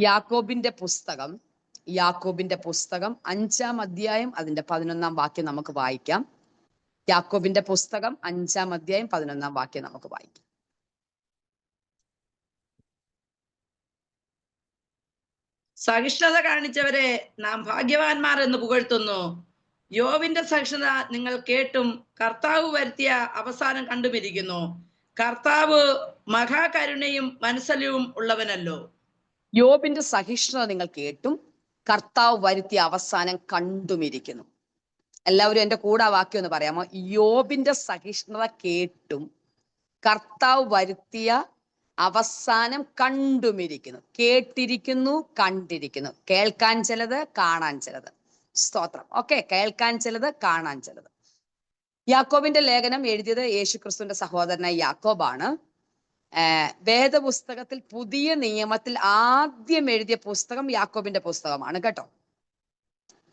യാക്കോബിന്റെ പുസ്തകം 5-ാം അധ്യായം അതിന്റെ 11-ാം വാക്യം നമുക്ക് വായിക്കാം. യാക്കോബിന്റെ പുസ്തകം 5-ാം അധ്യായം 11-ാം വാക്യം നമുക്ക് വായിക്കാം. സഹിഷ്ണുത കാണിച്ചവരെ നാം ഭാഗ്യവാന്മാർ എന്ന് പുകഴ്ത്തുന്നു. യോബിന്റെ സഹിഷ്ണുത നിങ്ങൾ കേട്ടും കർത്താവ് വരുത്തിയ അവസാനം കണ്ടുമിരിക്കുന്നു. കർത്താവ് മഹാകരുണയും മനസ്സലിവും ഉള്ളവനല്ലോ. യോബിന്റെ സഹിഷ്ണുത നിങ്ങൾ കേട്ടും കർത്താവ് വരുത്തിയ അവസാനം കണ്ടുമിരിക്കുന്നു. എല്ലാവരും എന്റെ കൂടെ ആ വാക്യം ഒന്ന് പറയാമോ? യോബിന്റെ സഹിഷ്ണുത കേട്ടും കർത്താവ് വരുത്തിയ അവസാനം കണ്ടുമിരിക്കുന്നു. കേട്ടിരിക്കുന്നു, കണ്ടിരിക്കുന്നു. കേൾക്കാൻ ചിലത്, കാണാൻ ചിലത്. സ്തോത്രം. ഓക്കെ, കേൾക്കാൻ ചിലത്, കാണാൻ ചിലത്. യാക്കോബിന്റെ ലേഖനം എഴുതിയത് യേശുക്രിസ്തുവിന്റെ സഹോദരനായ യാക്കോബാണ്. വേദപുസ്തകത്തിൽ പുതിയ നിയമത്തിൽ ആദ്യം എഴുതിയ പുസ്തകം യാക്കോബിന്റെ പുസ്തകമാണ് കേട്ടോ.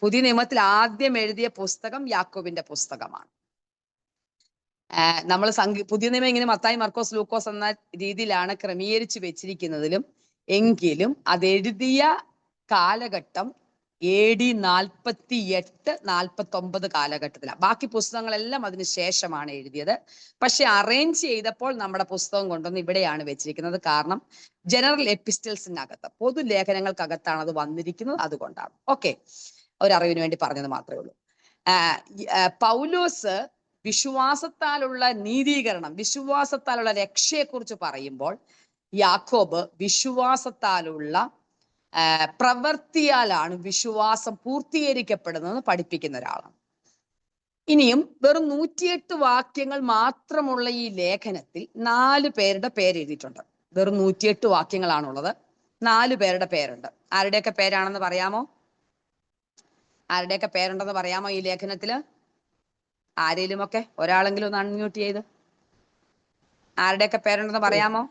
പുതിയ നിയമത്തിൽ ആദ്യം എഴുതിയ പുസ്തകം യാക്കോബിന്റെ പുസ്തകമാണ്. നമ്മൾ പുതിയ നിയമം ഇങ്ങനെ മത്തായി, മർക്കോസ്, ലൂക്കോസ് എന്ന രീതിയിലാണ് ക്രമീകരിച്ച് വെച്ചിരിക്കുന്നതിലും എങ്കിലും അതെഴുതിയ കാലഘട്ടം AD 48-49 കാലഘട്ടത്തിലാണ്. ബാക്കി പുസ്തകങ്ങളെല്ലാം അതിന് ശേഷമാണ് എഴുതിയത്. പക്ഷെ അറേഞ്ച് ചെയ്തപ്പോൾ നമ്മുടെ പുസ്തകം കൊണ്ടുവന്ന് ഇവിടെയാണ് വെച്ചിരിക്കുന്നത്. കാരണം ജനറൽ എപ്പിസ്റ്റൽസിനകത്ത്, പൊതുലേഖനങ്ങൾക്കകത്താണ് അത് വന്നിരിക്കുന്നത്. അതുകൊണ്ടാണ്. ഓക്കെ, ഒരറിവിന് വേണ്ടി പറഞ്ഞത് മാത്രമേ ഉള്ളൂ. പൗലോസ് വിശ്വാസത്താലുള്ള നീതീകരണം, വിശ്വാസത്താലുള്ള രക്ഷയെക്കുറിച്ച് പറയുമ്പോൾ യാക്കോബ് വിശ്വാസത്താലുള്ള പ്രവൃത്തിയാലാണ് വിശ്വാസം പൂർത്തീകരിക്കപ്പെടുന്നതെന്ന് പഠിപ്പിക്കുന്ന ഒരാളാണ്. ഇനിയും വെറും 108 വാക്യങ്ങൾ മാത്രമുള്ള ഈ ലേഖനത്തിൽ 4 പേരുടെ പേര് എഴുതിയിട്ടുണ്ട്. വെറും 108 വാക്യങ്ങളാണുള്ളത്. 4 പേരുടെ പേരുണ്ട്. ആരുടെയൊക്കെ പേരാണെന്ന് പറയാമോ? ആരുടെയൊക്കെ പേരുണ്ടെന്ന് പറയാമോ ഈ ലേഖനത്തില്? ആരേലുമൊക്കെ ഒരാളെങ്കിലും ഒന്ന് അൺമ്യൂട്ട് ചെയ്ത് ആരുടെയൊക്കെ പേരുണ്ടെന്ന് പറയാമോ?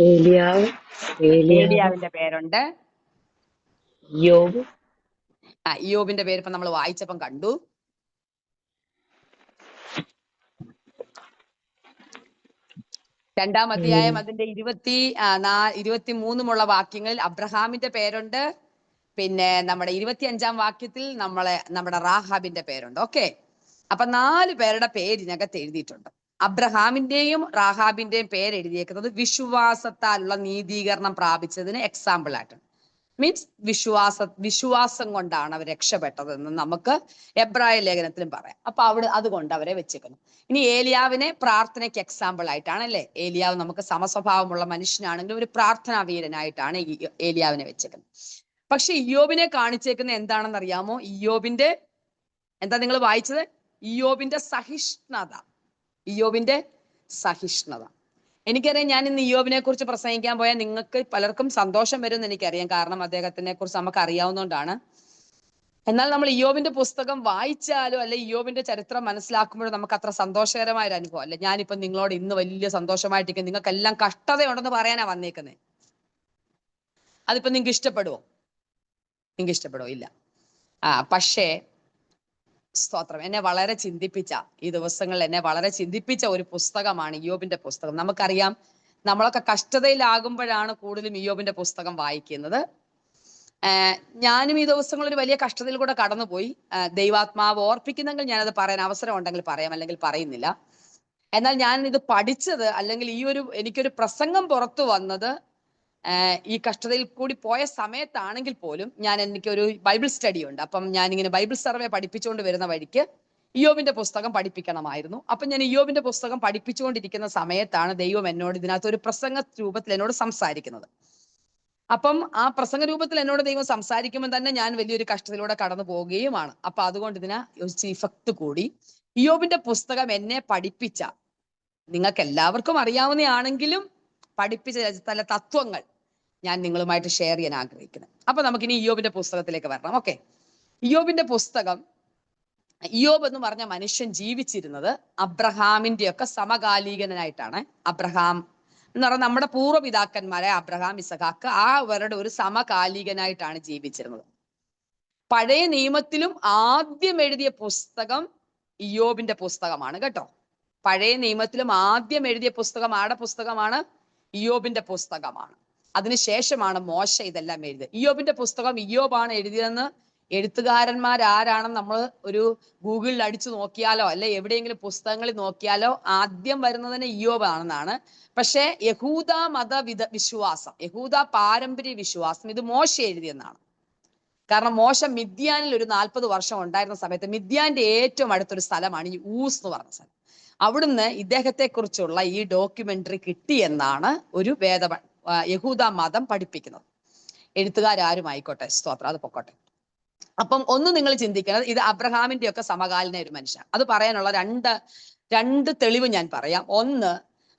ഏലിയാവിന്റെ പേരുണ്ട്. യോബിന്റെ പേര് ഇപ്പൊ നമ്മൾ വായിച്ചപ്പം കണ്ടു. രണ്ടാം അധ്യായം അതിന്റെ 23 വാക്യങ്ങളിൽ അബ്രഹാമിന്റെ പേരുണ്ട്. പിന്നെ നമ്മുടെ 25-ാം വാക്യത്തിൽ നമ്മുടെ റാഹാബിന്റെ പേരുണ്ട്. ഓക്കെ, അപ്പൊ 4 പേരുടെ പേരിനകത്ത് എഴുതിയിട്ടുണ്ട്. അബ്രഹാമിന്റെയും റാഹാബിന്റെയും പേര് എഴുതിയേക്കുന്നത് വിശ്വാസത്താലുള്ള നീതീകരണം പ്രാപിച്ചതിന് എക്സാമ്പിൾ ആയിട്ടാണ്. മീൻസ് വിശ്വാസം കൊണ്ടാണ് അവർ രക്ഷപ്പെട്ടതെന്ന് നമുക്ക് എബ്രായ ലേഖനത്തിലും പറയാം. അപ്പൊ അതുകൊണ്ട് അവരെ വെച്ചേക്കുന്നു. ഇനി ഏലിയാവിനെ പ്രാർത്ഥനയ്ക്ക് എക്സാമ്പിൾ ആയിട്ടാണ് അല്ലേ? ഏലിയാവ് നമുക്ക് സമസ്വഭാവമുള്ള മനുഷ്യനാണെങ്കിലും ഒരു പ്രാർത്ഥനാ വീരനായിട്ടാണ് ഏലിയാവിനെ വെച്ചേക്കുന്നത്. പക്ഷെ ഇയ്യോബിനെ കാണിച്ചേക്കുന്ന എന്താണെന്ന് അറിയാമോ? ഇയ്യോബിന്റെ എന്താ നിങ്ങൾ വായിച്ചത്? ഇയ്യോബിന്റെ സഹിഷ്ണുത. എനിക്കറിയാം, ഞാൻ ഇന്ന് ഇയ്യോബിനെ കുറിച്ച് പ്രസംഗിക്കാൻ പോയാൽ നിങ്ങൾക്ക് പലർക്കും സന്തോഷം വരും എന്ന് എനിക്കറിയാം. കാരണം അദ്ദേഹത്തിനെ കുറിച്ച് നമുക്ക് അറിയാവുന്നതുകൊണ്ടാണ്. എന്നാൽ നമ്മൾ ഇയ്യോബിന്റെ പുസ്തകം വായിച്ചാലോ അല്ലെ ഇയ്യോബിന്റെ ചരിത്രം മനസ്സിലാക്കുമ്പോഴും നമുക്ക് അത്ര സന്തോഷകരമായ ഒരു അനുഭവം അല്ലെ. ഞാനിപ്പോ നിങ്ങളോട് ഇന്ന് വലിയ സന്തോഷമായിട്ടിരിക്കും, നിങ്ങൾക്കെല്ലാം കഷ്ടതയുണ്ടെന്ന് പറയാനാ വന്നേക്കുന്നത്. അതിപ്പോ നിങ്ങൾക്ക് ഇഷ്ടപ്പെടുവോ? ഇല്ല. പക്ഷേ സ്തോത്രം, എന്നെ വളരെ ചിന്തിപ്പിച്ച ഈ ദിവസങ്ങളിൽ എന്നെ വളരെ ചിന്തിപ്പിച്ച ഒരു പുസ്തകമാണ് ഇയ്യോബിന്റെ പുസ്തകം. നമുക്കറിയാം, നമ്മളൊക്കെ കഷ്ടതയിലാകുമ്പോഴാണ് കൂടുതലും ഇയ്യോബിന്റെ പുസ്തകം വായിക്കുന്നത്. ഞാനും ഈ ദിവസങ്ങളിൽ ഒരു വലിയ കഷ്ടതയിൽ കൂടെ കടന്നുപോയി. ദൈവാത്മാവ് ഓർപ്പിക്കുന്നെങ്കിൽ ഞാനത് പറയാൻ അവസരം ഉണ്ടെങ്കിൽ പറയാം, അല്ലെങ്കിൽ പറയുന്നില്ല. എന്നാൽ ഞാൻ ഇത് പഠിച്ചത്, അല്ലെങ്കിൽ എനിക്കൊരു പ്രസംഗം പുറത്തു വന്നത് ഈ കഷ്ടതയിൽ കൂടി പോയ സമയത്താണെങ്കിൽ പോലും എനിക്കൊരു ബൈബിൾ സ്റ്റഡി ഉണ്ട്. അപ്പം ഞാനിങ്ങനെ ബൈബിൾ സർവേ പഠിപ്പിച്ചുകൊണ്ട് വരുന്ന വഴിക്ക് ഇയ്യോബിന്റെ പുസ്തകം പഠിപ്പിക്കണമായിരുന്നു. അപ്പം ഞാൻ ഇയ്യോബിന്റെ പുസ്തകം പഠിപ്പിച്ചുകൊണ്ടിരിക്കുന്ന സമയത്താണ് ദൈവം എന്നോട് ഇതിനകത്ത് ഒരു പ്രസംഗ രൂപത്തിൽ എന്നോട് സംസാരിക്കുന്നത്. അപ്പം ആ പ്രസംഗ രൂപത്തിൽ എന്നോട് ദൈവം സംസാരിക്കുമ്പോൾ തന്നെ ഞാൻ വലിയൊരു കഷ്ടതയിലൂടെ കടന്നു പോവുകയുമാണ്. അപ്പൊ അതുകൊണ്ട് ഇതിന് ഇഫക്റ്റ് കൂടി. ഇയ്യോബിന്റെ പുസ്തകം എന്നെ പഠിപ്പിച്ച, നിങ്ങൾക്ക് എല്ലാവർക്കും അറിയാവുന്നതാണെങ്കിലും പഠിപ്പിച്ച ചില തത്വങ്ങൾ ഞാൻ നിങ്ങളുമായിട്ട് ഷെയർ ചെയ്യാൻ ആഗ്രഹിക്കുന്നത്. അപ്പൊ നമുക്കിനി ഇയ്യോബിന്റെ പുസ്തകത്തിലേക്ക് വരണം. ഓക്കെ, ഇയ്യോബിന്റെ പുസ്തകം, ഇയ്യോബ് എന്ന് പറഞ്ഞ മനുഷ്യൻ ജീവിച്ചിരുന്നത് അബ്രഹാമിന്റെ ഒക്കെ സമകാലികനായിട്ടാണ്. അബ്രഹാം എന്ന് പറഞ്ഞാൽ നമ്മുടെ പൂർവ്വപിതാക്കന്മാരെ അബ്രഹാം, ഇസഹാക്ക്, അവരുടെ ഒരു സമകാലികനായിട്ടാണ് ജീവിച്ചിരുന്നത്. പഴയ നിയമത്തിലും ആദ്യം എഴുതിയ പുസ്തകം ഇയ്യോബിന്റെ പുസ്തകമാണ് കേട്ടോ. പഴയ നിയമത്തിലും ആദ്യം എഴുതിയ പുസ്തകം ആരുടെ പുസ്തകമാണ്? ഇയ്യോബിന്റെ പുസ്തകമാണ്. അതിനുശേഷമാണ് മോശ ഇതെല്ലാം എഴുതിയത്. ഇയ്യോബിന്റെ പുസ്തകം ഇയ്യോബാണ് എഴുതിയതെന്ന് എഴുത്തുകാരന്മാരാരാണെന്ന് നമ്മൾ ഒരു ഗൂഗിളിൽ അടിച്ചു നോക്കിയാലോ അല്ലെ എവിടെയെങ്കിലും പുസ്തകങ്ങളിൽ നോക്കിയാലോ ആദ്യം വരുന്നതിന് ഇയ്യോബാണെന്നാണ്. പക്ഷേ യഹൂദ വിശ്വാസം, യഹൂദ പാരമ്പര്യ വിശ്വാസം ഇത് മോശ എഴുതിയെന്നാണ്. കാരണം മോശ മിദ്യാനിൽ ഒരു 40 വർഷം ഉണ്ടായിരുന്ന സമയത്ത് മിദ്യാന്റെ ഏറ്റവും അടുത്തൊരു സ്ഥലമാണ് ഈ ഊസ് എന്ന് പറഞ്ഞ സ്ഥലം. അവിടുന്ന് ഇദ്ദേഹത്തെ കുറിച്ചുള്ള ഈ ഡോക്യുമെന്ററി കിട്ടിയെന്നാണ് ഒരു യഹൂദ മതം പഠിപ്പിക്കുന്നത്. എഴുത്തുകാരും ആയിക്കോട്ടെ, സ്തോത്രം, അത് പൊക്കോട്ടെ. അപ്പം ഒന്ന് നിങ്ങൾ ചിന്തിക്കുന്നത്, ഇത് അബ്രഹാമിന്റെ ഒക്കെ സമകാലീന ഒരു മനുഷ്യൻ. അത് പറയാനുള്ള രണ്ട് തെളിവ് ഞാൻ പറയാം. ഒന്ന്,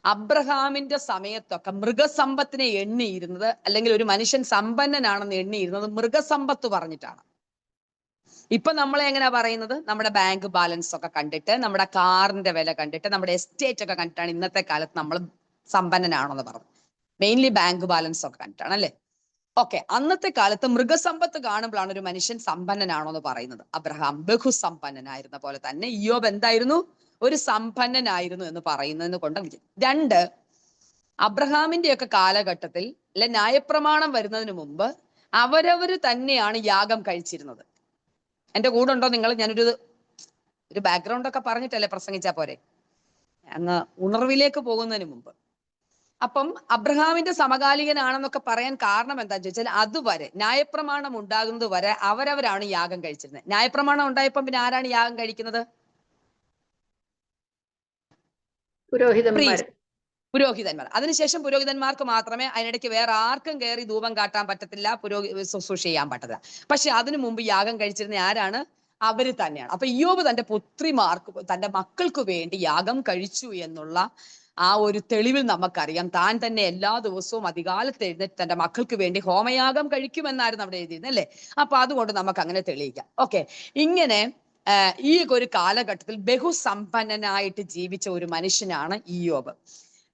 അബ്രഹാമിന്റെ സമയത്തൊക്കെ മൃഗസമ്പത്തിനെ എണ്ണിയിരുന്നത്, അല്ലെങ്കിൽ ഒരു മനുഷ്യൻ സമ്പന്നനാണെന്ന് എണ്ണിയിരുന്നത് മൃഗസമ്പത്ത് പറഞ്ഞിട്ടാണ്. ഇപ്പൊ നമ്മളെ എങ്ങനെയാ പറയുന്നത്? നമ്മുടെ ബാങ്ക് ബാലൻസ് ഒക്കെ കണ്ടിട്ട്, നമ്മുടെ കാറിന്റെ വില കണ്ടിട്ട്, നമ്മുടെ എസ്റ്റേറ്റ് ഒക്കെ കണ്ടിട്ടാണ് ഇന്നത്തെ കാലത്ത് നമ്മൾ സമ്പന്നനാണെന്ന് പറഞ്ഞത്. മെയിൻലി ബാങ്ക് ബാലൻസ് ഒക്കെ കണ്ടിട്ടാണ് അല്ലെ? ഓക്കെ, അന്നത്തെ കാലത്ത് മൃഗസമ്പത്ത് കാണുമ്പോഴാണ് ഒരു മനുഷ്യൻ സമ്പന്നനാണോ എന്ന് പറയുന്നത്. അബ്രഹാം ബഹുസമ്പന്നനായിരുന്ന പോലെ തന്നെ ഇയ്യോബ് എന്തായിരുന്നു? ഒരു സമ്പന്നനായിരുന്നു എന്ന് പറയുന്നതിന് കൊണ്ട്. രണ്ട്, അബ്രഹാമിന്റെ ഒക്കെ കാലഘട്ടത്തിൽ അല്ലെ ന്യായപ്രമാണം വരുന്നതിന് മുമ്പ് അവരവര് തന്നെയാണ് യാഗം കഴിച്ചിരുന്നത്. എന്റെ കൂടെ ഉണ്ടോ നിങ്ങൾ? ഞാനൊരു ബാക്ക്ഗ്രൗണ്ട് ഒക്കെ പറഞ്ഞിട്ടല്ലേ പ്രസംഗിച്ചാ പോരെ? അങ്ങ് ഉണർവിലേക്ക് പോകുന്നതിന് മുമ്പ്. അപ്പം അബ്രഹാമിന്റെ സമകാലികനാണെന്നൊക്കെ പറയാൻ കാരണം എന്താന്ന് ചോദിച്ചാൽ, അതുവരെ ന്യായപ്രമാണം ഉണ്ടാകുന്നത് വരെ അവരവരാണ് യാഗം കഴിച്ചിരുന്നത്. ന്യായപ്രമാണം ഉണ്ടായപ്പം പിന്നെ ആരാണ് യാഗം കഴിക്കുന്നത്? പുരോഹിതന്മാർ. അതിനുശേഷം പുരോഹിതന്മാർക്ക് മാത്രമേ, അതിനിടയ്ക്ക് വേറെ ആർക്കും കയറി ധൂപം കാട്ടാൻ പറ്റത്തില്ല, ശുശ്രൂഷ ചെയ്യാൻ പറ്റത്തില്ല. പക്ഷെ അതിനു മുമ്പ് യാഗം കഴിച്ചിരുന്ന ആരാണ്? അവര് തന്നെയാണ്. അപ്പൊ ഇയ്യോബ് തന്റെ പുത്രിമാർക്ക്, തന്റെ മക്കൾക്ക് വേണ്ടി യാഗം കഴിച്ചു എന്നുള്ള ആ ഒരു തെളിവിൽ നമുക്കറിയാം. താൻ തന്നെ എല്ലാ ദിവസവും അധികാലത്ത് എഴുന്നേറ്റ് തന്റെ മക്കൾക്ക് വേണ്ടി ഹോമയാഗം കഴിക്കുമെന്നായിരുന്നു അവിടെ എഴുതിയിരുന്നത് അല്ലേ? അപ്പൊ അതുകൊണ്ട് നമുക്ക് അങ്ങനെ തെളിയിക്കാം. ഓക്കെ, ഇങ്ങനെ ഈ ഒരു കാലഘട്ടത്തിൽ ബഹുസമ്പന്നനായിട്ട് ജീവിച്ച ഒരു മനുഷ്യനാണ് ഇയ്യോബ്.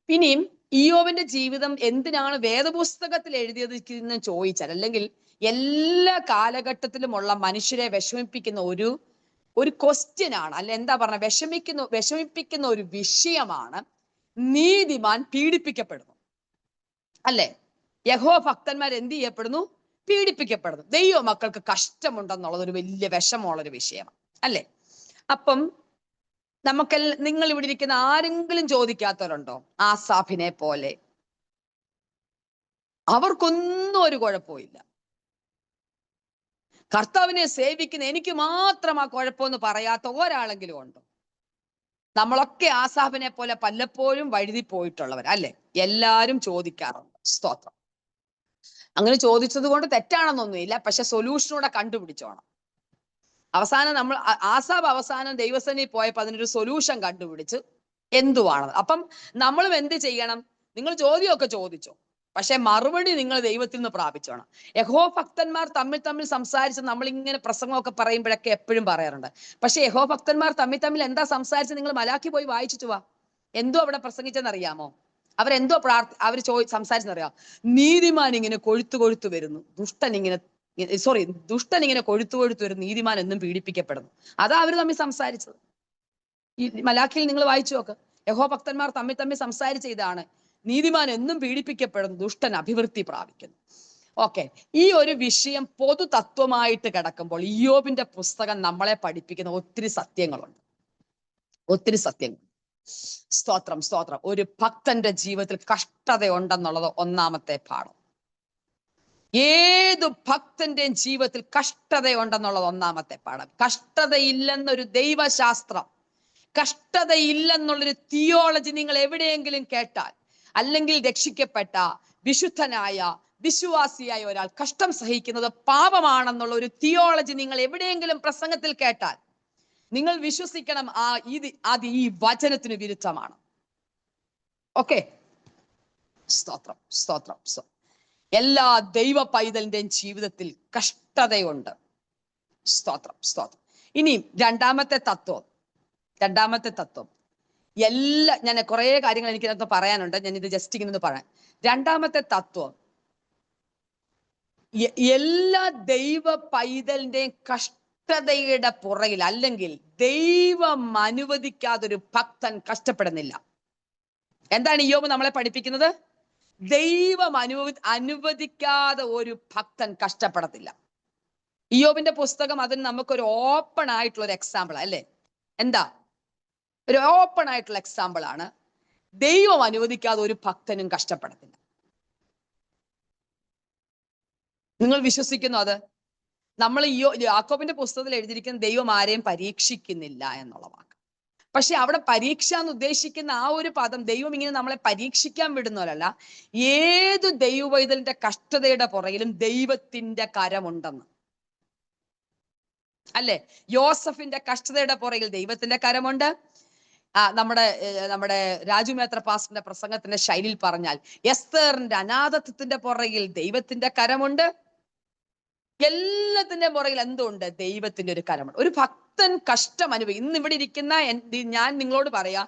ഇനിയും ഇയ്യോബിന്റെ ജീവിതം എന്തിനാണ് വേദപുസ്തകത്തിൽ എഴുതിയത് എന്ന് ചോദിച്ചാൽ, അല്ലെങ്കിൽ എല്ലാ കാലഘട്ടത്തിലുമുള്ള മനുഷ്യരെ വിഷമിപ്പിക്കുന്ന ഒരു ക്വസ്റ്റ്യൻ ആണ്, അല്ല എന്താ പറഞ്ഞ, വിഷമിപ്പിക്കുന്ന ഒരു വിഷയമാണ് നീതിമാൻ പീഡിപ്പിക്കപ്പെടുന്നു അല്ലെ? യഹോവ ഭക്തന്മാർ എന്ത് ചെയ്യപ്പെടുന്നു? പീഡിപ്പിക്കപ്പെടുന്നു. ദൈവ മക്കൾക്ക് കഷ്ടമുണ്ടെന്നുള്ളത് ഒരു വലിയ വിഷമമുള്ളൊരു വിഷയമാണ് അല്ലെ? അപ്പം നിങ്ങൾ ഇവിടെ ഇരിക്കുന്ന ആരെങ്കിലും ചോദിക്കാത്തവരുണ്ടോ? ആസാഫിനെ പോലെ അവർക്കൊന്നും ഒരു കുഴപ്പമില്ല. കർത്താവിനെ സേവിക്കുന്ന എനിക്ക് മാത്രം ആ കുഴപ്പമെന്ന് പറയാത്ത ഒരാളെങ്കിലും ഉണ്ടോ? നമ്മളൊക്കെ ആസാഫിനെ പോലെ പലപ്പോഴും വഴുതി പോയിട്ടുള്ളവർ അല്ലെ? എല്ലാരും ചോദിക്കാറുണ്ട്. സ്തോത്രം. അങ്ങനെ ചോദിച്ചത് കൊണ്ട് തെറ്റാണെന്നൊന്നുമില്ല, പക്ഷെ സൊല്യൂഷനൂടെ കണ്ടുപിടിച്ചോണം. ആസാബ് അവസാനം ദൈവസേനയിൽ പോയപ്പോ അതിനൊരു സൊല്യൂഷൻ കണ്ടുപിടിച്ച് എന്തുവാണ്. അപ്പം നമ്മളും എന്ത് ചെയ്യണം? നിങ്ങൾ ചോദ്യമൊക്കെ ചോദിച്ചോ, പക്ഷെ മറുപടി നിങ്ങൾ ദൈവത്തിൽ നിന്ന് പ്രാപിച്ചോണം. യഹോവ ഭക്തന്മാർ തമ്മിൽ സംസാരിച്ച് നമ്മളിങ്ങനെ പ്രസംഗമൊക്കെ പറയുമ്പോഴൊക്കെ എപ്പോഴും പറയാറുണ്ട്. പക്ഷെ യഹോവ ഭക്തന്മാർ തമ്മിൽ എന്താ സംസാരിച്ച്? നിങ്ങൾ മലാക്കി പോയി വായിച്ചിട്ട് വാ. എന്തോ അവിടെ പ്രസംഗിച്ചെന്നറിയാമോ? അവരെന്തോ സംസാരിച്ചെന്നറിയാമോ? നീതിമാൻ ഇങ്ങനെ കൊഴുത്തു വരുന്നു, ദുഷ്ടൻ ഇങ്ങനെ കൊഴുത്തു വരുന്നു, നീതിമാൻ എന്നും പീഡിപ്പിക്കപ്പെടുന്നു. അതാ അവര് തമ്മിൽ സംസാരിച്ചത്. ഈ മലാഖിയിൽ നിങ്ങൾ വായിച്ചു നോക്ക്. യഹോവ ഭക്തന്മാർ തമ്മിൽ സംസാരിച്ച ഇതാണ്: നീതിമാൻ എന്നും പീഡിപ്പിക്കപ്പെടുന്നു, ദുഷ്ടൻ അഭിവൃദ്ധി പ്രാപിക്കുന്നു. ഓക്കെ, ഈ ഒരു വിഷയം പൊതു തത്വമായിട്ട് കിടക്കുമ്പോൾ ഇയ്യോബിന്റെ പുസ്തകം നമ്മളെ പഠിപ്പിക്കുന്ന ഒത്തിരി സത്യങ്ങളുണ്ട്. സ്തോത്രം. ഒരു ഭക്തന്റെ ജീവിതത്തിൽ കഷ്ടതയുണ്ടെന്നുള്ളത് ഒന്നാമത്തെ പാഠം. ഏതു ഭക്തന്റെയും ജീവിതത്തിൽ കഷ്ടതയുണ്ടെന്നുള്ളത് ഒന്നാമത്തെ പാഠം. കഷ്ടതയില്ലെന്നൊരു ദൈവശാസ്ത്രം, കഷ്ടതയില്ലെന്നുള്ളൊരു തിയോളജി നിങ്ങൾ എവിടെയെങ്കിലും കേട്ടാൽ, അല്ലെങ്കിൽ രക്ഷിക്കപ്പെട്ട വിശുദ്ധനായ വിശ്വാസിയായ ഒരാൾ കഷ്ടം സഹിക്കുന്നത് പാപമാണെന്നുള്ള ഒരു തിയോളജി നിങ്ങൾ എവിടെയെങ്കിലും പ്രസംഗത്തിൽ കേട്ടാൽ, നിങ്ങൾ വിശ്വസിക്കണം അത് ഈ വചനത്തിന് വിരുദ്ധമാണ്. ഓക്കെ, സ്തോത്രം. എല്ലാ ദൈവ പൈതലിന്റെയും ജീവിതത്തിൽ കഷ്ടതയുണ്ട്. സ്തോത്രം. ഇനി രണ്ടാമത്തെ തത്വം ഞാൻ കുറെ കാര്യങ്ങൾ എനിക്കതിനകത്ത് പറയാനുണ്ട്. ഞാൻ ഇത് ജസ്റ്റ് ഇങ്ങനെ പറയാം. രണ്ടാമത്തെ തത്വം, എല്ലാ ദൈവ പൈതലിന്റെയും കഷ്ടതയുടെ പുറകിൽ, അല്ലെങ്കിൽ ദൈവം അനുവദിക്കാതൊരു ഭക്തൻ കഷ്ടപ്പെടുന്നില്ല. എന്താണ് ഇയ്യോബ് നമ്മളെ പഠിപ്പിക്കുന്നത്? ദൈവം അനുവദിക്കാതെ ഒരു ഭക്തൻ കഷ്ടപ്പെടത്തില്ല. ഇയ്യോബിന്റെ പുസ്തകം അതിന് നമുക്കൊരു ഓപ്പൺ ആയിട്ടുള്ള ഒരു എക്സാമ്പിൾ അല്ലേ? എന്താ ഒരു ഓപ്പൺ ആയിട്ടുള്ള എക്സാമ്പിൾ ആണ്. ദൈവം അനുവദിക്കാതെ ഒരു ഭക്തനും കഷ്ടപ്പെടത്തില്ല. നിങ്ങൾ വിശ്വസിക്കുന്നു അത്? നമ്മൾ യാക്കോബിന്റെ പുസ്തകത്തിൽ എഴുതിയിരിക്കുന്ന ദൈവം ആരെയും പരീക്ഷിക്കുന്നില്ല എന്നുള്ള വാക്ക്. പക്ഷെ അവിടെ പരീക്ഷ എന്ന് ഉദ്ദേശിക്കുന്ന ആ ഒരു പദം, ദൈവം ഇങ്ങനെ നമ്മളെ പരീക്ഷിക്കാൻ വിടുന്നവരല്ല. ഏതു ദൈവവൈതലിന്റെ കഷ്ടതയുടെ പുറകിലും ദൈവത്തിന്റെ കരമുണ്ടെന്ന് അല്ലേ? യോസഫിന്റെ കഷ്ടതയുടെ പുറകിൽ ദൈവത്തിന്റെ കരമുണ്ട്. നമ്മുടെ രാജു മേത്ര പാസ്റ്ററിന്റെ പ്രസംഗത്തിന്റെ ശൈലിയിൽ പറഞ്ഞാൽ എസ്തറിന്റെ അനാഥത്വത്തിന്റെ പുറകിൽ ദൈവത്തിന്റെ കരമുണ്ട്. എല്ലാത്തിന്റെ പുറകിൽ എന്തുണ്ട്? ദൈവത്തിന്റെ ഒരു കരമുണ്ട്. ഒരു ഭക്തൻ കഷ്ടം ഇന്ന് ഇവിടെ ഇരിക്കുന്ന ഞാൻ നിങ്ങളോട് പറയാ,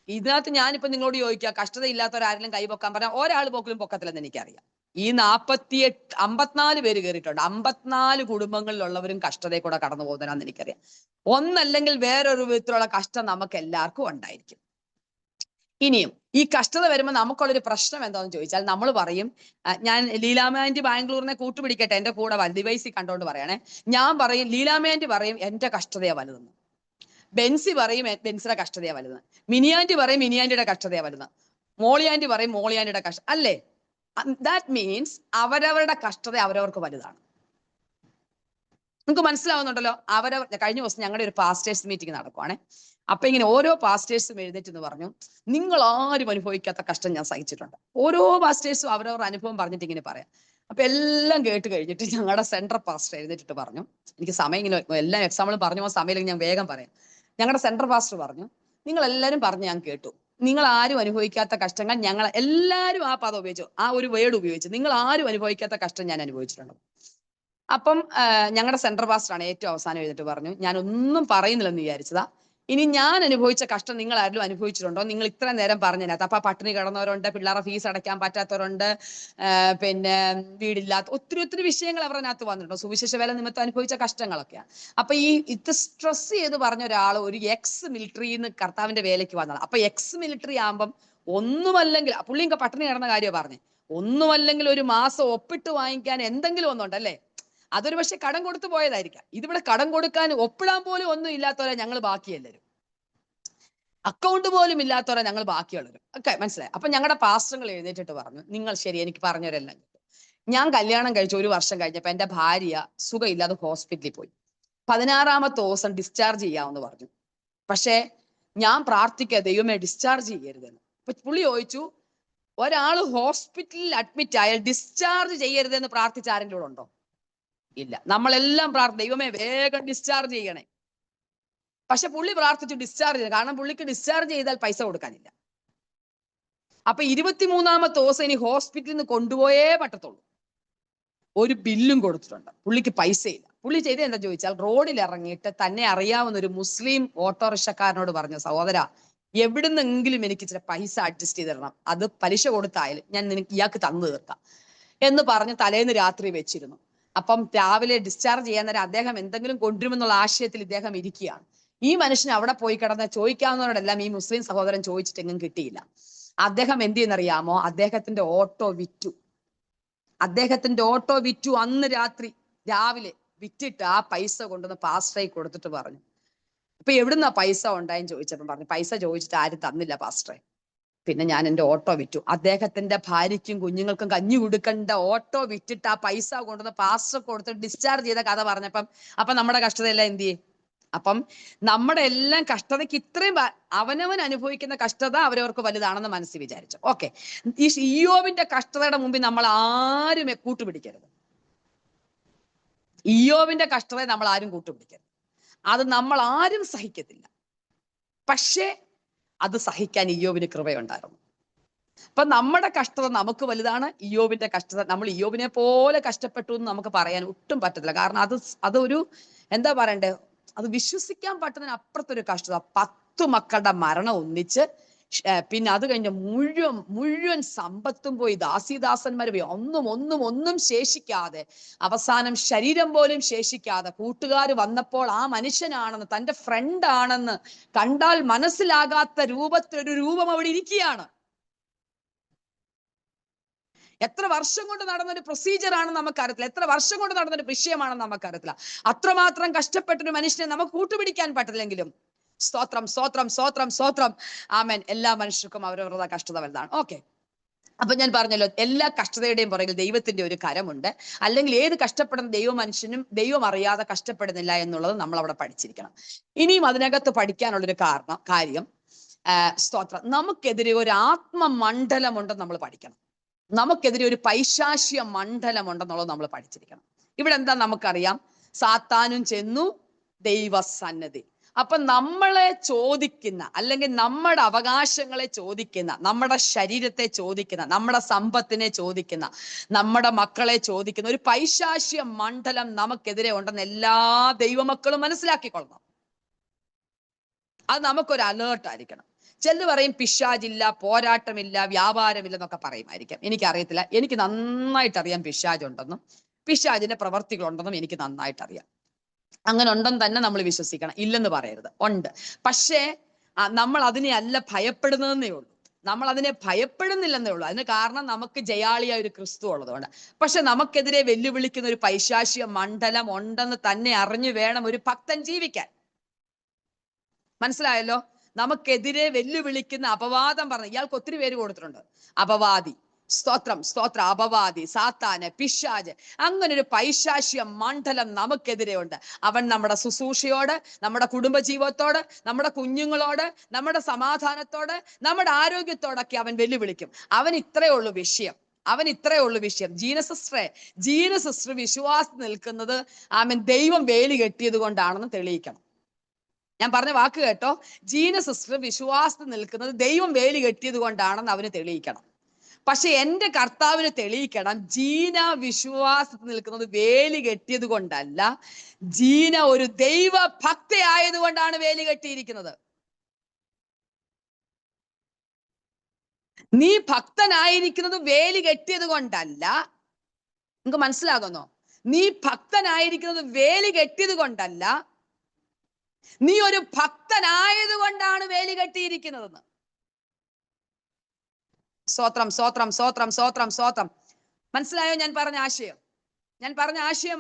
ഇതിനകത്ത് ഞാനിപ്പോ നിങ്ങളോട് ചോദിക്കുക, കഷ്ടത ഇല്ലാത്തവരാരെങ്കിലും കൈ പൊക്കാൻ പറഞ്ഞാൽ ഒരാൾ പോക്കലും പൊക്കത്തില്ലെന്ന് എനിക്കറിയാം. ഈ 54 പേര് കയറിയിട്ടുണ്ട്. 54 കുടുംബങ്ങളിലുള്ളവരും കഷ്ടതയെ കൂടെ കടന്നു പോകുന്നതാണെന്ന് എനിക്കറിയാം. ഒന്നല്ലെങ്കിൽ വേറൊരു വിധത്തിലുള്ള കഷ്ടം നമുക്ക് എല്ലാവർക്കും ഉണ്ടായിരിക്കും. ഇനിയും ഈ കഷ്ടത വരുമ്പോൾ നമുക്കുള്ളൊരു പ്രശ്നം എന്താണെന്ന് ചോദിച്ചാൽ, നമ്മൾ പറയും, ഞാൻ ലീലാമാൻറ്റി ബാംഗ്ലൂരിനെ കൂട്ടുപിടിക്കട്ടെ, എന്റെ കൂടെ ഡിവൈസിൽ കണ്ടോണ്ട് പറയണേ. ഞാൻ പറയും, ലീലാമാൻറ്റി പറയും എന്റെ കഷ്ടതയാ വലുതെന്ന്. ബെൻസി പറയും ബെൻസിയുടെ കഷ്ടതയാ വലുതെന്ന്. മിനിയാൻറ്റി പറയും മിനിയാൻറ്റിയുടെ കഷ്ടതയാ വലുതെന്ന്. മോളിയാൻറ്റി പറയും മോളിയാൻറ്റിയുടെ കഷ്ടം അല്ലേ? ദാറ്റ് മീൻസ് അവരവരുടെ കഷ്ടത അവരവർക്ക് വലുതാണ്. നിങ്ങൾക്ക് മനസ്സിലാവുന്നുണ്ടല്ലോ? കഴിഞ്ഞ ദിവസം ഞങ്ങളുടെ ഒരു പാസ്റ്റേഴ്സ് മീറ്റിംഗ് നടക്കുവാണേ. അപ്പൊ ഇങ്ങനെ ഓരോ പാസ്റ്റേഴ്സും എഴുന്നേറ്റെന്ന് പറഞ്ഞു, നിങ്ങൾ ആരും അനുഭവിക്കാത്ത കഷ്ടം ഞാൻ സഹിച്ചിട്ടുണ്ട്. ഓരോ പാസ്റ്റേഴ്സും അവരവരുടെ അനുഭവം പറഞ്ഞിട്ട് ഇങ്ങനെ പറയാം. അപ്പൊ എല്ലാം കേട്ട് കഴിഞ്ഞിട്ട് ഞങ്ങളുടെ സെൻട്രൽ പാസ്റ്റർ എഴുന്നേറ്റിട്ട് പറഞ്ഞു, എനിക്ക് സമയം ഇങ്ങനെ എല്ലാ എക്സാമ്പിളും പറഞ്ഞു പോകാൻ സമയമില്ലെങ്കിൽ ഞാൻ വേഗം പറയാം. ഞങ്ങളുടെ സെൻട്രൽ പാസ്റ്റർ പറഞ്ഞു, നിങ്ങൾ എല്ലാവരും പറഞ്ഞു ഞാൻ കേട്ടു, നിങ്ങൾ ആരും അനുഭവിക്കാത്ത കഷ്ടങ്ങൾ ഞങ്ങൾ എല്ലാവരും ആ പദം ഉപയോഗിച്ചു, ആ ഒരു വേർഡ് ഉപയോഗിച്ചു, നിങ്ങൾ ആരും അനുഭവിക്കാത്ത കഷ്ടം ഞാൻ അനുഭവിച്ചിട്ടുണ്ട്. അപ്പം ഞങ്ങളുടെ സെൻട്രൽ പാസ്റ്ററാണ് ഏറ്റവും അവസാനം എഴുതിട്ട് പറഞ്ഞു, ഞാൻ ഒന്നും പറയുന്നില്ലെന്ന് വിചാരിച്ചതാ, ഇനി ഞാൻ അനുഭവിച്ച കഷ്ടം നിങ്ങൾ ആരെങ്കിലും അനുഭവിച്ചിട്ടുണ്ടോ? നിങ്ങൾ ഇത്ര നേരം പറഞ്ഞതിനകത്ത് അപ്പൊ പട്ടിണി കിടന്നവരുണ്ട്, പിള്ളേരെ ഫീസ് അടയ്ക്കാൻ പറ്റാത്തവരുണ്ട്, പിന്നെ വീടില്ലാത്ത ഒത്തിരി വിഷയങ്ങൾ അവരതിനകത്ത് വന്നിട്ടുണ്ടോ? സുവിശേഷ വേല നിമിത്തം അനുഭവിച്ച കഷ്ടങ്ങളൊക്കെയാണ്. അപ്പൊ ഇത് സ്ട്രെസ് ചെയ്ത് പറഞ്ഞ ഒരാൾ ഒരു എക്സ് മിലിറ്ററിന്ന് കർത്താവിന്റെ വേലയ്ക്ക് വന്നതാണ്. അപ്പൊ എക്സ് മിലിറ്ററി ആകുമ്പം ഒന്നുമല്ലെങ്കിൽ പുള്ളി പട്ടിണി കിടന്ന കാര്യമാണ് പറഞ്ഞേ, ഒന്നുമല്ലെങ്കിൽ ഒരു മാസം ഒപ്പിട്ട് വാങ്ങിക്കാൻ എന്തെങ്കിലും ഒന്നുണ്ടല്ലേ? അതൊരു പക്ഷെ കടം കൊടുത്തു പോയതായിരിക്കാം. ഇതിവിടെ കടം കൊടുക്കാൻ ഒപ്പിടാൻ പോലും ഒന്നും ഇല്ലാത്തവരെ ഞങ്ങൾ ബാക്കിയെല്ലാവരും, അക്കൗണ്ട് പോലും ഇല്ലാത്തവരെ ഞങ്ങൾ ബാക്കിയുള്ളവരും ഒക്കെ. മനസ്സിലായി? അപ്പൊ ഞങ്ങളുടെ പാസ്റ്ററുകൾ എഴുന്നേറ്റിട്ട് പറഞ്ഞു, നിങ്ങൾ ശരി, എനിക്ക് പറഞ്ഞവരെല്ലാം കിട്ടും. ഞാൻ കല്യാണം കഴിച്ച 1 വർഷം കഴിഞ്ഞപ്പോ എന്റെ ഭാര്യ സുഖമില്ലാതെ ഹോസ്പിറ്റലിൽ പോയി. 16ാമത്തെ ദിവസം ഡിസ്ചാർജ് ചെയ്യാമെന്ന് പറഞ്ഞു. പക്ഷെ ഞാൻ പ്രാർത്ഥിക്കുക, ദൈവമേ ഡിസ്ചാർജ് ചെയ്യരുതെന്ന്. അപ്പൊ പുള്ളി ചോദിച്ചു, ഒരാൾ ഹോസ്പിറ്റലിൽ അഡ്മിറ്റ് ആയാൽ ഡിസ്ചാർജ് ചെയ്യരുതെന്ന് പ്രാർത്ഥിച്ച ആരെങ്കിലും ഉണ്ടോ? ഇല്ല. നമ്മളെല്ലാം ദൈവമേ വേഗം ഡിസ്ചാർജ് ചെയ്യണേ. പക്ഷെ പുള്ളി പ്രാർത്ഥിച്ചു ഡിസ്ചാർജ് ചെയ്യണം, കാരണം പുള്ളിക്ക് ഡിസ്ചാർജ് ചെയ്താൽ പൈസ കൊടുക്കാനില്ല. അപ്പൊ 23ാമത്തെ ദിവസം ഇനി ഹോസ്പിറ്റലിൽ നിന്ന് കൊണ്ടുപോയേ പറ്റത്തുള്ളൂ. ഒരു ബില്ലും കൊടുത്തിട്ടുണ്ട്, പുള്ളിക്ക് പൈസയില്ല. പുള്ളി ചെയ്ത് എന്താ ചോദിച്ചാൽ, റോഡിൽ ഇറങ്ങിയിട്ട് തന്നെ അറിയാവുന്ന ഒരു മുസ്ലിം ഓട്ടോറിക്ഷക്കാരനോട് പറഞ്ഞു, സഹോദര, എവിടുന്നെങ്കിലും എനിക്ക് ഇച്ചിരി പൈസ അഡ്ജസ്റ്റ് ചെയ്ത് തരണം, അത് പലിശ കൊടുത്തായാലും ഞാൻ ഇയാൾക്ക് തന്നു തീർക്കാം എന്ന് പറഞ്ഞ് തലേന്ന് രാത്രി വെച്ചിരുന്നു. അപ്പം രാവിലെ ഡിസ്ചാർജ് ചെയ്യാൻ നേരം അദ്ദേഹം എന്തെങ്കിലും കൊണ്ടുവരുമെന്നുള്ള ആശയത്തിൽ ഇദ്ദേഹം ഇരിക്കുകയാണ്. ഈ മനുഷ്യൻ അവിടെ പോയി കിടന്ന് ചോദിക്കാവുന്നവരോടെല്ലാം ഈ മുസ്ലിം സഹോദരൻ ചോദിച്ചിട്ടെങ്ങും കിട്ടിയില്ല. അദ്ദേഹം എന്ത് ചെയ്യുന്നറിയാമോ? അദ്ദേഹത്തിന്റെ ഓട്ടോ വിറ്റു. അന്ന് രാവിലെ വിറ്റിട്ട് ആ പൈസ കൊണ്ടുവന്ന് പാസ്റ്ററെ കൊടുത്തിട്ട് പറഞ്ഞു, ഇപ്പൊ എവിടുന്നാ പൈസ ഉണ്ടായെന്ന് ചോദിച്ചപ്പോൾ പറഞ്ഞു, പൈസ ചോദിച്ചിട്ട് ആരും തന്നില്ല പാസ്റ്ററെ, പിന്നെ ഞാൻ എൻ്റെ ഓട്ടോ വിറ്റു. അദ്ദേഹത്തിന്റെ ഭാര്യയ്ക്കും കുഞ്ഞുങ്ങൾക്കും കഞ്ഞി കൊടുക്കേണ്ട ഓട്ടോ വിറ്റിട്ട് ആ പൈസ കൊണ്ടുവന്ന് പാസ്റ്റർ കൊടുത്തിട്ട് ഡിസ്ചാർജ് ചെയ്ത കഥ പറഞ്ഞപ്പം അപ്പൊ നമ്മുടെ കഷ്ടതയെല്ലാം എന്ത് ചെയ്യും? അപ്പം നമ്മുടെ എല്ലാം കഷ്ടതയ്ക്ക് ഇത്രയും അവനവൻ അനുഭവിക്കുന്ന കഷ്ടത അവരവർക്ക് വലുതാണെന്ന് മനസ്സിൽ വിചാരിച്ചു. ഓക്കെ, ഈ ഇയ്യോബിന്റെ കഷ്ടതയുടെ മുമ്പിൽ നമ്മൾ ആരും കൂട്ടുപിടിക്കരുത്. ഇയ്യോബിന്റെ കഷ്ടതയെ നമ്മൾ ആരും കൂട്ടുപിടിക്കരുത്. അത് നമ്മൾ ആരും സഹിക്കത്തില്ല. പക്ഷേ അത് സഹിക്കാൻ ഇയ്യോബിന് കൃപയുണ്ടായിരുന്നു. അപ്പൊ നമ്മുടെ കഷ്ടത നമുക്ക് വലുതാണ്. ഇയ്യോബിന്റെ കഷ്ടത, നമ്മൾ ഇയ്യോബിനെ പോലെ കഷ്ടപ്പെട്ടു എന്ന് നമുക്ക് പറയാൻ ഒട്ടും പറ്റത്തില്ല. കാരണം അതൊരു എന്താ പറയണ്ടേ, അത് വിശ്വസിക്കാൻ പറ്റുന്നതിന് അപ്പുറത്തൊരു കഷ്ടത. 10 മക്കളുടെ മരണം ഒന്നിച്ച്, പിന്നെ അത് കഴിഞ്ഞ മുഴുവൻ സമ്പത്തും പോയി, ദാസീദാസന്മാർ പോയി, ഒന്നും ശേഷിക്കാതെ, അവസാനം ശരീരം പോലും ശേഷിക്കാതെ കൂട്ടുകാർ വന്നപ്പോൾ ആ മനുഷ്യനാണെന്ന്, തന്റെ ഫ്രണ്ട് ആണെന്ന് കണ്ടാൽ മനസ്സിലാകാത്ത രൂപത്തിലൊരു രൂപം അവിടെ ഇരിക്കുകയാണ്. എത്ര വർഷം കൊണ്ട് നടന്നൊരു പ്രൊസീജിയർ ആണെന്ന് നമുക്കറിയത്തില്ല, എത്ര വർഷം കൊണ്ട് നടന്നൊരു വിഷയമാണെന്ന് നമുക്കറിയത്തില്ല. അത്രമാത്രം കഷ്ടപ്പെട്ടൊരു മനുഷ്യനെ നമുക്ക് കൂട്ടുപിടിക്കാൻ പറ്റില്ലെങ്കിലും സ്തോത്രം, സ്തോത്രം, സ്തോത്രം, സ്തോത്രം. ആമേൻ. എല്ലാ മനുഷ്യർക്കും അവരവരുടെ കഷ്ടത വലുതാണ്. ഓക്കെ, അപ്പൊ ഞാൻ പറഞ്ഞല്ലോ, എല്ലാ കഷ്ടതയുടെയും പുറകിൽ ദൈവത്തിന്റെ ഒരു കരമുണ്ട്. അല്ലെങ്കിൽ ഏത് കഷ്ടപ്പെടുന്ന മനുഷ്യനും ദൈവം അറിയാതെ കഷ്ടപ്പെടുന്നില്ല എന്നുള്ളത് നമ്മൾ അവിടെ പഠിച്ചിരിക്കണം. ഇനിയും അതിനകത്ത് പഠിക്കാനുള്ളൊരു കാര്യം സ്തോത്രം, നമുക്കെതിരെ ഒരു ആത്മമണ്ഡലമുണ്ടെന്ന് നമ്മൾ പഠിക്കണം. നമുക്കെതിരെ ഒരു പൈശാചിക മണ്ഡലമുണ്ടെന്നുള്ളത് നമ്മൾ പഠിച്ചിരിക്കണം. ഇവിടെ എന്താ നമുക്കറിയാം, സാത്താനും ചെന്നു ദൈവസന്നിധി. അപ്പൊ നമ്മളെ ചോദിക്കുന്ന, അല്ലെങ്കിൽ നമ്മുടെ അവകാശങ്ങളെ ചോദിക്കുന്ന, നമ്മുടെ ശരീരത്തെ ചോദിക്കുന്ന, നമ്മുടെ സമ്പത്തിനെ ചോദിക്കുന്ന, നമ്മുടെ മക്കളെ ചോദിക്കുന്ന ഒരു പൈശാചിക മണ്ഡലം നമുക്കെതിരെ ഉണ്ടെന്ന് എല്ലാ ദൈവമക്കളും മനസ്സിലാക്കിക്കൊള്ളണം. അത് നമുക്കൊരു അലേർട്ട് ആയിരിക്കണം. ചിലർ പറയും പിശാചില്ല, പോരാട്ടമില്ല, വ്യാപാരമില്ല എന്നൊക്കെ പറയുമായിരിക്കാം. എനിക്കറിയത്തില്ല. എനിക്ക് നന്നായിട്ട് അറിയാം പിശാചുണ്ടെന്നും പിശാചിന്റെ പ്രവർത്തികളുണ്ടെന്നും എനിക്ക് നന്നായിട്ട് അറിയാം. അങ്ങനെ ഉണ്ടെന്ന് തന്നെ നമ്മൾ വിശ്വസിക്കണം, ഇല്ലെന്ന് പറയരുത്. ഉണ്ട്. പക്ഷേ നമ്മൾ അതിനെ അല്ല ഭയപ്പെടുന്നതെന്നേ ഉള്ളൂ. നമ്മൾ അതിനെ ഭയപ്പെടുന്നില്ലെന്നേ ഉള്ളൂ. അതിന് കാരണം നമുക്ക് ജയാളിയായ ഒരു ക്രിസ്തു ഉള്ളതുകൊണ്ട്. പക്ഷെ നമുക്കെതിരെ വെല്ലുവിളിക്കുന്ന ഒരു പൈശാചിക മണ്ഡലം ഉണ്ടെന്ന് തന്നെ അറിഞ്ഞു വേണം ഒരു ഭക്തൻ ജീവിക്കാൻ. മനസ്സിലായല്ലോ? നമുക്കെതിരെ വെല്ലുവിളിക്കുന്ന അപവാദം പറഞ്ഞു, ഇയാൾക്ക് ഒത്തിരി പേര് കൊടുത്തിട്ടുണ്ട്. അപവാദി, സ്തോത്രം, സ്തോത്ര, അപവാദി, സാത്താന്, പിശാച്, അങ്ങനെ ഒരു പൈശാചിക മണ്ഡലം നമുക്കെതിരെ ഉണ്ട്. അവൻ നമ്മുടെ ശുശ്രൂഷയോട്, നമ്മുടെ കുടുംബജീവിതത്തോട്, നമ്മുടെ കുഞ്ഞുങ്ങളോട്, നമ്മുടെ സമാധാനത്തോട്, നമ്മുടെ ആരോഗ്യത്തോടൊക്കെ അവൻ വെല്ലുവിളിക്കും. അവൻ ഇത്രയേ ഉള്ളൂ വിഷയം. ജീന സിസ്റ്റർ വിശ്വാസം നിൽക്കുന്നത് ദൈവം വേലി കെട്ടിയത് കൊണ്ടാണെന്ന് തെളിയിക്കണം. ഞാൻ പറഞ്ഞ വാക്ക് കേട്ടോ. ജീന സിസ്റ്റർ വിശ്വാസത്തിൽ നിൽക്കുന്നത് ദൈവം വേലി കെട്ടിയത് കൊണ്ടാണെന്ന് അവന് തെളിയിക്കണം. പക്ഷെ എന്റെ കർത്താവിന് തെളിയിക്കണം, ജീന വിശ്വാസത്തിൽ നിൽക്കുന്നത് വേലി കെട്ടിയത് കൊണ്ടല്ല, ജീന ഒരു ദൈവ ഭക്തയായതുകൊണ്ടാണ് വേലി കെട്ടിയിരിക്കുന്നത്. നീ ഭക്തനായിരിക്കുന്നത് വേലി കെട്ടിയത് കൊണ്ടല്ല. നിങ്ങൾക്ക് മനസ്സിലാകുന്നോ? നീ ഭക്തനായിരിക്കുന്നത് വേലി കെട്ടിയത് കൊണ്ടല്ല, നീ ഒരു ഭക്തനായതുകൊണ്ടാണ് വേലി കെട്ടിയിരിക്കുന്നതെന്ന്. സ്തോത്രം, സ്തോത്രം, സ്തോത്രം, സ്തോത്രം, സ്തോത്രം. മനസ്സിലായോ ഞാൻ പറഞ്ഞ ആശയം?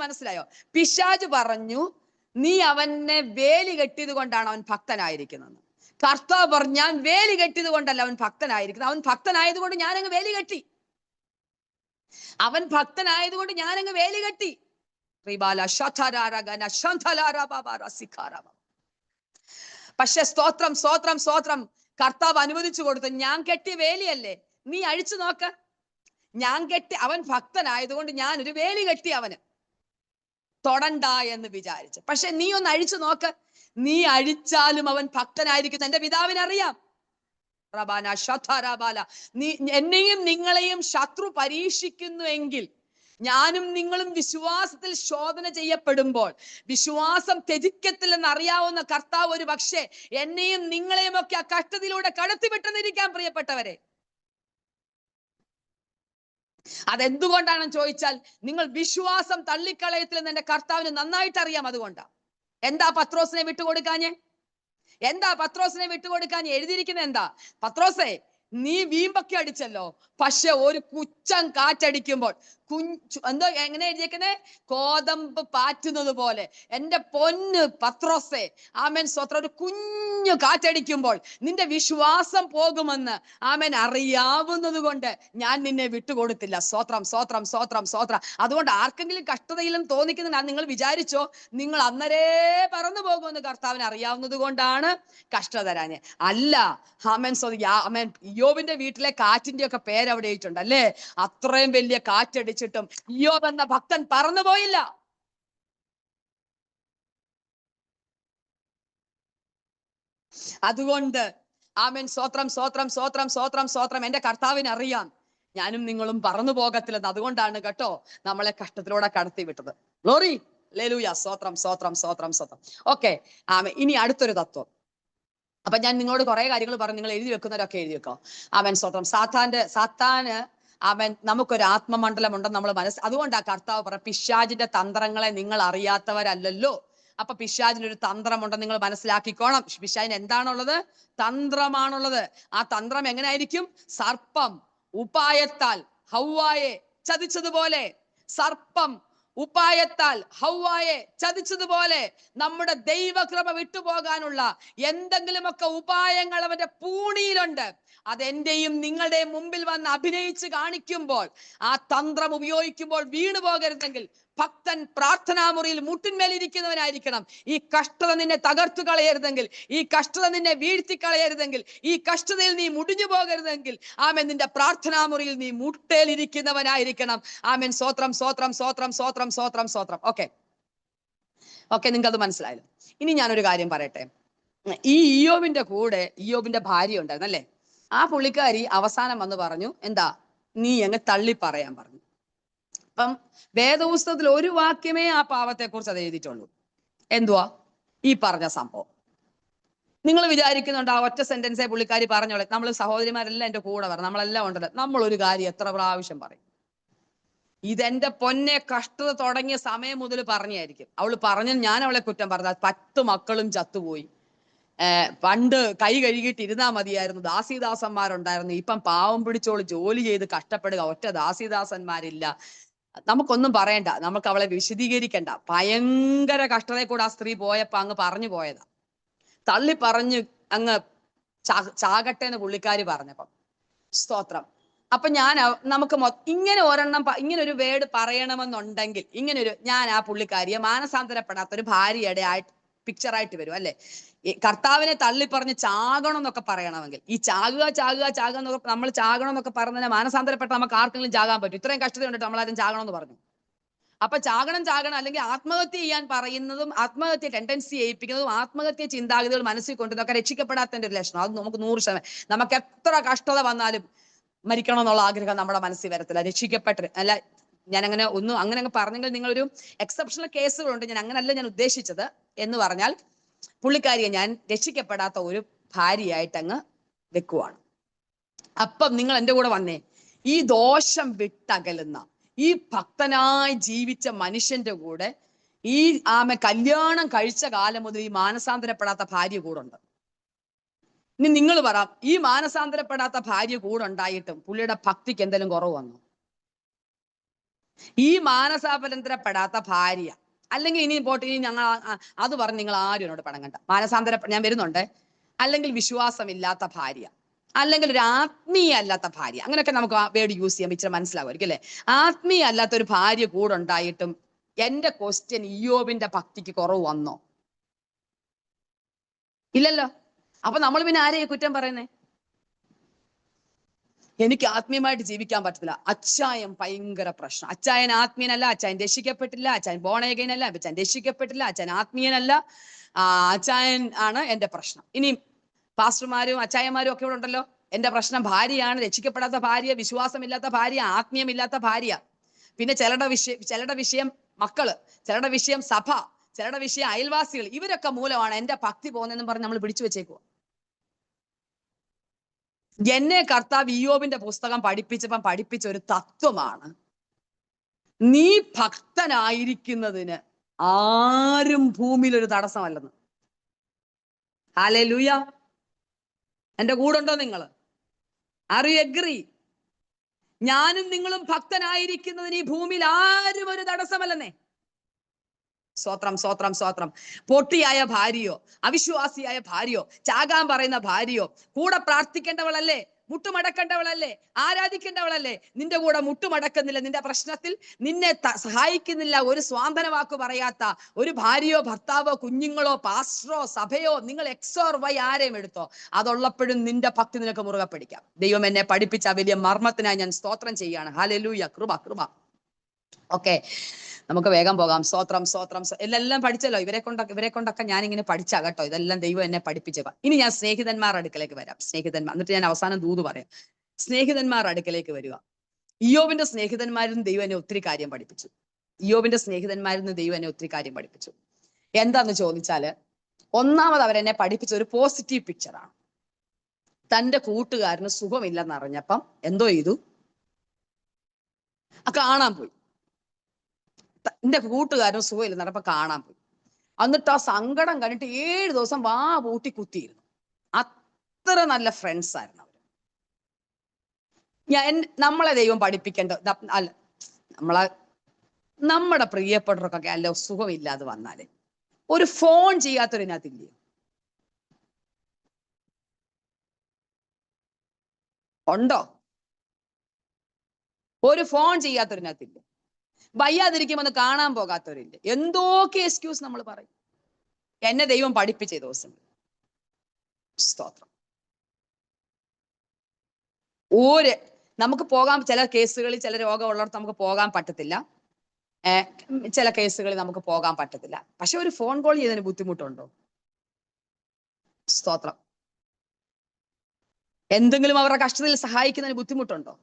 മനസ്സിലായോ? പിശാച് പറഞ്ഞു, നീ അവനെ വേലി കെട്ടിയത് കൊണ്ടാണ് അവൻ ഭക്തനായിരിക്കുന്നത്. കർത്താവ് പറഞ്ഞു, ഞാൻ വേലി കെട്ടിയത് കൊണ്ടല്ല അവൻ ഭക്തനായിരിക്കുന്നത്. അവൻ ഭക്തനായതുകൊണ്ട് ഞാനങ്ങ് വേലി കെട്ടി. പക്ഷെ സ്തോത്രം, സ്തോത്രം, സ്തോത്രം, കർത്താവ് അനുവദിച്ചു കൊടുത്തു. ഞാൻ കെട്ടിയ വേലിയല്ലേ, നീ അഴിച്ചു നോക്ക്. അവൻ ഭക്തനായതുകൊണ്ട് ഞാനൊരു വേലി കെട്ടി അവന്, തൊടണ്ട എന്ന് വിചാരിച്ചു. പക്ഷെ നീ ഒന്ന് അഴിച്ചു നോക്ക്. നീ അഴിച്ചാലും അവൻ ഭക്തനായിരിക്കും. എന്റെ പിതാവിനറിയാം. നീ എന്നെയും നിങ്ങളെയും ശത്രു പരീക്ഷിക്കുന്നുവെങ്കിൽ, ഞാനും നിങ്ങളും വിശ്വാസത്തിൽ ശോധന ചെയ്യപ്പെടുമ്പോൾ വിശ്വാസം ത്യജിക്കത്തില്ലെന്ന് അറിയാവുന്ന കർത്താവ് ഒരു പക്ഷേ എന്നെയും നിങ്ങളെയും ഒക്കെ ആ കഷ്ടത്തിലൂടെ കടത്തിവിട്ടെന്നിരിക്കാം. പ്രിയപ്പെട്ടവരെ, അതെന്തുകൊണ്ടാണെന്ന് ചോദിച്ചാൽ, നിങ്ങൾ വിശ്വാസം തള്ളിക്കളയത്തില്ലെന്ന് എന്റെ കർത്താവിന് നന്നായിട്ട് അറിയാം. അതുകൊണ്ടാണ്. എന്താ പത്രോസിനെ വിട്ടുകൊടുക്കാഞ്ഞേ? എഴുതിയിരിക്കുന്നത് എന്താ? പത്രോസേ, നീ വീമ്പൊക്കെ അടിച്ചല്ലോ, പക്ഷെ ഒരു കുച്ചം കാറ്റടിക്കുമ്പോൾ എന്തോ എങ്ങനെ എഴുതിയേക്കുന്നേ? കോതമ്പ് പാറ്റുന്നത് പോലെ. എന്റെ പൊന്ന് പത്രോസേ, ആമേൻ, സ്വത്രം, ഒരു കുഞ്ഞു കാറ്റടിക്കുമ്പോൾ നിന്റെ വിശ്വാസം പോകുമെന്ന് ആമേൻ അറിയാവുന്നത് കൊണ്ട് ഞാൻ നിന്നെ വിട്ടുകൊടുത്തില്ല. സ്വത്രം, സ്വത്രം, സ്വത്രം, സ്വത്രം. അതുകൊണ്ട് ആർക്കെങ്കിലും കഷ്ടതയിലും തോന്നിക്കുന്ന നിങ്ങൾ വിചാരിച്ചോ, നിങ്ങൾ അന്നരേ പറന്നു പോകുമെന്ന് കർത്താവിന് അറിയാവുന്നത് കൊണ്ടാണ് കഷ്ടത തരാഞ്ഞ്. അല്ല, ആമേൻ, ആമേൻ. ഇയ്യോബിന്റെ വീട്ടിലെ കാറ്റിന്റെ ഒക്കെ പേരവിടെ ഇട്ടുണ്ട് അല്ലേ? അത്രയും വലിയ കാറ്റടിച്ചിട്ടും ഇയ്യോബ് എന്ന ഭക്തൻ പറന്നുപോയില്ല. അതുകൊണ്ട് ആമേൻ, സ്വത്രം, സ്വത്രം, സ്വത്രം, സ്വത്രം, സ്വത്രം. എന്റെ കർത്താവിന് അറിയാം ഞാനും നിങ്ങളും പറന്നു പോകത്തില്ലെന്ന്. അതുകൊണ്ടാണ് കേട്ടോ നമ്മളെ കഷ്ടത്തിലൂടെ കടത്തി വിട്ടത്. ഗ്ലോറി, ഹല്ലേലൂയ, സ്വത്രം, സ്വത്രം, സ്വത്രം, സ്വത്രം. ഓക്കെ, ആമേൻ. ഇനി അടുത്തൊരു തത്വം. അപ്പൊ ഞാൻ നിങ്ങളോട് കുറെ കാര്യങ്ങൾ പറഞ്ഞു, നിങ്ങൾ എഴുതി വെക്കുന്നവരൊക്കെ എഴുതി വെക്കോ. ആമേൻ, സ്വത്രം. സാത്താന് അവൻ നമുക്കൊരു ആത്മമണ്ഡലം ഉണ്ടെന്ന് നമ്മൾ അതുകൊണ്ടാ കർത്താവ് പറ, പിശാചിന്റെ തന്ത്രങ്ങളെ നിങ്ങൾ അറിയാത്തവരല്ലല്ലോ. അപ്പൊ പിശാചിനൊരു തന്ത്രമുണ്ടെന്ന് നിങ്ങൾ മനസ്സിലാക്കിക്കോണം. പിശാചിന് എന്താണുള്ളത്? തന്ത്രമാണുള്ളത്. ആ തന്ത്രം എങ്ങനെയായിരിക്കും? സർപ്പം ഉപായത്താൽ ഹൗവായെ ചതിച്ചതുപോലെ, സർപ്പം ഉപായത്താൽ ഹൗവായെ ചതിച്ചതുപോലെ നമ്മുടെ ദൈവകൃപ വിട്ടുപോകാനുള്ള എന്തെങ്കിലുമൊക്കെ ഉപായങ്ങൾ അവന്റെ പൂണിയിലുണ്ട്. അതെന്റെയും നിങ്ങളുടെയും മുമ്പിൽ വന്ന് അഭിനയിച്ച് കാണിക്കുമ്പോൾ, ആ തന്ത്രം ഉപയോഗിക്കുമ്പോൾ വീണു പോകരുതെങ്കിൽ ഭക്തൻ പ്രാർത്ഥനാമുറിയിൽ മുട്ടിന്മേലിരിക്കുന്നവനായിരിക്കണം. ഈ കഷ്ടത നിന്നെ തകർത്തു കളയരുതെങ്കിൽ, ഈ കഷ്ടത നിന്നെ വീഴ്ത്തി കളയരുതെങ്കിൽ, ഈ കഷ്ടതയിൽ നീ മുടിഞ്ഞു പോകരുതെങ്കിൽ, ആമേൻ, നിന്റെ പ്രാർത്ഥനാമുറിയിൽ നീ മുട്ടേലിരിക്കുന്നവനായിരിക്കണം. ആമേൻ. സ്വോത്രം, സ്വോത്രം, സ്വോത്രം, സ്വോത്രം, സ്വോത്രം, സ്വോത്രം. ഓക്കെ, നിങ്ങൾക്ക് അത് മനസ്സിലായല്ലോ. ഇനി ഞാനൊരു കാര്യം പറയട്ടെ. ഈ ഇയ്യോബിന്റെ കൂടെ ഇയ്യോബിന്റെ ഭാര്യ ഉണ്ടായിരുന്നു അല്ലേ? ആ പുള്ളിക്കാരി അവസാനം വന്ന് പറഞ്ഞു, എന്താ, നീ അങ്ങ് തള്ളി പറയാൻ പറഞ്ഞു. അപ്പം വേദപുസ്തകത്തിൽ ഒരു വാക്യമേ ആ പാവത്തെ കുറിച്ച് അത് എഴുതിയിട്ടുള്ളൂ. എന്തുവാ? ഈ പറഞ്ഞ സംഭവം. നിങ്ങൾ വിചാരിക്കുന്നുണ്ട് ആ ഒറ്റ സെന്റൻസേ പുള്ളിക്കാരി പറഞ്ഞോളെ? നമ്മൾ സഹോദരിമാരെല്ലാം എന്റെ കൂടെ പറഞ്ഞു, നമ്മളെല്ലാം ഉണ്ടല്ലോ. നമ്മൾ ഒരു കാര്യം എത്ര പ്രാവശ്യം പറയും? ഇതെന്റെ പൊന്നെ, കഷ്ടത തുടങ്ങിയ സമയം മുതൽ പറഞ്ഞായിരിക്കും. അവള് പറഞ്ഞു, ഞാൻ അവളെ കുറ്റം പറഞ്ഞ 10 മക്കളും ചത്തുപോയി. പണ്ട് കൈ കഴുകിയിട്ട് ഇരുന്നാ മതിയായിരുന്നു, ദാസീദാസന്മാരുണ്ടായിരുന്നു. ഇപ്പം പാവം പിടിച്ചോള് ജോലി ചെയ്ത് കഷ്ടപ്പെടുക, ഒറ്റ ദാസീദാസന്മാരില്ല. നമുക്കൊന്നും പറയണ്ട, നമുക്ക് അവളെ വിശദീകരിക്കണ്ട. ഭയങ്കര കഷ്ടതയെ കൂടെ ആ സ്ത്രീ പോയപ്പോ അങ്ങ് പറഞ്ഞു പോയതാ. തള്ളി പറഞ്ഞ് അങ്ങ് ചാകട്ടെ എന്ന് പുള്ളിക്കാരി പറഞ്ഞപ്പം. സ്തോത്രം. അപ്പൊ നമുക്ക് ഇങ്ങനെ ഒരെണ്ണം, ഇങ്ങനെ ഒരു വേർഡ് പറയണമെന്നുണ്ടെങ്കിൽ, ഞാൻ ആ പുള്ളിക്കാരിയെ മാനസാന്തരപ്പെടാത്തൊരു ഭാര്യയുടെ പിക്ചറായിട്ട് വരും അല്ലെ? കർത്താവിനെ തള്ളി പറഞ്ഞ് ചാകണം എന്നൊക്കെ പറയണമെങ്കിൽ, ഈ ചാകുക ചാകുക ചാകുക എന്നൊക്കെ, നമ്മൾ ചാകണം എന്നൊക്കെ പറഞ്ഞാൽ മാനസാന്തരപ്പെട്ട നമുക്ക് ആർക്കെങ്കിലും ചാകാൻ പറ്റും? ഇത്രയും കഷ്ടത കണ്ടിട്ട് നമ്മളാരും ചാകണം എന്ന് പറഞ്ഞു? അപ്പൊ ചാകണം അല്ലെങ്കിൽ ആത്മഹത്യ ചെയ്യാൻ പറയുന്നതും ആത്മഹത്യ ടെൻഡൻസി ഏൽപ്പിക്കുന്നതും ആത്മഹത്യ ചിന്താഗതികൾ മനസ്സിൽ കൊണ്ടുവന്നൊക്കെ രക്ഷിക്കപ്പെടാത്തതിന്റെ ഒരു ലക്ഷണം. അത് നമുക്ക് 100%. നമുക്ക് എത്ര കഷ്ടത വന്നാലും മരിക്കണം എന്നുള്ള ആഗ്രഹം നമ്മുടെ മനസ്സിൽ വരത്തില്ല. അല്ല, ഞാൻ അങ്ങനെ അങ്ങ് പറഞ്ഞെങ്കിൽ നിങ്ങളൊരു എക്സെപ്ഷണൽ കേസുകളുണ്ട്. ഞാൻ അങ്ങനല്ല ഞാൻ ഉദ്ദേശിച്ചത്. എന്ന് പറഞ്ഞാൽ പുള്ളിക്കാരിയെ ഞാൻ രക്ഷിക്കപ്പെടാത്ത ഒരു ഭാര്യയായിട്ട് അങ്ങ് വെക്കുവാണ്. അപ്പം നിങ്ങൾ എൻ്റെ കൂടെ വന്നേ. ഈ ദോഷം വിട്ടകലുന്ന, ഈ ഭക്തനായി ജീവിച്ച മനുഷ്യന്റെ കൂടെ ഈ കല്യാണം കഴിച്ച കാലം മുതൽ ഈ മാനസാന്തരപ്പെടാത്ത ഭാര്യ കൂടെ ഉണ്ട്. ഇനി നിങ്ങൾ പറ, ഈ മാനസാന്തരപ്പെടാത്ത ഭാര്യ കൂടെ ഉണ്ടായിട്ടും പുള്ളിയുടെ ഭക്തിക്ക് എന്തെങ്കിലും കുറവ് വന്നു? ഈ മാനസാന്തരപ്പെടാത്ത ഭാര്യ, അല്ലെങ്കിൽ ഇനി പോട്ടെ, ഇനി ഞങ്ങൾ അത് പറഞ്ഞ് നിങ്ങൾ ആരും എന്നോട് പണങ്ങണ്ട. ഞാൻ വരുന്നുണ്ട്. അല്ലെങ്കിൽ വിശ്വാസമില്ലാത്ത ഭാര്യ, അല്ലെങ്കിൽ ഒരു ആത്മീയ അല്ലാത്ത ഭാര്യ, അങ്ങനെയൊക്കെ നമുക്ക് ആ വേർഡ് യൂസ് ചെയ്യാൻ ഇച്ചിരി മനസ്സിലാവുമായിരിക്കും അല്ലെ? ആത്മീയ അല്ലാത്ത ഒരു ഭാര്യ കൂടെ ഉണ്ടായിട്ടും എന്റെ ക്വസ്റ്റ്യൻ, ഇയ്യോബിന്റെ ഭക്തിക്ക് കുറവ് വന്നോ? ഇല്ലല്ലോ. അപ്പൊ നമ്മൾ പിന്നെ ആരെയും കുറ്റം പറയുന്നേ? എനിക്ക് ആത്മീയമായിട്ട് ജീവിക്കാൻ പറ്റത്തില്ല. അച്ചായൻ ഭയങ്കര പ്രശ്നം. അച്ചായൻ ആത്മീയനല്ല, അച്ചായൻ രക്ഷിക്കപ്പെട്ടില്ല, അച്ചായൻ ബോൺ അഗൈൻ അല്ല, അച്ചായൻ രക്ഷിക്കപ്പെട്ടില്ല, അച്ചായൻ ആത്മീയനല്ല, അച്ചായൻ ആണ് എന്റെ പ്രശ്നം. ഇനി പാസ്റ്റർമാരും അച്ചായന്മാരും ഒക്കെ ഇവിടെ ഉണ്ടല്ലോ. എന്റെ പ്രശ്നം ഭാര്യയാണ്, രക്ഷിക്കപ്പെടാത്ത ഭാര്യ, വിശ്വാസമില്ലാത്ത ഭാര്യ, ആത്മീയമില്ലാത്ത ഭാര്യ. പിന്നെ ചിലരുടെ വിഷയം മക്കള്, ചിലരുടെ വിഷയം സഭ, ചിലരുടെ വിഷയം അയൽവാസികൾ. ഇവരൊക്കെ മൂലമാണ് എന്റെ ഭക്തി പോകുന്നതെന്ന് പറഞ്ഞ് നമ്മൾ പിടിച്ചു വെച്ചേക്കുക. എന്നെ കർത്താവ് ഇയ്യോബിന്റെ പുസ്തകം പഠിപ്പിച്ച ഒരു തത്വമാണ്, നീ ഭക്തനായിരിക്കുന്നതിന് ആരും ഭൂമിയിൽ ഒരു തടസ്സമല്ലെന്ന്. ഹല്ലേലൂയ. എന്റെ കൂടെ ഉണ്ടോ നിങ്ങൾ? Are you agree? ഞാനും നിങ്ങളും ഭക്തനായിരിക്കുന്നതിന് ഈ ഭൂമിയിൽ ആരും ഒരു തടസ്സമല്ലെന്നേ. സ്വോത്രം, സ്വോത്രം, സ്വോത്രം. പൊട്ടിയായ ഭാര്യയോ, അവിശ്വാസിയായ ഭാര്യയോ, ചാകാൻ പറയുന്ന ഭാര്യയോ, കൂടെ പ്രാർത്ഥിക്കേണ്ടവളല്ലേ, മുട്ടുമടക്കേണ്ടവളല്ലേ, ആരാധിക്കേണ്ടവളല്ലേ, നിന്റെ കൂടെ മുട്ടുമടക്കുന്നില്ല, നിന്റെ പ്രശ്നത്തിൽ നിന്നെ സഹായിക്കുന്നില്ല, ഒരു സ്വാന്തന വാക്ക് പറയാത്ത ഒരു ഭാര്യയോ ഭർത്താവോ കുഞ്ഞുങ്ങളോ പാസ്റ്ററോ സഭയോ, നിങ്ങൾ എക്സ് ഓർ വൈ ആരെയും എടുത്തോ, അതുള്ളപ്പോഴും നിന്റെ ഭക്തി നിനക്ക് മുറുകെ പിടിക്കാം. ദൈവം എന്നെ പഠിപ്പിച്ച വലിയ മർമ്മത്തിനായി ഞാൻ സ്തോത്രം ചെയ്യാണ്. ഹല്ലേലൂയ. കൃപ, കൃപ. ഓക്കെ, നമുക്ക് വേഗം പോകാം. സ്തോത്രം, സ്തോത്രം. എല്ലാം പഠിച്ചല്ലോ. ഇവരെ കൊണ്ടൊക്കെ ഞാൻ ഇങ്ങനെ പഠിച്ചാ കേട്ടോ. ഇതെല്ലാം ദൈവം എന്നെ പഠിപ്പിച്ചേക്കാം. ഇനി ഞാൻ സ്നേഹിതന്മാരുടെ അടുക്കലേക്ക് വരാം. എന്നിട്ട് ഞാൻ അവസാനം ദൂത് പറയാം. സ്നേഹിതന്മാരുടെ അടുക്കലേക്ക് വരിക. ഇയ്യോബിന്റെ സ്നേഹിതന്മാരിൽ നിന്ന് ദൈവം എന്നെ ഒത്തിരി കാര്യം പഠിപ്പിച്ചു. എന്താന്ന് ചോദിച്ചാല്, ഒന്നാമത് അവരെന്നെ പഠിപ്പിച്ച ഒരു പോസിറ്റീവ് പിക്ചറാണ്. തന്റെ കൂട്ടുകാരന് സുഖമില്ലെന്ന് അറിഞ്ഞപ്പം എന്തോ ചെയ്തു? കാണാൻ പോയി. എന്റെ കൂട്ടുകാരനും സുഖമില്ലെന്ന് പറഞ്ഞപ്പോ കാണാൻ പോയി. എന്നിട്ട് ആ സങ്കടം കണ്ടിട്ട് 7 ദിവസം വാ പൂട്ടി കുത്തിയിരുന്നു. അത്ര നല്ല ഫ്രണ്ട്സ് ആയിരുന്നു അവര്. നമ്മളെ ദൈവം പഠിപ്പിക്കേണ്ട അല്ല, നമ്മുടെ പ്രിയപ്പെട്ടവർക്കൊക്കെ അല്ല സുഖമില്ലാതെ വന്നാല് ഒരു ഫോൺ ചെയ്യാത്തൊരിനകത്തില്ലേ? ഉണ്ടോ? ഒരു ഫോൺ ചെയ്യാത്തൊരിനകത്തില്ല. വയ്യാതിരിക്കുമെന്ന് കാണാൻ പോകാത്തവരില്ല. എന്തൊക്കെ എക്സ്ക്യൂസ് നമ്മൾ പറയും. എന്നെ ദൈവം പഠിപ്പിച്ച ദിവസം സ്തോത്രം. നമുക്ക് പോകാൻ ചില കേസുകളിൽ, ചില രോഗമുള്ളിടത്ത് നമുക്ക് പോകാൻ പറ്റത്തില്ല. ചില കേസുകളിൽ നമുക്ക് പോകാൻ പറ്റത്തില്ല. പക്ഷെ ഒരു ഫോൺ കോൾ ചെയ്തതിന് ബുദ്ധിമുട്ടുണ്ടോ? സ്തോത്രം. എന്തെങ്കിലും അവരുടെ കഷ്ടതയിൽ സഹായിക്കുന്നതിന് ബുദ്ധിമുട്ടുണ്ടോ?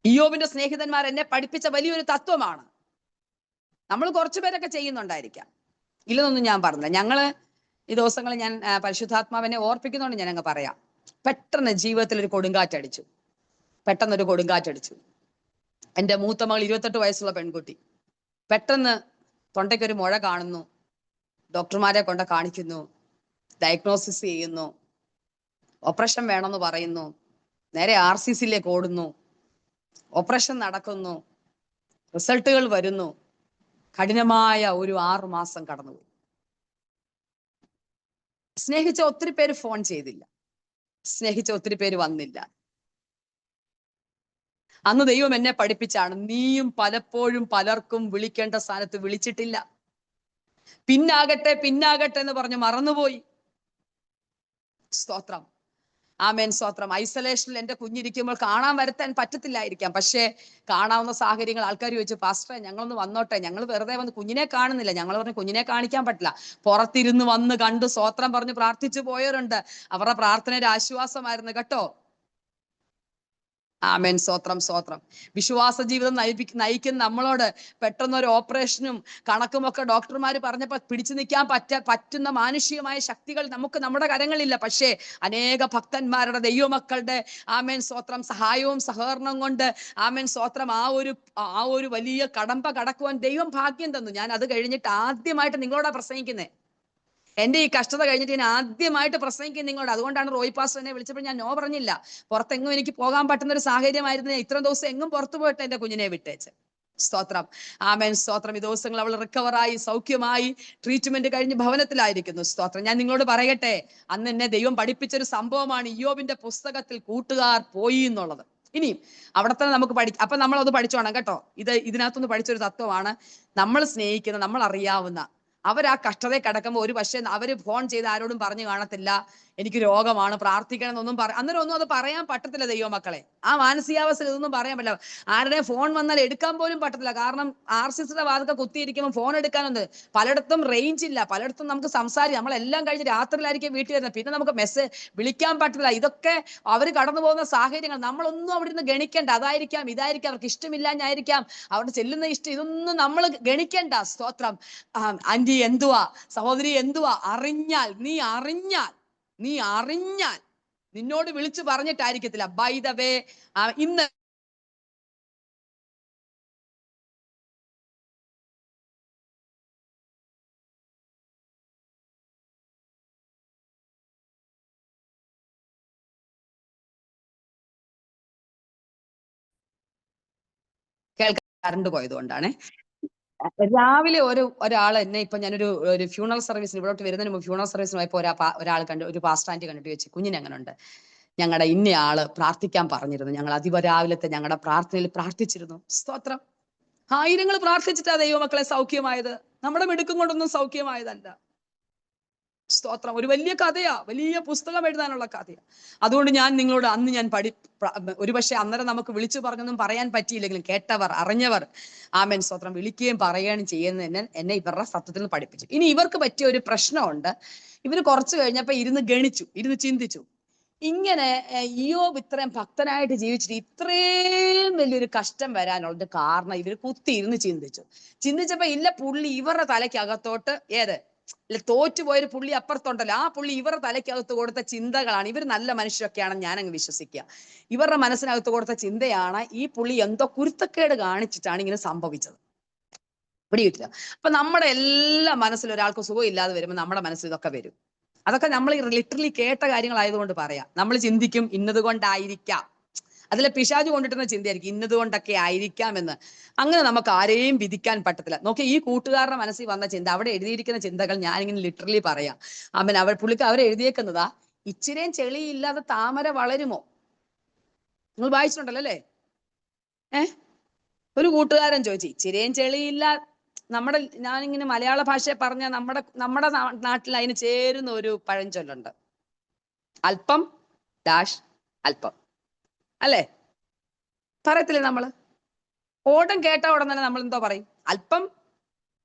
ഇയ്യോബിന്റെ സ്നേഹിതന്മാർ എന്നെ പഠിപ്പിച്ച വലിയൊരു തത്വമാണ്. നമ്മൾ കുറച്ചു പേരൊക്കെ ചെയ്യുന്നുണ്ടായിരിക്കാം, ഇല്ലെന്നൊന്നും ഞാൻ പറഞ്ഞില്ല. ഞങ്ങള് ഈ ദിവസങ്ങളിൽ ഞാൻ പരിശുദ്ധാത്മാവിനെ ഓർപ്പിക്കുന്നതുകൊണ്ട് ഞാൻ അങ്ങ് പറയാം. പെട്ടെന്ന് ജീവിതത്തിൽ ഒരു കൊടുങ്കാറ്റടിച്ചു. പെട്ടെന്നൊരു കൊടുങ്കാറ്റടിച്ചു. എൻ്റെ മൂത്ത മകൾ 28 വയസ്സുള്ള പെൺകുട്ടി പെട്ടെന്ന് തൊണ്ടയ്ക്കൊരു മുഴ കാണുന്നു. ഡോക്ടർമാരെ കൊണ്ട് കാണിക്കുന്നു, ഡയഗ്നോസിസ് ചെയ്യുന്നു, ഓപ്പറേഷൻ വേണമെന്ന് പറയുന്നു. നേരെ RCCയിലേക്ക് ഓടുന്നു. ഓപ്പറേഷൻ നടക്കുന്നു, റിസൾട്ടുകൾ വരുന്നു. കഠിനമായ ഒരു 6 മാസം കടന്നുപോയി. സ്നേഹിച്ച ഒത്തിരി പേര് ഫോൺ ചെയ്തില്ല, സ്നേഹിച്ച ഒത്തിരി പേര് വന്നില്ല. അന്ന് ദൈവം എന്നെ പഠിപ്പിച്ചാണ്, നീയും പലപ്പോഴും പലർക്കും വിളിക്കേണ്ട സ്ഥാനത്ത് വിളിച്ചിട്ടില്ല. പിന്നാകട്ടെ പിന്നാകട്ടെ എന്ന് പറഞ്ഞ് മറന്നുപോയി. സ്തോത്രം. ആമേൻ, സ്തോത്രം. ഐസൊലേഷനിൽ എൻ്റെ കുഞ്ഞിരിക്കുമ്പോൾ കാണാൻ വരുത്താൻ പറ്റത്തില്ലായിരിക്കാം. പക്ഷേ കാണാവുന്ന സാഹചര്യങ്ങൾ ആൾക്കാർ ചോദിച്ചു, പാസ്റ്ററെ ഞങ്ങളൊന്ന് വന്നോട്ടെ. ഞങ്ങൾ വെറുതെ വന്ന് കുഞ്ഞിനെ കാണുന്നില്ല. ഞങ്ങൾ പറഞ്ഞു കുഞ്ഞിനെ കാണിക്കാൻ പറ്റില്ല. പുറത്തിരുന്ന് വന്ന് കണ്ടു സ്തോത്രം പറഞ്ഞ് പ്രാർത്ഥിച്ചു പോയവരുണ്ട്. അവരുടെ പ്രാർത്ഥനയുടെ ആശ്വാസമായിരുന്നു കേട്ടോ. ആമേൻ, സ്തോത്രം, സ്തോത്രം. വിശ്വാസ ജീവിതം നയിക്കുന്ന നമ്മളോട് പെട്ടെന്നൊരു ഓപ്പറേഷനും കണക്കുമൊക്കെ ഡോക്ടർമാർ പറഞ്ഞപ്പോൾ പിടിച്ചു നിൽക്കാൻ പറ്റുന്ന മാനുഷികമായ ശക്തികൾ നമുക്ക് നമ്മുടെ കരങ്ങളില്ല. പക്ഷേ അനേക ഭക്തന്മാരുടെ, ദൈവമക്കളുടെ ആമേൻ സ്തോത്രം സഹായവും സഹകരണവും കൊണ്ട് ആമേൻ സ്തോത്രം ആ ഒരു വലിയ കടമ്പ കടക്കുവാൻ ദൈവം ഭാഗ്യം തന്നു. ഞാൻ അത് കഴിഞ്ഞിട്ട് ആദ്യമായിട്ട് നിങ്ങളോടാ പ്രസംഗിക്കുന്നത്. എൻ്റെ ഈ കഷ്ടത കഴിഞ്ഞിട്ട് ഞാൻ ആദ്യമായിട്ട് പ്രസംഗിക്കുന്നത് നിങ്ങളോട്. അതുകൊണ്ടാണ് റോയ് പാസ്റ്റർ എന്നെ വിളിച്ചപ്പോൾ ഞാൻ നോ പറഞ്ഞില്ല. പുറത്തെങ്ങും എനിക്ക് പോകാൻ പറ്റുന്ന ഒരു സാഹചര്യമായിരുന്നു. ഇത്രയും ദിവസം എങ്ങും പുറത്തു പോയിട്ട് എൻ്റെ കുഞ്ഞിനെ വിട്ടേച്ച്. സ്തോത്രം. ആമേൻ, സ്തോത്രം. ഈ ദിവസങ്ങൾ അവൾ റിക്കവറായി സൗഖ്യമായി ട്രീറ്റ്മെന്റ് കഴിഞ്ഞ് ഭവനത്തിലായിരിക്കുന്നു. സ്തോത്രം. ഞാൻ നിങ്ങളോട് പറയട്ടെ, അന്ന് എന്നെ ദൈവം പഠിപ്പിച്ചൊരു സംഭവമാണ് ഇയ്യോബിന്റെ പുസ്തകത്തിൽ കൂട്ടുകാർ പോയി എന്നുള്ളത്. ഇനിയും അവിടെ തന്നെ നമുക്ക് അപ്പൊ നമ്മളത് പഠിച്ചോണം കേട്ടോ. ഇതിനകത്തുനിന്ന് പഠിച്ചൊരു തത്വമാണ്. നമ്മൾ സ്നേഹിക്കുന്ന, നമ്മൾ അറിയാവുന്ന അവർ ആ കഷ്ടതയെ കിടക്കുമ്പോൾ ഒരു പക്ഷേ അവര് ഫോൺ ചെയ്ത് ആരോടും പറഞ്ഞു കാണത്തില്ല, എനിക്ക് രോഗമാണ് പ്രാർത്ഥിക്കണം എന്നൊന്നും അന്നേരം ഒന്നും അത് പറയാൻ പറ്റത്തില്ല ദൈവമക്കളെ. ആ മാനസികാവസ്ഥയിൽ ഇതൊന്നും പറയാൻ പറ്റില്ല. ആരുടെ ഫോൺ വന്നാൽ എടുക്കാൻ പോലും പറ്റത്തില്ല. കാരണം RCCയുടെ വാതിൽക്ക് കുത്തിയിരിക്കുമ്പോൾ ഫോൺ എടുക്കാനൊന്നും പലയിടത്തും റേഞ്ച് ഇല്ല. പലയിടത്തും നമുക്ക് സംസാരിക്കാം. നമ്മളെല്ലാം കഴിഞ്ഞ് രാത്രിയിലായിരിക്കും വീട്ടിൽ വരുന്നത്. പിന്നെ നമുക്ക് മെസ്സേജ് വിളിക്കാൻ പറ്റില്ല. ഇതൊക്കെ അവർ കടന്നു പോകുന്ന സാഹചര്യങ്ങൾ. നമ്മളൊന്നും അവിടെ നിന്ന് ഗണിക്കേണ്ട. അതായിരിക്കാം, ഇതായിരിക്കാം, അവർക്ക് ഇഷ്ടമില്ലാഞ്ഞായിരിക്കാം, അവിടെ ചെല്ലുന്ന ഇഷ്ടം, ഇതൊന്നും നമ്മൾ ഗണിക്കേണ്ട. സ്തോത്രം. ആന്റി എന്തുവാ, സഹോദരി എന്തുവാ, നീ അറിഞ്ഞാൽ നിന്നോട് വിളിച്ചു പറഞ്ഞിട്ടായിരിക്കത്തില്ല. ബൈ ദ വേ, ഇന്ന് കറണ്ട് പോയതുകൊണ്ടാണ്. രാവിലെ ഒരാൾ എന്നെ ഇപ്പൊ ഞാനൊരു ഫ്യൂണറൽ സർവീസിന് ഇവിടോട്ട് വരുന്നതിന് മുമ്പ് ഫ്യൂണറൽ സർവീസിന് പോയപ്പോൾ ഒരാൾ ഒരു പാസ്റ്റർ ആന്റി കണ്ടിട്ട് വെച്ച്, കുഞ്ഞിന് എങ്ങനെ ഉണ്ട്? ഞങ്ങളുടെ ഇന്നയാള് പ്രാർത്ഥിക്കാൻ പറഞ്ഞിരുന്നു, ഞങ്ങൾ അതിരാവിലത്തെ ഞങ്ങളുടെ പ്രാർത്ഥനയിൽ പ്രാർത്ഥിച്ചിരുന്നു. സ്തോത്രം. ആയിരങ്ങൾ പ്രാർത്ഥിച്ചിട്ടാ ദൈവമക്കളെ സൗഖ്യമായത്. നമ്മുടെ മിടുക്കും കൊണ്ടൊന്നും സൗഖ്യമായതല്ല. സ്തോത്രം. ഒരു വലിയ കഥയാ, വലിയ പുസ്തകം എഴുതാനുള്ള കഥയാ. അതുകൊണ്ട് ഞാൻ നിങ്ങളോട് അന്ന് ഞാൻ ഒരുപക്ഷെ അന്നേരം നമുക്ക് വിളിച്ചു പറഞ്ഞൊന്നും പറയാൻ പറ്റിയില്ലെങ്കിലും കേട്ടവർ, അറിഞ്ഞവർ ആമേൻ സ്തോത്രം വിളിക്കുകയും പറയുകയും ചെയ്യുന്ന എന്നെ ഇവരുടെ സത്യത്തിൽ പഠിപ്പിച്ചു. ഇനി ഇവർക്ക് പറ്റിയ ഒരു പ്രശ്നമുണ്ട്. ഇവര് കുറച്ചു കഴിഞ്ഞപ്പോ ഇരുന്ന് ചിന്തിച്ചു, ഇങ്ങനെ ഇയ്യോബ് ഇത്രയും ഭക്തനായിട്ട് ജീവിച്ചിട്ട് ഇത്രയും വലിയൊരു കഷ്ടം വരാനുള്ളത് കാരണം ഇവര് കുത്തിയിരുന്ന് ചിന്തിച്ചപ്പോ ഇല്ല, പുള്ളി ഇവരുടെ തലയ്ക്കകത്തോട്ട് തോറ്റുപോയൊരു പുള്ളി അപ്പുറത്തുണ്ടല്ലോ, ആ പുള്ളി ഇവരുടെ തലയ്ക്കകത്ത് കൊടുത്ത ചിന്തകളാണ്. ഇവർ നല്ല മനുഷ്യരൊക്കെയാണെന്ന് ഞാനങ്ങ് വിശ്വസിക്കുക. ഇവരുടെ മനസ്സിനകത്ത് കൊടുത്ത ചിന്തയാണ് ഈ പുള്ളി എന്തോ കുരുത്തക്കേട് കാണിച്ചിട്ടാണ് ഇങ്ങനെ സംഭവിച്ചത്. പിടികിട്ടില്ല. അപ്പൊ നമ്മുടെ എല്ലാ മനസ്സിൽ ഒരാൾക്ക് സുഖം ഇല്ലാതെ വരുമ്പോൾ നമ്മുടെ മനസ്സിൽ ഇതൊക്കെ വരും. അതൊക്കെ നമ്മൾ ലിറ്ററലി കേട്ട കാര്യങ്ങളായതുകൊണ്ട് പറയാം. നമ്മൾ ചിന്തിക്കും ഇന്നത് കൊണ്ടായിരിക്കാം, അതിലെ പിശാച് കൊണ്ടിട്ടുന്ന ചിന്തയായിരിക്കും ഇന്നത് കൊണ്ടൊക്കെ ആയിരിക്കാം എന്ന്. അങ്ങനെ നമുക്ക് ആരെയും വിധിക്കാൻ പറ്റത്തില്ല. നോക്കി, ഈ കൂട്ടുകാരുടെ മനസ്സിൽ വന്ന ചിന്ത, അവിടെ എഴുതിയിരിക്കുന്ന ചിന്തകൾ ഞാനിങ്ങനെ ലിറ്ററലി പറയാം. പുള്ളിക്ക് അവർ എഴുതിയേക്കുന്നതാ, ഇച്ചിരിയും ചെളിയില്ലാതെ താമര വളരുമോ? നിങ്ങൾ വായിച്ചിട്ടുണ്ടല്ലോ അല്ലേ? ഒരു കൂട്ടുകാരൻ ചോദിച്ചു, ഇച്ചിരിയും ചെളിയില്ല, ഞാനിങ്ങനെ മലയാള ഭാഷയെ പറഞ്ഞ നമ്മുടെ നാട്ടിൽ അതിന് ചേരുന്ന ഒരു പഴഞ്ചൊല്ലുണ്ട്, അല്പം ഡാഷ് അല്പം, അല്ലേ? പറയത്തില്ലേ നമ്മള്? ഓടം കേട്ട ഉടൻ തന്നെ നമ്മൾ എന്തോ പറയും? അല്പം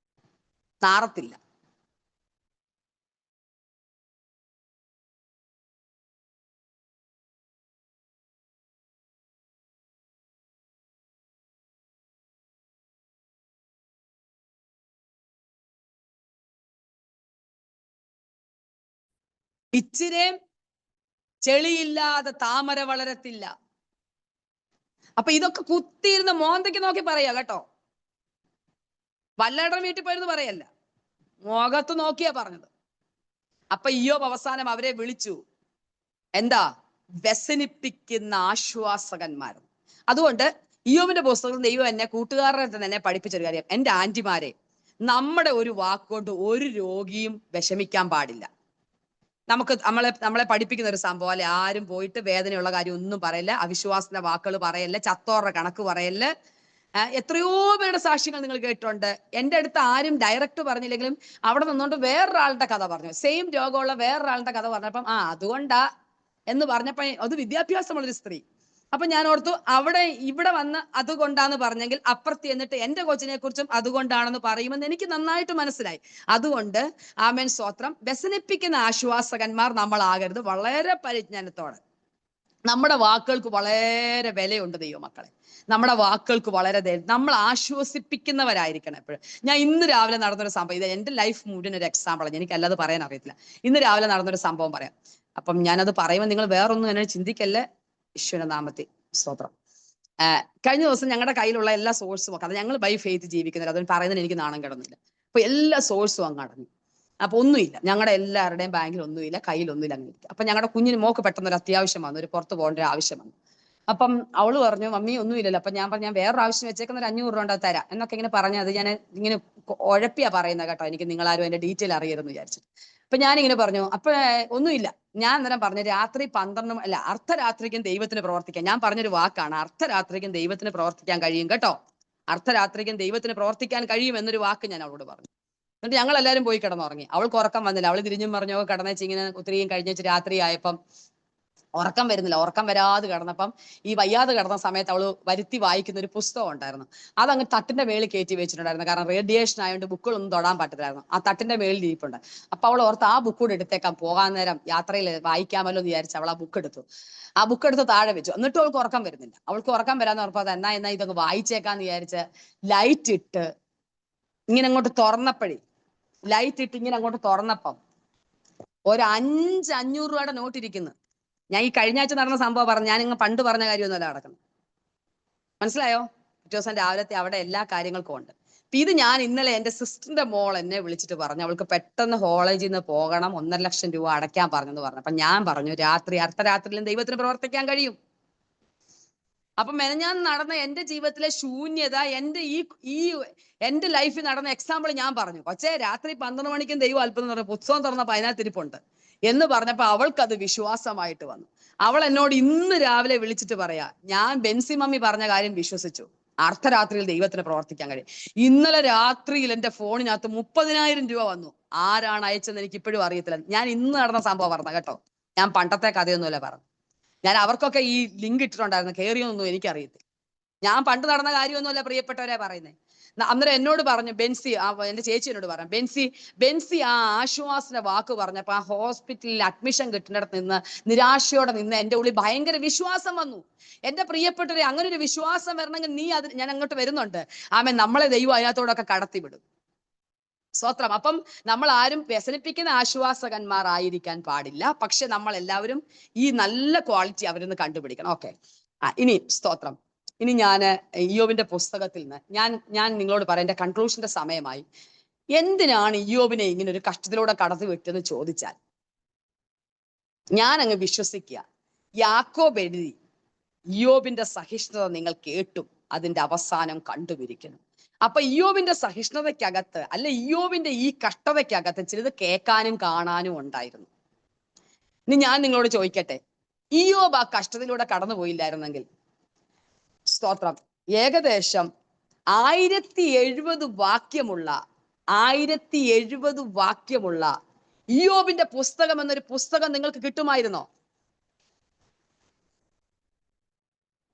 നാറത്തില്ല. ഇച്ചിരേം ചെളിയില്ലാതെ താമര വളരത്തില്ല. അപ്പൊ ഇതൊക്കെ കുത്തിയിരുന്ന് മോന്തയ്ക്ക് നോക്കി പറയാ കേട്ടോ, വല്ലവരുടെ വീട്ടിൽ പോയിരുന്നു പറയല്ല, മുഖത്ത് നോക്കിയാ പറഞ്ഞത്. അപ്പൊ ഇയ്യോബ് അവസാനം അവരെ വിളിച്ചു, എന്താ? വ്യസനിപ്പിക്കുന്ന ആശ്വാസകന്മാർ. അതുകൊണ്ട് ഇയ്യോബിന്റെ പുസ്തകത്തിൽ ദൈവം എന്നെ കൂട്ടുകാരുടെ തന്നെ പഠിപ്പിച്ചൊരു കാര്യം, എൻ്റെ ആന്റിമാരെ, നമ്മുടെ ഒരു വാക്കുകൊണ്ട് ഒരു രോഗിയും വിഷമിക്കാൻ പാടില്ല. നമ്മളെ പഠിപ്പിക്കുന്ന ഒരു സംഭവം അല്ലെ, ആരും പോയിട്ട് വേദനയുള്ള കാര്യം ഒന്നും പറയല്ല, അവിശ്വാസത്തിന്റെ വാക്കുകൾ പറയല്ല, ചത്തോറുടെ കണക്ക് പറയല്ല. എത്രയോ പേരുടെ സാക്ഷ്യങ്ങൾ നിങ്ങൾ കേട്ടിട്ടുണ്ട്. എൻ്റെ അടുത്ത് ആരും ഡയറക്റ്റ് പറഞ്ഞില്ലെങ്കിലും അവിടെ നിന്നുകൊണ്ട് വേറൊരാളുടെ കഥ പറഞ്ഞു, സെയിം രോഗമുള്ള വേറൊരാളുടെ കഥ പറഞ്ഞപ്പം അതുകൊണ്ടാ എന്ന് പറഞ്ഞപ്പോ, അത് വിദ്യാഭ്യാസമുള്ളൊരു സ്ത്രീ. അപ്പൊ ഞാൻ ഓർത്തു, ഇവിടെ വന്ന് അതുകൊണ്ടാന്ന് പറഞ്ഞെങ്കിൽ അപ്പുറത്ത് എന്നിട്ട് എൻ്റെ കൊച്ചിനെ കുറിച്ചും അതുകൊണ്ടാണെന്ന് പറയുമെന്ന് എനിക്ക് നന്നായിട്ട് മനസ്സിലായി. അതുകൊണ്ട് ആമേൻ സ്തോത്രം, വ്യസനിപ്പിക്കുന്ന ആശ്വാസകന്മാർ നമ്മളാകരുത്. വളരെ പരിജ്ഞാനത്തോടെ നമ്മുടെ വാക്കുകൾക്ക് വളരെ വിലയുണ്ട് ദൈവമക്കളെ. നമ്മുടെ വാക്കുകൾക്ക് വളരെ നമ്മൾ ആശ്വസിപ്പിക്കുന്നവരായിരിക്കണം എപ്പോഴും. ഞാൻ ഇന്ന് രാവിലെ നടന്നൊരു സംഭവം, ഇത് എൻ്റെ ലൈഫ് മുഴുവൻ ഒരു എക്സാമ്പിളാണ്, എനിക്ക് അല്ലാതെ പറയാൻ അറിയത്തില്ല. ഇന്ന് രാവിലെ നടന്നൊരു സംഭവം പറയാം. അപ്പം ഞാനത് പറയുമ്പോൾ നിങ്ങൾ വേറൊന്നും എന്നെ ചിന്തിക്കല്ലേ. ഈശ്വര നാമത്തിൽ സ്തോത്രം. കഴിഞ്ഞ ദിവസം ഞങ്ങളുടെ കയ്യിലുള്ള എല്ലാ സോഴ്സും ഒക്കെ, അത് ഞങ്ങൾ ബൈ ഫെയ്ത്ത് ജീവിക്കുന്നില്ല, അതുകൊണ്ട് പറയുന്നതിന് എനിക്ക് നാണം കിടന്നില്ല. അപ്പൊ എല്ലാ സോഴ്സും അങ്ങ് അടഞ്ഞു. അപ്പൊ ഒന്നുമില്ല, ഞങ്ങളുടെ എല്ലാവരുടെയും ബാങ്കിൽ ഒന്നുമില്ല, കയ്യിലൊന്നുമില്ല, അങ്ങനെ ഇരിക്കും. അപ്പൊ ഞങ്ങളുടെ കുഞ്ഞിന് മോക്ക് പെട്ടെന്ന് ഒരു അത്യാവശ്യം വന്നു, ഒരു പുറത്ത് പോകേണ്ട ഒരു ആവശ്യം വന്നു. അപ്പം അവള് പറഞ്ഞു, മമ്മി ഒന്നുമില്ലല്ലോ. അപ്പൊ ഞാൻ പറഞ്ഞു, ഞാൻ വേറൊരു ആവശ്യം വെച്ചേക്കുന്ന ഒരു 500 രൂപ ഉണ്ടാവും തരാം എന്നൊക്കെ ഇങ്ങനെ പറഞ്ഞത്. ഞാൻ ഇങ്ങനെ ഉഴപ്പിയാ പറയുന്നത് കേട്ടോ, എനിക്ക് നിങ്ങളാരും അതിന്റെ ഡീറ്റെയിൽ അറിയരുതെന്ന് വിചാരിച്ചു. അപ്പൊ ഞാനിങ്ങനെ പറഞ്ഞു, അപ്പൊ ഒന്നുമില്ല. ഞാൻ അന്നേരം പറഞ്ഞു, രാത്രി 12 അല്ല, അർദ്ധരാത്രിക്കും ദൈവത്തിന് പ്രവർത്തിക്കാം. ഞാൻ പറഞ്ഞൊരു വാക്കാണ്, അർദ്ധരാത്രിക്കും ദൈവത്തിന് പ്രവർത്തിക്കാൻ കഴിയും കേട്ടോ, അർദ്ധരാത്രിക്കും ദൈവത്തിന് പ്രവർത്തിക്കാൻ കഴിയും എന്നൊരു വാക്ക് ഞാൻ അവളോട് പറഞ്ഞു. എന്നിട്ട് ഞങ്ങൾ എല്ലാവരും പോയി കിടന്നുറങ്ങി. അവൾക്ക് ഉറക്കം വന്നില്ല. അവൾ തിരിഞ്ഞും പറഞ്ഞോ കിടന്നേച്ച് ഇങ്ങനെ ഒത്തിരിയും കഴിഞ്ഞേച്ച് രാത്രി ആയപ്പം ഉറക്കം വരുന്നില്ല. ഉറക്കം വരാതെ കിടന്നപ്പം ഈ വയ്യാതെ കിടന്ന സമയത്ത് അവള് വരുത്തി വായിക്കുന്ന ഒരു പുസ്തകം ഉണ്ടായിരുന്നു. അതങ്ങ് തട്ടിന്റെ മേളിൽ കയറ്റി വെച്ചിട്ടുണ്ടായിരുന്നു. കാരണം റേഡിയേഷൻ ആയതുകൊണ്ട് ബുക്കുകളൊന്നും തൊടാൻ പറ്റത്തില്ലായിരുന്നു. ആ തട്ടിന്റെ മേളിൽ ഇരിപ്പുണ്ട്. അപ്പൊ അവൾ ഓർത്ത് ആ ബുക്ക് കൂടെ എടുത്തേക്കാം, പോകാൻ നേരം യാത്രയിൽ വായിക്കാമല്ലോ എന്ന് വിചാരിച്ചു അവൾ ആ ബുക്ക് എടുത്തു. ആ ബുക്ക് എടുത്ത് താഴെ വെച്ചു. എന്നിട്ടും അവൾക്ക് ഉറക്കം വരുന്നില്ല. അവൾക്ക് ഉറക്കം വരാന്ന് ഉറപ്പാതെ എന്നാ ഇതൊക്കെ വായിച്ചേക്കാന്ന് വിചാരിച്ച് ലൈറ്റ് ഇട്ട് ഇങ്ങനെ അങ്ങോട്ട് തുറന്നപ്പോഴേ, ലൈറ്റ് ഇട്ട് ഇങ്ങനെ അങ്ങോട്ട് തുറന്നപ്പം ഒരു 500 രൂപയുടെ നോട്ട് ഇരിക്കുന്നു. ഞാൻ ഈ കഴിഞ്ഞ ആഴ്ച നടന്ന സംഭവം പറഞ്ഞു, ഞാൻ പണ്ട് പറഞ്ഞ കാര്യമൊന്നുമല്ല നടക്കുന്നത്. മനസ്സിലായോ? പിറ്റേ ദിവസം രാവിലത്തെ അവിടെ എല്ലാ കാര്യങ്ങൾക്കും ഉണ്ട്. ഇത് ഞാൻ ഇന്നലെ എൻ്റെ സിസ്റ്ററിന്റെ മോൾ എന്നെ വിളിച്ചിട്ട് പറഞ്ഞു, അവൾക്ക് പെട്ടെന്ന് കോളേജിൽ നിന്ന് പോകണം, 1.5 ലക്ഷം രൂപ അടയ്ക്കാൻ പറഞ്ഞെന്ന് പറഞ്ഞു. അപ്പൊ ഞാൻ പറഞ്ഞു, അർദ്ധരാത്രിയിലും ദൈവത്തിന് പ്രവർത്തിക്കാൻ കഴിയും. അപ്പൊ മെനഞ്ഞാൻ നടന്ന എൻ്റെ ജീവിതത്തിലെ ശൂന്യത, എൻ്റെ ലൈഫിൽ നടന്ന എക്സാമ്പിൾ ഞാൻ പറഞ്ഞു. പക്ഷേ രാത്രി 12 മണിക്കും ദൈവം അല്പം എന്ന് പറഞ്ഞ പുസ്തകം തുറന്നപ്പോൾ അതിനകത്തിരിപ്പുണ്ട് എന്ന് പറഞ്ഞപ്പോ അവൾക്കത് വിശ്വാസമായിട്ട് വന്നു. അവൾ എന്നോട് ഇന്ന് രാവിലെ വിളിച്ചിട്ട് പറയാ, ഞാൻ ബെൻസി മമ്മി പറഞ്ഞ കാര്യം വിശ്വസിച്ചു, അർദ്ധരാത്രിയിൽ ദൈവത്തിന് പ്രവർത്തിക്കാൻ കഴിയും. ഇന്നലെ രാത്രിയിൽ എൻ്റെ ഫോണിനകത്ത് 30,000 രൂപ വന്നു. ആരാണ് അയച്ചെന്ന് എനിക്ക് ഇപ്പോഴും അറിയത്തില്ല. ഞാൻ ഇന്ന് നടന്ന സംഭവം പറഞ്ഞ കേട്ടോ, ഞാൻ പണ്ടത്തെ കഥയൊന്നുമല്ല പറഞ്ഞു. ഞാൻ അവർക്കൊക്കെ ഈ ലിങ്ക് ഇട്ടിട്ടുണ്ടായിരുന്നു, കയറിയൊന്നും എനിക്കറിയത്തില്ല. ഞാൻ പണ്ട് നടന്ന കാര്യമൊന്നുമല്ല പ്രിയപ്പെട്ടവരെ പറയുന്നത്. അന്നേരം എന്നോട് പറഞ്ഞു ബെൻസി, എൻ്റെ ചേച്ചി എന്നോട് പറഞ്ഞു, ബെൻസി ആ ആശ്വാസന്റെ വാക്ക് പറഞ്ഞപ്പോ ആ ഹോസ്പിറ്റലിൽ അഡ്മിഷൻ കിട്ടുന്നിടത്ത് നിന്ന് നിരാശയോടെ നിന്ന് എൻ്റെ ഉള്ളിൽ ഭയങ്കര വിശ്വാസം വന്നു. എൻ്റെ പ്രിയപ്പെട്ടവരെ, അങ്ങനെ ഒരു വിശ്വാസം വരണമെങ്കിൽ ഞാൻ അങ്ങോട്ട് വരുന്നുണ്ട്. നമ്മളെ ദൈവം അതിനകത്തോടൊക്കെ കടത്തിവിടും. സ്തോത്രം. അപ്പം നമ്മൾ ആരും വ്യസനിപ്പിക്കുന്ന ആശ്വാസകന്മാർ ആയിരിക്കാൻ പാടില്ല. പക്ഷെ നമ്മൾ എല്ലാവരും ഈ നല്ല ക്വാളിറ്റി അവരൊന്ന് കണ്ടുപിടിക്കണം. ഓക്കെ, ഇനി സ്തോത്രം. ഇനി ഞാൻ ഇയ്യോബിന്റെ പുസ്തകത്തിൽ നിന്ന് ഞാൻ നിങ്ങളോട് പറയാം, എൻ്റെ കൺക്ലൂഷന്റെ സമയമായി. എന്തിനാണ് ഇയ്യോബിനെ ഇങ്ങനെ ഒരു കഷ്ടത്തിലൂടെ കടത്തി വിട്ടെന്ന് ചോദിച്ചാൽ, ഞാൻ അങ്ങ് വിശ്വസിക്കുക, യാക്കോബ് എഴുതി ഇയ്യോബിന്റെ സഹിഷ്ണുത നിങ്ങൾ കേട്ടും അതിന്റെ അവസാനം കണ്ടുപിടിക്കണം. അപ്പൊ ഇയ്യോബിന്റെ സഹിഷ്ണുതയ്ക്കകത്ത്, അല്ല ഇയ്യോബിന്റെ ഈ കഷ്ടതയ്ക്കകത്ത് ചിലത് കേൾക്കാനും കാണാനും ഉണ്ടായിരുന്നു. ഇനി ഞാൻ നിങ്ങളോട് ചോദിക്കട്ടെ, ഇയ്യോബ് ആ കഷ്ടതയിലൂടെ കടന്നു പോയില്ലായിരുന്നെങ്കിൽ, സ്തോത്രം, ഏകദേശം 1070 വാക്യമുള്ള 1070 വാക്യമുള്ള ഇയ്യോബിന്റെ പുസ്തകം എന്നൊരു പുസ്തകം നിങ്ങൾക്ക് കിട്ടുമായിരുന്നോ?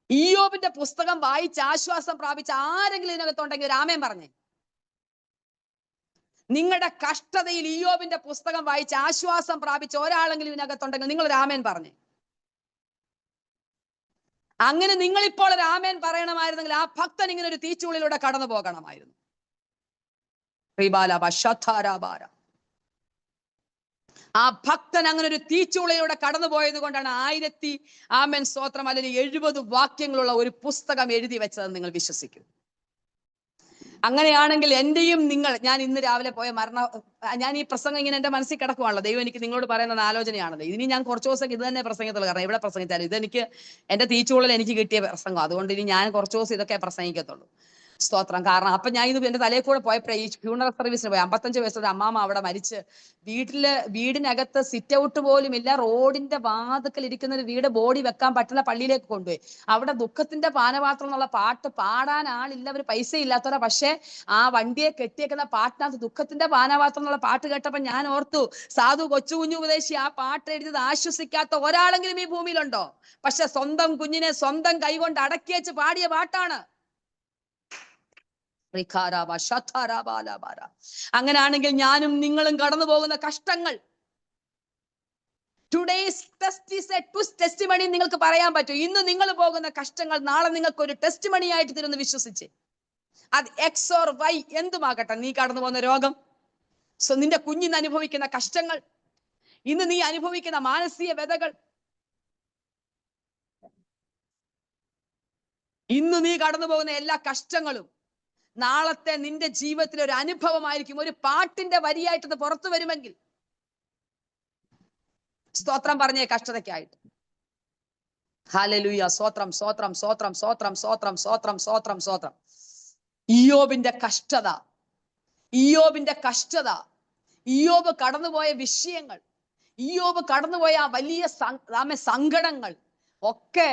ഇയ്യോബിന്റെ പുസ്തകം വായിച്ച് ആശ്വാസം പ്രാപിച്ച ആരെങ്കിലും ഇതിനകത്തുണ്ടെങ്കിൽ ഒരു ആമേൻ പറഞ്ഞേ. നിങ്ങളുടെ കഷ്ടതയിൽ ഇയ്യോബിന്റെ പുസ്തകം വായിച്ച് ആശ്വാസം പ്രാപിച്ച ഒരാളെങ്കിലും ഇതിനകത്തുണ്ടെങ്കിൽ നിങ്ങൾ ഒരു ആമേൻ പറഞ്ഞേ. അങ്ങനെ നിങ്ങൾ ഇപ്പോൾ ഒരു ആമേൻ പറയണമായിരുന്നെങ്കിൽ ആ ഭക്തൻ ഇങ്ങനെ ഒരു തീച്ചുള്ളിലൂടെ കടന്നു പോകണമായിരുന്നു. ആ ഭക്തൻ അങ്ങനെ ഒരു തീച്ചുളയിലൂടെ കടന്നു പോയത് കൊണ്ടാണ് 1070 വാക്യങ്ങളുള്ള ഒരു പുസ്തകം എഴുതി വെച്ചതെന്ന് നിങ്ങൾ വിശ്വസിക്കും. അങ്ങനെയാണെങ്കിൽ എന്റെയും ഞാൻ ഇന്ന് രാവിലെ പോയ ഞാൻ ഈ പ്രസംഗം ഇങ്ങനെ എന്റെ മനസ്സിൽ കിടക്കുവാണല്ലോ. ദൈവം എനിക്ക് നിങ്ങളോട് പറയുന്ന ആലോചനയാണല്ലോ. ഇനി ഞാൻ കുറച്ച് ദിവസം ഇത് തന്നെ പ്രസംഗത്തുള്ളൂ. കാരണം ഇവിടെ പ്രസംഗിച്ചാലും ഇതെനിക്ക് എന്റെ തീച്ചുള്ളിൽ എനിക്ക് കിട്ടിയ പ്രസംഗം. അതുകൊണ്ട് ഇനി ഞാൻ കുറച്ച് ദിവസം ഇതൊക്കെ പ്രസംഗിക്കത്തുള്ളൂ. സ്തോത്രം. കാരണം അപ്പൊ ഞാൻ ഇത് എന്റെ തലയിൽ കൂടെ പോയപ്പോഴേ ഈ ഫ്യൂണറൽ സർവീസിന് പോയി. 55 വയസ്സുള്ള അമ്മാമ്മ അവിടെ മരിച്ച് വീടിനകത്ത് സിറ്റ് ഔട്ട് പോലും ഇല്ല. റോഡിന്റെ വാതുക്കൽ ഇരിക്കുന്ന ഒരു വീട്, ബോഡി വെക്കാൻ പറ്റുന്ന പള്ളിയിലേക്ക് കൊണ്ടുപോയി. അവിടെ ദുഃഖത്തിന്റെ പാനപാത്രം എന്നുള്ള പാട്ട് പാടാൻ ആളില്ല, അവർ പൈസ ഇല്ലാത്തവരാ. പക്ഷെ ആ വണ്ടിയെ കെട്ടിയേക്കുന്ന പാട്ടിനകത്ത് ദുഃഖത്തിന്റെ പാനപാത്രം എന്നുള്ള പാട്ട് കേട്ടപ്പോ ഞാൻ ഓർത്തു, സാധു കൊച്ചു കുഞ്ഞു ഉപദേശി ആ പാട്ട് എഴുതിയത് ആശ്വസിക്കാത്ത ഒരാളെങ്കിലും ഈ ഭൂമിയിലുണ്ടോ? പക്ഷെ സ്വന്തം കുഞ്ഞിനെ സ്വന്തം കൈകൊണ്ട് അടക്കി വെച്ച് പാടിയ പാട്ടാണ്. അങ്ങനെയാണെങ്കിൽ ഞാനും നിങ്ങളും കടന്നു പോകുന്ന കഷ്ടങ്ങൾ, today's test is A testimony നിങ്ങൾക്ക് പറയാൻ പറ്റും. ഇന്ന് നിങ്ങൾ പോകുന്ന കഷ്ടങ്ങൾ നാളെ നിങ്ങൾക്ക് ഒരു ടെസ്റ്റിമണി ആയിട്ട് തരുമെന്ന് വിശ്വസിച്ച്, അത് എക്സ് ഓർ വൈ എന്തുമാകട്ടെ, നീ കടന്നു പോകുന്ന രോഗം, നിന്റെ കുഞ്ഞിന് അനുഭവിക്കുന്ന കഷ്ടങ്ങൾ, ഇന്ന് നീ അനുഭവിക്കുന്ന മാനസിക വ്യതകൾ, ഇന്ന് നീ കടന്നു പോകുന്ന എല്ലാ കഷ്ടങ്ങളും നാളത്തെ നിന്റെ ജീവിതത്തിൽ ഒരു അനുഭവമായിരിക്കും. ഒരു പാട്ടിന്റെ വരിയായിട്ടത് പുറത്തു വരുമെങ്കിൽ സ്തോത്രം പറഞ്ഞേ കഷ്ടതയ്ക്കായിട്ട്. ഹല്ലേലൂയ. സ്തോത്രം സ്തോത്രം സ്തോത്രം സ്തോത്രം സ്തോത്രം സ്തോത്രം സ്തോത്രം സ്തോത്രം. ഇയ്യോബിന്റെ കഷ്ടത, ഇയ്യോബിന്റെ കഷ്ടത, ഇയ്യോബ് കടന്നുപോയ വിഷയങ്ങൾ, ഇയ്യോബ് കടന്നുപോയ ആ വലിയ സങ്കടങ്ങൾ ഒക്കെ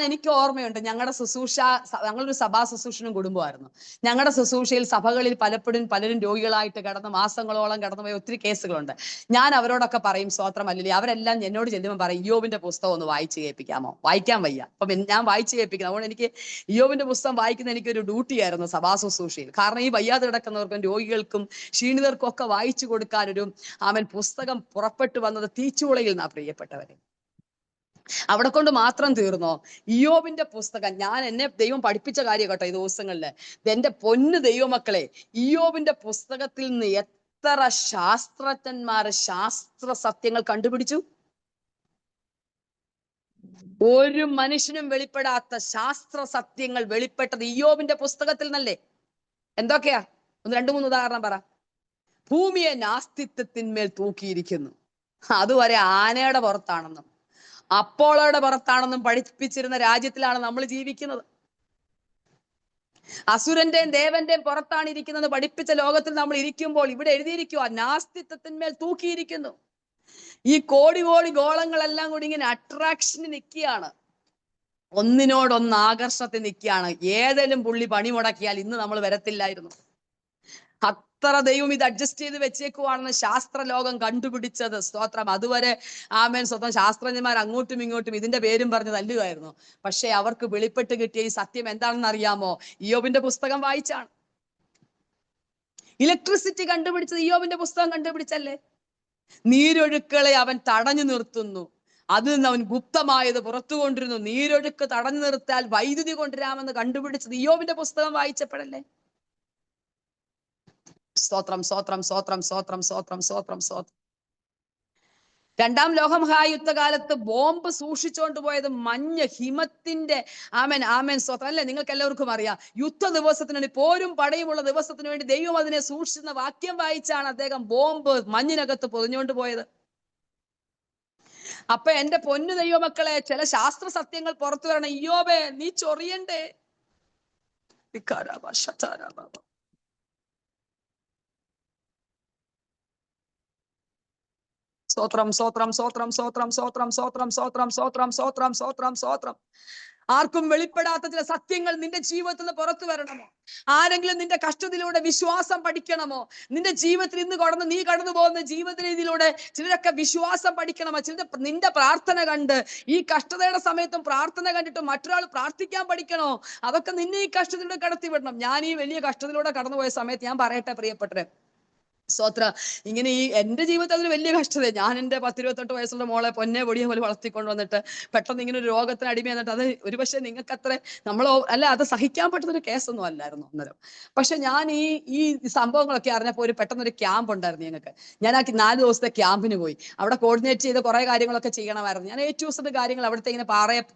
എനിക്ക് ഓർമ്മയുണ്ട്. ഞങ്ങളുടെ ശുശ്രൂഷ, ഞങ്ങളൊരു സഭാ ശുശ്രൂഷനും കുടുംബമായിരുന്നു. ഞങ്ങളുടെ ശുശ്രൂഷയിൽ സഭകളിൽ പലരും രോഗികളായിട്ട് കിടന്ന് മാസങ്ങളോളം കടന്നുപോയ ഒത്തിരി കേസുകളുണ്ട്. ഞാൻ അവരോടൊക്കെ പറയും, സ്തോത്രം അല്ലേ, അവരെല്ലാം എന്നോട് ചെല്ലുമ്പോൾ പറയും, ഇയ്യോബിന്റെ പുസ്തകം ഒന്ന് വായിച്ചു കേൾപ്പിക്കാമോ? വായിക്കാൻ വയ്യ. അപ്പം ഞാൻ വായിച്ചു കേൾപ്പിക്കണം. അതുകൊണ്ട് എനിക്ക് ഇയ്യോബിന്റെ പുസ്തകം വായിക്കുന്ന എനിക്കൊരു ഡ്യൂട്ടി ആയിരുന്നു സഭാ ശുശ്രൂഷയിൽ. കാരണം ഈ വയ്യാതെ കിടക്കുന്നവർക്കും രോഗികൾക്കും ക്ഷീണിതർക്കും ഒക്കെ വായിച്ചു കൊടുക്കാനൊരു പുസ്തകം പുറപ്പെട്ടു വന്നത് തീച്ചുളയിൽ നിന്നാ പ്രിയപ്പെട്ടവരെ. അവിടെ കൊണ്ട് മാത്രം തീർന്നോ? ഇയ്യോബിന്റെ പുസ്തകം എന്നെ ദൈവം പഠിപ്പിച്ച കാര്യം കേട്ടോ ഈ ദിവസങ്ങളില്. എന്റെ പൊന്നു ദൈവമക്കളെ, ഇയ്യോബിന്റെ പുസ്തകത്തിൽ നിന്ന് എത്ര ശാസ്ത്രജ്ഞന്മാര് ശാസ്ത്ര സത്യങ്ങൾ കണ്ടുപിടിച്ചു. ഒരു മനുഷ്യനും വെളിപ്പെടാത്ത ശാസ്ത്ര സത്യങ്ങൾ വെളിപ്പെട്ടത് ഇയ്യോബിന്റെ പുസ്തകത്തിൽ നിന്നല്ലേ. എന്തൊക്കെയാ? 2-3 ഉദാഹരണം പറ. ഭൂമിയെ നാസ്തിത്വത്തിന്മേൽ തൂക്കിയിരിക്കുന്നു, അതുവരെ ആനയുടെ പുറത്താണെന്നും അപ്പോളോയുടെ പുറത്താണെന്നും പഠിപ്പിച്ചിരുന്ന രാജ്യത്തിലാണ് നമ്മൾ ജീവിക്കുന്നത്. അസുരന്റെയും ദേവന്റെയും പുറത്താണ് ഇരിക്കുന്നത് പഠിപ്പിച്ച ലോകത്തിൽ നമ്മൾ ഇരിക്കുമ്പോൾ ഇവിടെ എഴുതിയിരിക്കുക നാസ്തിത്വത്തിന്മേൽ തൂക്കിയിരിക്കുന്നു. ഈ കോടി ഗോളങ്ങളെല്ലാം കൂടി ഇങ്ങനെ അട്രാക്ഷന് നിൽക്കുകയാണ്, ഒന്നിനോടൊന്ന് ആകർഷണത്തിൽ നിൽക്കുകയാണ്. ഏതെങ്കിലും പുള്ളി പണി മുടക്കിയാൽ ഇന്ന് നമ്മൾ വരത്തില്ലായിരുന്നു. അത്ര ദൈവം ഇത് അഡ്ജസ്റ്റ് ചെയ്ത് വെച്ചേക്കുവാണെന്ന് ശാസ്ത്ര ലോകം കണ്ടുപിടിച്ചത്. സ്തോത്രം. അതുവരെ സ്വന്തം ശാസ്ത്രജ്ഞന്മാർ അങ്ങോട്ടും ഇങ്ങോട്ടും ഇതിന്റെ പേരും പറഞ്ഞ് തല്ലുകയായിരുന്നു. പക്ഷെ അവർക്ക് വെളിപ്പെട്ട് കിട്ടിയ ഈ സത്യം എന്താണെന്ന് അറിയാമോ? ഇയ്യോബിന്റെ പുസ്തകം വായിച്ചാണ്. ഇലക്ട്രിസിറ്റി കണ്ടുപിടിച്ചത് ഇയ്യോബിന്റെ പുസ്തകം കണ്ടുപിടിച്ചല്ലേ. നീരൊഴുക്കുകളെ അവൻ തടഞ്ഞു നിർത്തുന്നു, അതിൽ നിന്ന് അവൻ ഗുപ്തമായത് പുറത്തു കൊണ്ടിരുന്നു. നീരൊഴുക്ക് തടഞ്ഞു നിർത്താൽ വൈദ്യുതി കൊണ്ടുവരാമെന്ന് കണ്ടുപിടിച്ചത് ഇയ്യോബിന്റെ പുസ്തകം വായിച്ചപ്പോഴല്ലേ. സ്തോത്രം സ്തോത്രം സ്തോത്രം സ്തോത്രം സ്തോത്രം സ്തോത്രം സ്തോത്രം. 2-ാം ലോകമഹായുദ്ധകാലത്ത് ബോംബ് സൂക്ഷിച്ചുകൊണ്ട് പോയത് ഹിമത്തിന്റെ ആമേൻ സ്തോത്രം അല്ലെ. നിങ്ങൾക്ക് എല്ലാവർക്കും അറിയാം. യുദ്ധ ദിവസത്തിന് വേണ്ടി, പോരും പടയുമുള്ള ദിവസത്തിന് വേണ്ടി ദൈവം അതിനെ സൂക്ഷിക്കുന്ന വാക്യം വായിച്ചാണ് അദ്ദേഹം ബോംബ് മഞ്ഞിനകത്ത് പൊതിഞ്ഞുകൊണ്ട് പോയത്. അപ്പൊ എന്റെ പൊന്നു ദൈവമക്കളെ, ചില ശാസ്ത്ര സത്യങ്ങൾ പുറത്തു വരണം. ഇയ്യോബേ, നീ ചൊറിയണ്ടേ. സ്തോത്രം, സ്തോത്രം, സ്തോത്രം, സ്തോത്രം, സ്തോത്രം, സ്തോത്രം, സ്തോത്രം, സ്തോത്രം, സ്തോത്രം, സ്തോത്രം, സ്തോത്രം. ആർക്കും വെളിപ്പെടാത്ത ചില സത്യങ്ങൾ നിന്റെ ജീവിതത്തിൽ നിന്ന് പുറത്തു വരണമോ? ആരെങ്കിലും നിന്റെ കഷ്ടത്തിലൂടെ വിശ്വാസം പഠിക്കണമോ? നിന്റെ ജീവിതത്തിൽ ഇന്ന് നീ കടന്നു പോകുന്ന ജീവിത രീതിയിലൂടെ ചിലരൊക്കെ വിശ്വാസം പഠിക്കണമോ? നിന്റെ പ്രാർത്ഥന കണ്ട്, ഈ കഷ്ടതയുടെ സമയത്തും പ്രാർത്ഥന കണ്ടിട്ട് മറ്റൊരാൾ പ്രാർത്ഥിക്കാൻ പഠിക്കണോ? അതൊക്കെ നിന്നെ ഈ കഷ്ടത്തിലൂടെ കടത്തി വിടണം. ഞാൻ ഈ വലിയ കഷ്ടത്തിലൂടെ കടന്നുപോയ സമയത്ത് ഞാൻ പറയട്ടെ പ്രിയപ്പെട്ടവരെ, സ്തോത്ര, ഇങ്ങനെ ഈ എന്റെ ജീവിതത്തിൽ അതൊരു വലിയ കഷ്ടത. ഞാൻ എന്റെ 10-28 വയസ്സുള്ള മോളെ പൊന്നെ പൊടിയെ പോലെ വളർത്തിക്കൊണ്ട് വന്നിട്ട് പെട്ടെന്ന് ഇങ്ങനെ ഒരു രോഗത്തിന് അടിമ എന്നിട്ട്, അത് ഒരുപക്ഷെ നിങ്ങൾക്ക് അത്ര അല്ല, അത് സഹിക്കാൻ പറ്റുന്ന ഒരു കേസൊന്നും അല്ലായിരുന്നു അന്നേരം. പക്ഷെ ഞാൻ ഈ സംഭവങ്ങളൊക്കെ അറിഞ്ഞപ്പോൾ പെട്ടെന്നൊരു ക്യാമ്പ് ഉണ്ടായിരുന്നു ഞങ്ങൾക്ക്. ഞാൻ ആ 4 ദിവസത്തെ ക്യാമ്പിന് പോയി. അവിടെ കോർഡിനേറ്റ് ചെയ്ത് കുറെ കാര്യങ്ങളൊക്കെ ചെയ്യണമായിരുന്നു. ഞാൻ ഏറ്റവും കാര്യങ്ങൾ അവിടുത്തെ ഇങ്ങനെ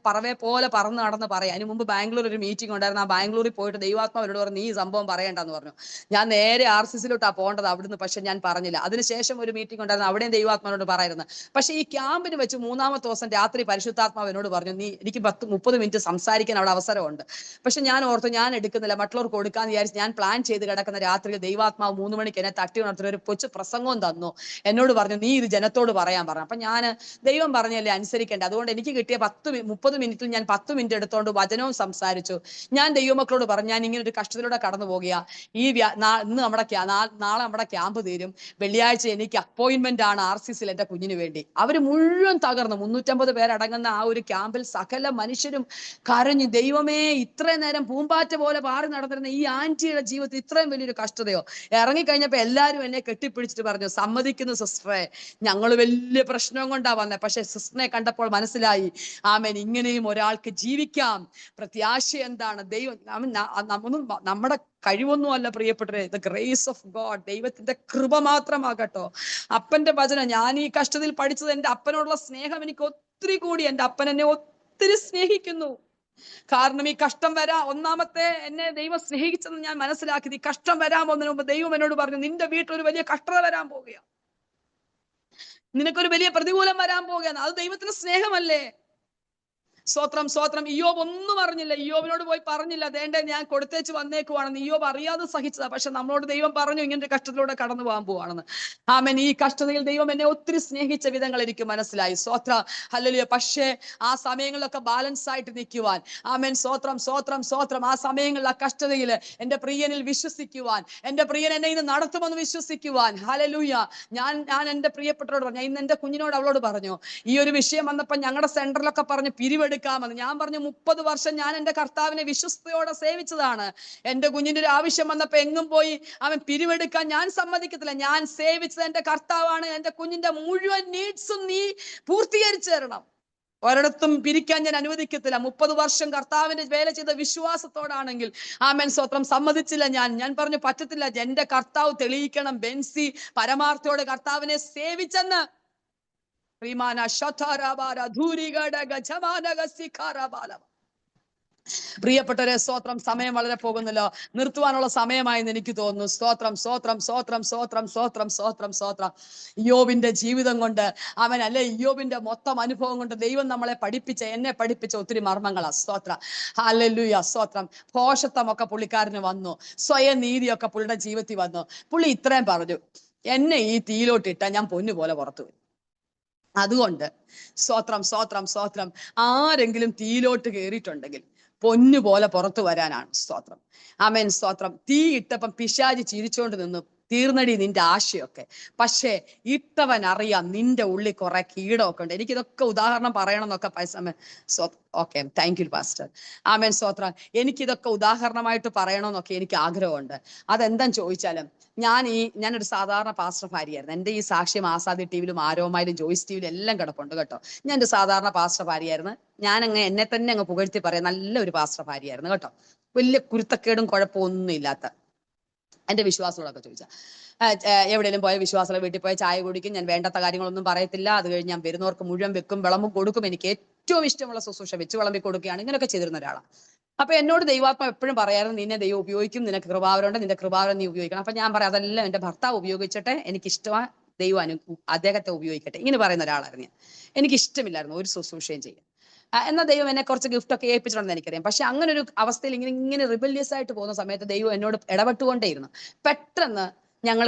പറവെ പോലെ പറന്ന് നടന്ന് പറയാം. അതിന് മുമ്പ് ബാംഗ്ലൂർ ഒരു മീറ്റിംഗ് ഉണ്ടായിരുന്നു. ആ ബാംഗ്ലൂരിൽ പോയിട്ട് ദൈവാത്മാവരോട് പറഞ്ഞു, ഈ സംഭവം പറയണ്ടെന്ന് പറഞ്ഞു. ഞാൻ നേരെ RCCയിലോട്ടാണ് പോകേണ്ടത് അവിടുന്ന്. പക്ഷെ ഞാൻ പറഞ്ഞില്ല. അതിനുശേഷം ഒരു മീറ്റിംഗ് ഉണ്ടായിരുന്നു, അവിടെയും ദൈവാത്മാവനോട് പറയുന്നത്. പക്ഷെ ഈ ക്യാമ്പിന് വെച്ച് 3-ാമത്തെ ദിവസം രാത്രി പരിശുദ്ധാത്മാവിനോട് പറഞ്ഞു, എനിക്ക് 10-30 മിനിറ്റ് സംസാരിക്കാൻ അവിടെ അവസരമുണ്ട്. പക്ഷെ ഞാൻ ഓർത്തു ഞാൻ എടുക്കുന്നില്ല, മറ്റുള്ളവർക്ക് കൊടുക്കാന്ന് വിചാരിച്ച് ഞാൻ പ്ലാൻ ചെയ്ത് കിടക്കുന്ന രാത്രിയിൽ ദൈവാത്മാവ് 3 മണിക്ക് എന്നെ തട്ടി ഉണർത്തുന്ന ഒരു കൊച്ചു പ്രസംഗവും തന്നു. എന്നോട് പറഞ്ഞു, നീ ഇത് ജനത്തോട് പറയാൻ പറഞ്ഞു. അപ്പൊ ഞാൻ ദൈവം പറഞ്ഞല്ലേ അനുസരിക്കേണ്ടത്. അതുകൊണ്ട് എനിക്ക് കിട്ടിയ 30 മിനിറ്റിൽ ഞാൻ 10 മിനിറ്റ് എടുത്തോണ്ട് വചനവും സംസാരിച്ചു. ഞാൻ ദൈവമക്കളോട് പറഞ്ഞു, ഞാൻ ഇങ്ങനെ ഒരു കഷ്ടത്തിലൂടെ കടന്നു പോകുക. ഇന്ന് നാളെ നമ്മുടെ ക്യാമ്പ് തീരും. വെള്ളിയാഴ്ച എനിക്ക് അപ്പോയിന്റ്മെന്റ് ആണ് RCCയിൽ എന്റെ കുഞ്ഞിന് വേണ്ടി. അവര് മുഴുവൻ തകർന്നു. 350 പേരടങ്ങുന്ന ആ ഒരു ക്യാമ്പിൽ സകല മനുഷ്യരും കരഞ്ഞു. ദൈവമേ, ഇത്രയും നേരം പൂമ്പാറ്റ പോലെ പാറി നടന്നിരുന്ന ഈ ആന്റിയുടെ ജീവിതത്തിൽ ഇത്രയും വലിയൊരു കഷ്ടതയോ? ഇറങ്ങിക്കഴിഞ്ഞപ്പോ എല്ലാവരും എന്നെ കെട്ടിപ്പിടിച്ചിട്ട് പറഞ്ഞു, സമ്മതിക്കുന്നു സിസ്റ്ററെ, ഞങ്ങൾ വലിയ പ്രശ്നം കൊണ്ടാ വന്നത്. പക്ഷെ സിസ്റ്ററിനെ കണ്ടപ്പോൾ മനസ്സിലായി, ആമേൻ, ഇങ്ങനെയും ഒരാൾക്ക് ജീവിക്കാം. പ്രത്യാശ എന്താണ്? ദൈവം നമ്മുടെ കഴിവൊന്നും അല്ല പ്രിയപ്പെട്ടവരെ, ദ ഗ്രേസ് ഓഫ് ഗോഡ്, ദൈവത്തിന്റെ കൃപ മാത്രമാകട്ടോ. അപ്പന്റെ വചനം, ഞാൻ ഈ കഷ്ടത്തിൽ പഠിച്ചത്, എന്റെ അപ്പനോടുള്ള സ്നേഹം എനിക്ക് ഒത്തിരി കൂടി. എന്റെ അപ്പൻ എന്നെ ഒത്തിരി സ്നേഹിക്കുന്നു. കാരണം ഈ കഷ്ടം ഒന്നാമത്തെ എന്നെ ദൈവം സ്നേഹിച്ചെന്ന് ഞാൻ മനസ്സിലാക്കിയത്, ഈ കഷ്ടം വരാൻ പോകുന്നതിന് മുമ്പ് ദൈവം എന്നോട് പറഞ്ഞു, നിന്റെ വീട്ടിൽ ഒരു വലിയ കഷ്ടത വരാൻ പോവുകയാണ്, നിനക്കൊരു വലിയ പ്രതികൂലം വരാൻ പോവുകയാണ്. അത് ദൈവത്തിന്റെ സ്നേഹമല്ലേ? സ്തോത്രം, സ്തോത്രം. ഇയ്യോബ് ഒന്നും അറിഞ്ഞില്ല. ഇയ്യോബിനോട് പോയി പറഞ്ഞില്ല, ദേണ്ടേ ഞാൻ കൊടുത്തേച്ച് വന്നേക്കുവാണെന്ന്. ഇയ്യോബ് അറിയാതെ സഹിച്ചതാ. പക്ഷെ നമ്മളോട് ദൈവം പറഞ്ഞു, ഇങ്ങനെ കഷ്ടത്തിലൂടെ കടന്നു പോകാൻ പോവാണെന്ന്. ആമേൻ. ഈ കഷ്ടതയിൽ ദൈവം എന്നെ ഒത്തിരി സ്നേഹിച്ച വിധങ്ങൾ എനിക്ക് മനസ്സിലായി. സ്തോത്ര, ഹല്ലേലൂയ. പക്ഷേ ആ സമയങ്ങളിലൊക്കെ ബാലൻസ് ആയിട്ട് നിൽക്കുവാൻ, ആമേൻ, സ്തോത്രം, സ്തോത്രം, സ്തോത്രം. ആ സമയങ്ങളിൽ, ആ കഷ്ടതയിൽ എന്റെ പ്രിയനിൽ വിശ്വസിക്കുവാൻ, എന്റെ പ്രിയൻ എന്നെ ഇന്ന് നടത്തുമെന്ന് വിശ്വസിക്കുവാൻ, ഹല്ലേലൂയ. ഞാൻ എന്റെ പ്രിയപ്പെട്ടവരോട് പറഞ്ഞു, ഇന്ന് എന്റെ കുഞ്ഞിനോട് അവളോട് പറഞ്ഞു, ഈ ഒരു വിഷയം വന്നപ്പോൾ ഞങ്ങളുടെ സെന്ററിലൊക്കെ പറഞ്ഞു പിരിവെടുക്കാമെന്ന്. ഞാൻ പറഞ്ഞു, 30 വർഷം ഞാൻ എന്റെ കർത്താവിനെ വിശ്വസ്തയോടെ സേവിച്ചതാണ്. എന്റെ കുഞ്ഞിന്റെ ഒരു ആവശ്യം വന്നപ്പോ എങ്ങും പോയി അവൻ പിരിവെടുക്കാൻ ഞാൻ സമ്മതിക്കത്തില്ല. ഞാൻ സേവിച്ചത് എന്റെ കർത്താവാണ്. എന്റെ കുഞ്ഞിന്റെ മുഴുവൻ നീഡ്സും നീ പൂർത്തീകരിച്ചു തരണം. ഒരിടത്തും പിരിക്കാൻ ഞാൻ അനുവദിക്കത്തില്ല. 30 വർഷം കർത്താവിന്റെ വേല ചെയ്ത വിശ്വാസത്തോടാണെങ്കിൽ, ആമേൻ, സ്തോത്രം, സമ്മതിച്ചില്ല. ഞാൻ പറഞ്ഞു, പറ്റത്തില്ല, എന്റെ കർത്താവ് തെളിയിക്കണം ബെൻസി പരമാർത്ഥയോടെ കർത്താവിനെ സേവിച്ചെന്ന്. പ്രിയപ്പെട്ടവരെ, സ്തോത്രം, സമയം വളരെ പോകുന്നല്ലോ. നിർത്തുവാനുള്ള സമയമായെന്ന് എനിക്ക് തോന്നുന്നു. സ്തോത്രം, സ്തോത്രം, സ്തോത്രം, സ്തോത്രം, സ്തോത്രം, സ്തോത്രം, സ്തോത്രം. ഇയ്യോബിന്റെ ജീവിതം കൊണ്ട്, അവൻ അല്ലെ, ഇയ്യോബിന്റെ മൊത്തം അനുഭവം കൊണ്ട് ദൈവം എന്നെ പഠിപ്പിച്ച ഒത്തിരി മർമ്മങ്ങളാ. സ്തോത്ര, ഹല്ലേലൂയ, സ്തോത്രം. ഭോഷത്വമൊക്കെ പുള്ളിക്കാരന് വന്നു, സ്വയം നീതിയൊക്കെ പുള്ളിയുടെ ജീവിതത്തിൽ വന്നു. പുള്ളി ഇത്രയും പറഞ്ഞു, എന്നെ ഈ തീയിലോട്ടിട്ടാ ഞാൻ പൊന്നുപോലെ പുറത്തു വരും. അതുകൊണ്ട് സ്തോത്രം, സ്തോത്രം, സ്തോത്രം. ആരെങ്കിലും തീയിലോട്ട് കയറിയിട്ടുണ്ടെങ്കിൽ പൊന്നുപോലെ പുറത്തു വരാനാണ്. സ്തോത്രം, ആമേൻ, സ്തോത്രം. തീ ഇട്ടപ്പം പിശാചി ചിരിച്ചോണ്ട് നിന്നു, തീർന്നടി നിന്റെ ആശയൊക്കെ. പക്ഷേ ഇട്ടവൻ അറിയാം നിന്റെ ഉള്ളിൽ കുറെ കീടമൊക്കെ ഉണ്ട്. എനിക്കിതൊക്കെ ഉദാഹരണം പറയണം എന്നൊക്കെ ഓക്കെ, താങ്ക് യു പാസ്റ്റർ. ആമേൻ, സ്തോത്രം. എനിക്കിതൊക്കെ ഉദാഹരണമായിട്ട് പറയണമെന്നൊക്കെ എനിക്ക് ആഗ്രഹമുണ്ട്. അതെന്താന്ന് ചോദിച്ചാലും, ഞാനൊരു സാധാരണ പാസ്റ്റർ ഭാര്യയായിരുന്നു. എൻ്റെ ഈ സാക്ഷ്യം ആസാദി ടിവിയിലും ആരോമായിലും ജോയ്സ് ടിവിയിലും എല്ലാം കിടപ്പുണ്ട് കേട്ടോ. ഞാൻ ഒരു സാധാരണ പാസ്റ്റർ ഭാര്യയായിരുന്നു. എന്നെ തന്നെ അങ്ങ് പുകഴ്ത്തി പറയാം, നല്ലൊരു പാസ്റ്റർ ഭാര്യയായിരുന്നു കേട്ടോ. വലിയ കുരുത്തക്കേടും കുഴപ്പമൊന്നും ഇല്ലാത്ത. എൻ്റെ വിശ്വാസങ്ങളൊക്കെ ചോദിച്ചാൽ, എവിടെയെങ്കിലും പോയ വിശ്വാസമുള്ള വീട്ടിൽ പോയ ചായ കുടിക്കും. ഞാൻ വേണ്ടാത്ത കാര്യങ്ങളൊന്നും പറയത്തില്ല. അത് കഴിഞ്ഞ് ഞാൻ വരുന്നവർക്ക് മുഴുവൻ വെക്കും, വിളമ്പും, കൊടുക്കും. എനിക്ക് ഏറ്റവും ഇഷ്ടമുള്ള ശുശ്രൂഷ വെച്ച് വിളമ്പി കൊടുക്കുകയാണ്. ഇങ്ങനെയൊക്കെ ചെയ്തിരുന്ന ഒരാളാണ്. അപ്പൊ എന്നോട് ദൈവാത്മ എപ്പോഴും പറയായിരുന്നു, നിന്നെ ദൈവം ഉപയോഗിക്കും, നിനക്ക് കൃപാവരമുണ്ട്, നിന്റെ കൃപാവരം നീ ഉപയോഗിക്കണം. അപ്പൊ ഞാൻ പറയാം, അതെല്ലാം എന്റെ ഭർത്താവ് ഉപയോഗിച്ചിട്ട് എനിക്കിഷ്ടമാണ്, ദൈവം അദ്ദേഹത്തെ ഉപയോഗിക്കട്ടെ. ഇങ്ങനെ പറയുന്ന ഒരാളായിരുന്നു ഞാൻ. എനിക്ക് ഇഷ്ടമില്ലായിരുന്നു ഒരു ശുശ്രൂഷയും ചെയ്യാൻ. എന്നാൽ ദൈവം എന്നെ കുറച്ച് ഗിഫ്റ്റ് ഒക്കെ ഏൽപ്പിച്ചിട്ടുണ്ടെന്ന് എനിക്കറിയാം. പക്ഷെ അങ്ങനെ ഒരു അവസ്ഥയിൽ ഇങ്ങനെ റിബല്യസ് ആയിട്ട് പോകുന്ന സമയത്ത് ദൈവം എന്നോട് ഇടപെട്ടുകൊണ്ടേയിരുന്നു. പെട്ടെന്ന് ഞങ്ങൾ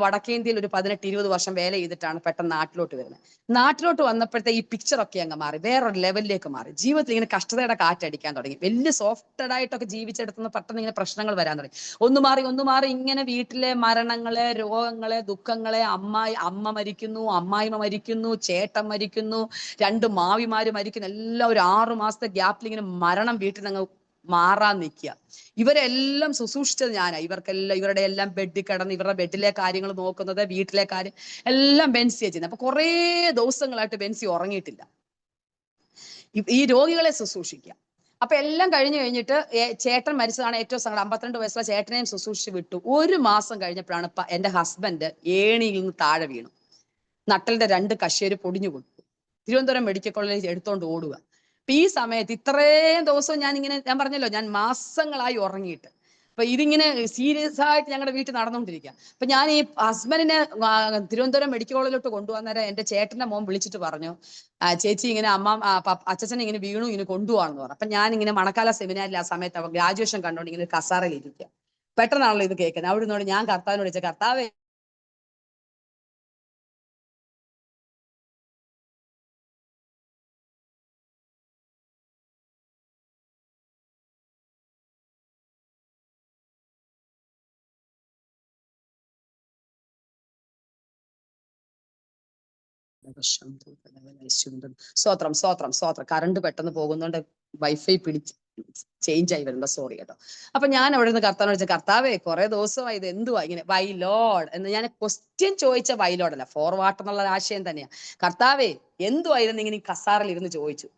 വടക്കേന്ത്യയിൽ ഒരു 18-20 വർഷം വേല ചെയ്തിട്ടാണ് പെട്ടെന്ന് നാട്ടിലോട്ട് വരുന്നത്. നാട്ടിലോട്ട് വന്നപ്പോഴത്തെ ഈ പിക്ചറൊക്കെ അങ്ങ് മാറി, വേറൊരു ലെവലിലേക്ക് മാറി. ജീവിതത്തിൽ ഇങ്ങനെ കഷ്ടതയുടെ കാറ്റടിക്കാൻ തുടങ്ങി. വലിയ സോഫ്റ്റഡ് ആയിട്ടൊക്കെ ജീവിച്ചെടുത്തുനിന്ന് പെട്ടെന്ന് ഇങ്ങനെ പ്രശ്നങ്ങൾ വരാൻ തുടങ്ങി. ഒന്ന് മാറി ഇങ്ങനെ വീട്ടിലെ മരണങ്ങളെ, രോഗങ്ങളെ, ദുഃഖങ്ങളെ, അമ്മ മരിക്കുന്നു, അമ്മായിമ്മ മരിക്കുന്നു, ചേട്ടൻ മരിക്കുന്നു, 2 മാവിമാര് മരിക്കുന്നു, എല്ലാം ഒരു 6 മാസത്തെ ഗ്യാപ്പിൽ ഇങ്ങനെ മരണം വീട്ടിൽ നിന്ന് മാറാൻ നിൽക്കുക. ഇവരെല്ലാം ശുശ്രൂഷിച്ചത് ഞാനാ. ഇവരുടെ എല്ലാം ബെഡിൽ കിടന്ന് ഇവരുടെ ബെഡിലെ കാര്യങ്ങൾ നോക്കുന്നത്, വീട്ടിലെ കാര്യം എല്ലാം ബെൻസിയാ ചെയ്യുന്നത്. അപ്പൊ കുറേ ദിവസങ്ങളായിട്ട് ബെൻസി ഉറങ്ങിയിട്ടില്ല, ഈ രോഗികളെ ശുശ്രൂഷിക്കുക. അപ്പൊ എല്ലാം കഴിഞ്ഞിട്ട് ചേട്ടൻ മരിച്ചതാണ് ഏറ്റവും സങ്കടം. 52 വയസ്സുള്ള ചേട്ടനെയും ശുശ്രൂഷിച്ച് വിട്ടു. 1 മാസം കഴിഞ്ഞപ്പോഴാണ് എന്റെ ഹസ്ബൻഡ് ഏണിയിൽ നിന്ന് താഴെ വീണു. നട്ടലിന്റെ 2 കശേര് പൊടിഞ്ഞു കൊടുത്തു. തിരുവനന്തപുരം മെഡിക്കൽ കോളേജിൽ എടുത്തോണ്ട് ഓടുക. അപ്പൊ ഈ സമയത്ത് ഇത്രയും ദിവസം ഞാൻ പറഞ്ഞല്ലോ, ഞാൻ മാസങ്ങളായി ഉറങ്ങിയിട്ട്. അപ്പൊ ഇതിങ്ങനെ സീരിയസ് ആയിട്ട് ഞങ്ങളുടെ വീട്ടിൽ നടന്നുകൊണ്ടിരിക്കുക. അപ്പൊ ഞാൻ ഈ ഹസ്ബൻഡിനെ തിരുവനന്തപുരം മെഡിക്കൽ കോളേജിലോട്ട് കൊണ്ടുവന്നേരം എന്റെ ചേട്ടന്റെ മോൻ വിളിച്ചിട്ട് പറഞ്ഞു, ചേച്ചി ഇങ്ങനെ അച്ഛനെ ഇങ്ങനെ വീണു, ഇങ്ങനെ കൊണ്ടുപോകാണെന്ന് പറഞ്ഞു. അപ്പൊ ഞാൻ ഇങ്ങനെ മണക്കാല സെമിനാറിൽ ആ സമയത്ത് ഗ്രാജുവേഷൻ കണ്ടോണ്ട് ഇങ്ങനെ കസാറയിൽ ഇരിക്കുക. പെട്ടെന്നാണല്ലോ ഇത് കേൾക്കുന്നത്. അവിടെ നിന്നോട് ഞാൻ കർത്താവിനോട് ചോദിച്ച, കർത്താവേ സ്തോത്രം സ്തോത്രം സ്തോത്രം. കറണ്ട് പെട്ടെന്ന് പോകുന്നോണ്ട് വൈഫൈ ചേഞ്ച് ആയി വരുമ്പോ സോറി കേട്ടോ. അപ്പൊ ഞാൻ അവിടെ നിന്ന് കർത്താവിനോട് ചോദിച്ച, കർത്താവേ കുറെ ദിവസമായി ഇത് എന്തുവാ ഇങ്ങനെ വൈ ലോഡ് എന്ന് ഞാൻ ക്വസ്റ്റ്യൻ ചോദിച്ച വൈലോഡല്ല, ഫോർവാട്ട് എന്നുള്ള ആശയം തന്നെയാ. കർത്താവേ എന്തുവായിരുന്നു ഇങ്ങനെ കസാറിൽ ഇരുന്ന് ചോദിച്ചു.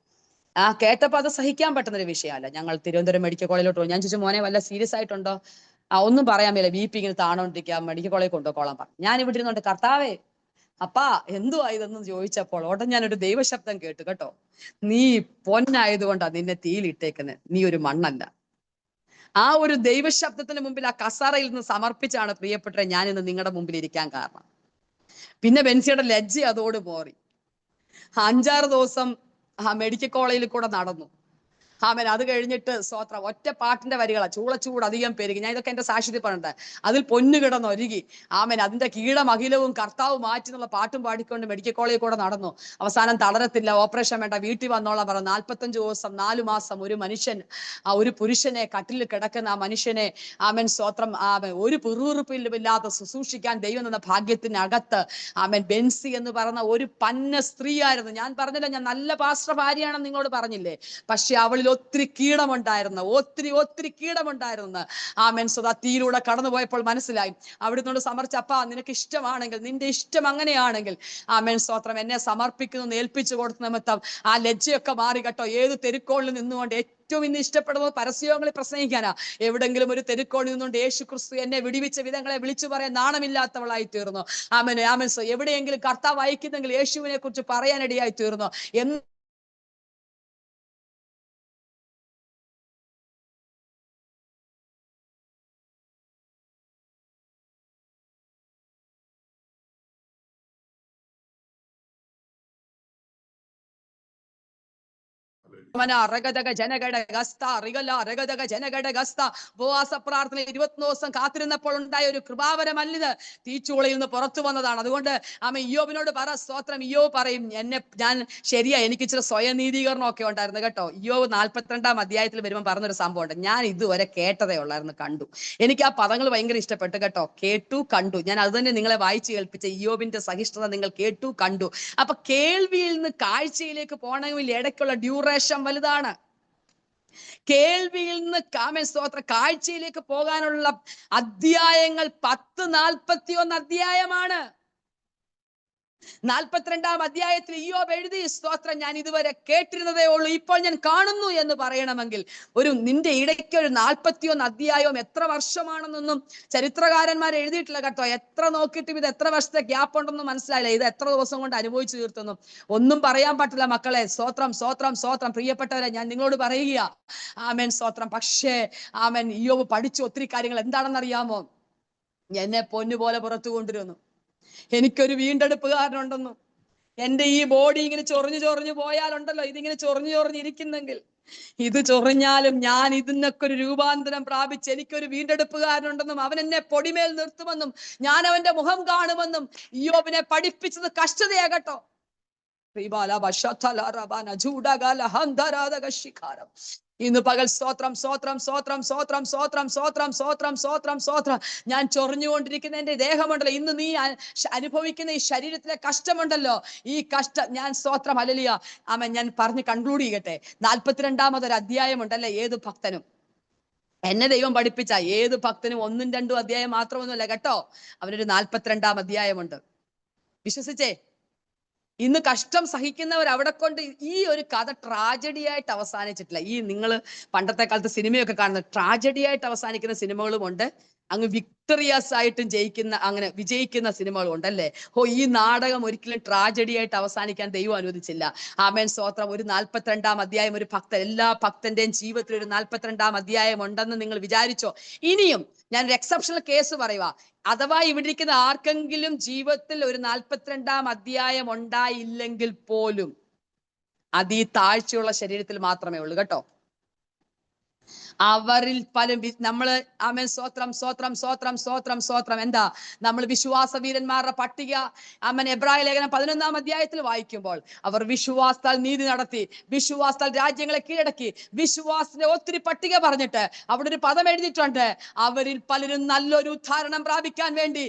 കേട്ടപ്പോ അത് സഹിക്കാൻ പറ്റുന്ന ഒരു വിഷയമല്ല. ഞങ്ങൾ തിരുവനന്തപുരം മെഡിക്കൽ കോളേജിലോട്ട് പോയി. ഞാൻ ചോദിച്ചു, മോനെ വല്ല സീരിയസ് ആയിട്ടുണ്ടോ? ഒന്നും പറയാൻ മേല, BP ഇങ്ങനെ താണോണ്ടിരിക്കുക, മെഡിക്കൽ കോളേജിൽ കൊണ്ടുപോയിക്കോളാൻ പറഞ്ഞു. ഞാൻ ഇവിടെ ഇരുന്നുണ്ട്, കർത്താവേ അപ്പാ എന്തുവാ ഇതെന്ന് ചോദിച്ചപ്പോൾ ഉടൻ ഞാനൊരു ദൈവശബ്ദം കേട്ടു കേട്ടോ, നീ പൊന്നായതുകൊണ്ടാ നിന്നെ തീയിലിട്ടേക്കുന്നത്, നീ ഒരു മണ്ണല്ല. ആ ഒരു ദൈവശബ്ദത്തിന് മുമ്പിൽ ആ കസാറയിൽ നിന്ന് സമർപ്പിച്ചാണ് പ്രിയപ്പെട്ടവരെ ഞാൻ ഇന്ന് നിങ്ങളുടെ മുമ്പിൽ ഇരിക്കാൻ കാരണം. പിന്നെ ബെൻസിയുടെ ലജ്ജ അതോട് പോറി. 5-6 ദിവസം മെഡിക്കൽ കോളേജിൽ കൂടെ നടന്നു. ആമേൻ. അത് കഴിഞ്ഞിട്ട് സ്തോത്രം, ഒറ്റ പാട്ടിന്റെ വരികളാ, ചൂളച്ചൂട് അധികം പെരുകി. ഞാൻ ഇതൊക്കെ എന്റെ സാക്ഷ്യത്തിൽ പറഞ്ഞിട്ട്, അതിൽ പൊന്നു കിടന്നൊരുകി. ആമേൻ. അതിന്റെ കീടമഖിലവും കർത്താവ് മാറ്റി എന്നുള്ള പാട്ടും പാടിക്കൊണ്ട് മെഡിക്കൽ കോളേജിൽ കൂടെ നടന്നു. അവസാനം തളരത്തില്ല, ഓപ്പറേഷൻ വേണ്ട, വീട്ടിൽ വന്നോളാം പറഞ്ഞു. 45 ദിവസം 4 മാസം ഒരു മനുഷ്യൻ, ഒരു പുരുഷനെ കട്ടിലിൽ കിടക്കുന്ന ആ മനുഷ്യനെ ആമേൻ സ്തോത്രം ഒരു പിറുപിറുപ്പില്ലാതെ ശുശ്രൂഷിക്കാൻ ദൈവം എന്ന ഭാഗ്യത്തിനകത്ത് ആമേൻ ബെൻസി എന്ന് പറയുന്ന ഒരു പന്ന സ്ത്രീയായിരുന്നു. ഞാൻ പറഞ്ഞില്ല, ഞാൻ നല്ല പാസ്റ്റർ ഭാര്യയാണെന്ന് നിങ്ങളോട് പറഞ്ഞില്ലേ, പക്ഷെ അവളിൽ ഒത്തിരി കീടമുണ്ടായിരുന്നു, ഒത്തിരി കീടമുണ്ടായിരുന്നു. ആമേൻ. സോ തീയിലൂടെ കടന്നു പോയപ്പോൾ മനസ്സിലായി. അവിടുന്ന് സമർപ്പിച്ച, അപ്പാ നിനക്ക് ഇഷ്ടമാണെങ്കിൽ, നിന്റെ ഇഷ്ടം അങ്ങനെയാണെങ്കിൽ ആമേൻ സ്തോത്രം എന്നെ സമർപ്പിക്കുന്നു ഏൽപ്പിച്ചു കൊടുത്ത നിമിത്തം ആ ലജ്ജയൊക്കെ മാറി കേട്ടോ. ഏത് തെരുക്കോളിൽ നിന്നുകൊണ്ട് ഏറ്റവും ഇന്ന് ഇഷ്ടപ്പെടുന്നത് പരസ്യങ്ങളിൽ പ്രസംഗിക്കാനാ. എവിടെങ്കിലും ഒരു തെരുക്കോളിൽ നിന്നുകൊണ്ട് യേശു ക്രിസ്തു എന്നെ വിടിവിച്ച വിധങ്ങളെ വിളിച്ചു പറയാൻ നാണമില്ലാത്തവളായി തീർന്നു. ആമേൻ ആമേൻ. സോ എവിടെയെങ്കിലും കർത്താവ് അയക്കുന്നെങ്കിൽ യേശുവിനെ കുറിച്ച് പറയാനിടയായി തീർന്നു. ഉപവാസ പ്രാർത്ഥന 21 ദിവസം കാത്തിരുന്നപ്പോൾ ഉണ്ടായ ഒരു കൃപാവരമല്ലിത്, തീച്ചൂളയിൽ നിന്ന് പുറത്തു വന്നതാണ്. അതുകൊണ്ട് ഇയ്യോബിനോട് പറ, സ്തോത്രം. ഇയ്യോബ് പറയും, ഞാൻ ശരിയാ, എനിക്ക് ഇച്ചിരി സ്വയനീതീകരണം ഒക്കെ ഉണ്ടായിരുന്നു കേട്ടോ. ഇയ്യോബ് 42-ാം അധ്യായത്തിൽ വരുമ്പോൾ പറഞ്ഞൊരു സംഭവം ഉണ്ട്, ഞാൻ ഇതുവരെ കേട്ടതേ ഉള്ളായിരുന്നു, കണ്ടു. എനിക്ക് ആ പദങ്ങൾ ഭയങ്കര ഇഷ്ടപ്പെട്ടു കേട്ടോ. കേട്ടു, കണ്ടു. ഞാൻ അത് തന്നെ നിങ്ങളെ വായിച്ചു കേൾപ്പിച്ച ഇയ്യോബിന്റെ സഹിഷ്ണുത നിങ്ങൾ കേട്ടു, കണ്ടു. അപ്പൊ കേൾവിയിൽ നിന്ന് കാഴ്ചയിലേക്ക് പോകണമെങ്കിൽ ഇടയ്ക്കുള്ള ഡ്യൂറേഷൻ വലുതാണ്. കേൾവിയിൽ നിന്ന് സ്തോത്ര കാഴ്ചയിലേക്ക് പോകാനുള്ള അധ്യായങ്ങൾ 10-41 അധ്യായമാണ്. 42-ാം അധ്യായത്തിൽ ഇയ്യോബ് എഴുതി, സ്തോത്രം, ഞാൻ ഇതുവരെ കേട്ടിരുന്നതേ ഉള്ളൂ, ഇപ്പോൾ ഞാൻ കാണുന്നു എന്ന് പറയണമെങ്കിൽ നിന്റെ ഇടയ്ക്ക് ഒരു 41 അധ്യായവും എത്ര വർഷമാണെന്നൊന്നും ചരിത്രകാരന്മാർ എഴുതിയിട്ടില്ല കേട്ടോ. എത്ര നോക്കിയിട്ടും ഇത് എത്ര വർഷത്തെ ഗ്യാപ്പ് ഉണ്ടെന്ന് മനസ്സിലായില്ല, ഇത് എത്ര ദിവസം കൊണ്ട് അനുഭവിച്ചു തീർത്തൊന്നും ഒന്നും പറയാൻ പറ്റില്ല മക്കളെ. സ്തോത്രം സ്തോത്രം സ്തോത്രം. പ്രിയപ്പെട്ടവരെ, ഞാൻ നിങ്ങളോട് പറയുക, ആമേൻ സ്തോത്രം. പക്ഷേ ആമേൻ ഇയ്യോബ് പഠിച്ചു ഒത്തിരി കാര്യങ്ങൾ. എന്താണെന്നറിയാമോ? എന്നെ പൊന്നുപോലെ പുറത്തു കൊണ്ടുവരുന്നു. എനിക്കൊരു വീണ്ടെടുപ്പുകാരനുണ്ടെന്നും. എന്റെ ഈ ബോഡി ഇങ്ങനെ ചൊറിഞ്ഞു പോയാലുണ്ടല്ലോ, ഇതിങ്ങനെ ചൊറിഞ്ഞിരിക്കുന്നെങ്കിൽ, ഇത് ചൊറിഞ്ഞാലും ഞാൻ ഇതിനൊക്കെ ഒരു രൂപാന്തരം പ്രാപിച്ച് എനിക്കൊരു വീണ്ടെടുപ്പുകാരനുണ്ടെന്നും അവൻ എന്നെ പൊടിമേൽ നിർത്തുമെന്നും ഞാൻ അവന്റെ മുഖം കാണുമെന്നും ഇയ്യോബിനെ പഠിപ്പിച്ചത് കഷ്ടതയാകട്ടോ. ഇന്ന് പകൽ സ്തോത്രം സ്തോത്രം സ്തോത്രം സ്തോത്രം സ്തോത്രം സ്തോത്രം സ്തോത്രം സ്തോത്രം സ്തോത്രം. ഞാൻ ചൊറിഞ്ഞുകൊണ്ടിരിക്കുന്ന എന്റെ ദേഹമുണ്ടല്ലോ, ഇന്ന് നീ അനുഭവിക്കുന്ന ഈ ശരീരത്തിലെ കഷ്ടമുണ്ടല്ലോ, ഈ കഷ്ടം ഞാൻ സ്തോത്രം ഹല്ലേലൂയ ആമേൻ ഞാൻ പറഞ്ഞ് കൺക്ലൂഡ് ചെയ്യട്ടെ. 42-ാമതൊരു അധ്യായം ഉണ്ടല്ലേ, ഏത് ഭക്തനും എന്നെ ദൈവം പഠിപ്പിച്ച ഏത് ഭക്തനും 1-2 അധ്യായം മാത്രമൊന്നുമല്ല കേട്ടോ, അവനൊരു 42-ാം അധ്യായമുണ്ട്. വിശ്വസിച്ചേ. ഇന്ന് കഷ്ടം സഹിക്കുന്നവർ അവിടെ കൊണ്ട് ഈ ഒരു കഥ ട്രാജഡി ആയിട്ട് അവസാനിച്ചിട്ടില്ല. ഈ നിങ്ങൾ പണ്ടത്തെ കാലത്ത് സിനിമയൊക്കെ കാണുന്ന ട്രാജഡി ആയിട്ട് അവസാനിക്കുന്ന സിനിമകളും ഉണ്ട്, അങ്ങ് വിക്ടറിയസ് ആയിട്ടും അങ്ങനെ വിജയിക്കുന്ന സിനിമകളും ഉണ്ടല്ലേ. ഈ നാടകം ഒരിക്കലും ട്രാജഡി ആയിട്ട് അവസാനിക്കാൻ ദൈവം അനുവദിച്ചില്ല. ആമേൻ സ്തോത്രം. ഒരു 42-ാം അധ്യായം ഒരു എല്ലാ ഭക്തന്റെയും ജീവിതത്തിൽ ഒരു 42-ാം അധ്യായം ഉണ്ടെന്ന് നിങ്ങൾ വിചാരിച്ചോ? ഇനിയും ഞാനൊരു എക്സെപ്ഷണൽ കേസ് പറയുക. അഥവാ ഇവിടെ ഇരിക്കുന്ന ആർക്കെങ്കിലും ജീവിതത്തിൽ ഒരു 42-ാം അധ്യായം ഉണ്ടായില്ലെങ്കിൽ പോലും അത് ഈ താഴ്ചയുള്ള ശരീരത്തിൽ മാത്രമേ ഉള്ളൂ കേട്ടോ. അവരിൽ പലരും നമ്മള് ആമേൻ സ്തോത്രം സ്തോത്രം സ്തോത്രം സ്തോത്രം സ്തോത്രം. എന്താ നമ്മൾ വിശ്വാസ വീരന്മാരുടെ പട്ടിക ആമേൻ എബ്രായ ലേഖനം 11-ാം അധ്യായത്തിൽ വായിക്കുമ്പോൾ, അവർ വിശ്വാസത്താൽ നീതി നടത്തി, വിശ്വാസത്താൽ രാജ്യങ്ങളെ കീഴടക്കി, വിശ്വാസത്തിന്റെ ഒത്തിരി പട്ടിക പറഞ്ഞിട്ട് അവിടെ ഒരു പദം എഴുതിയിട്ടുണ്ട്, അവരിൽ പലരും നല്ലൊരു ഉദ്ധാരണം പ്രാപിക്കാൻ വേണ്ടി,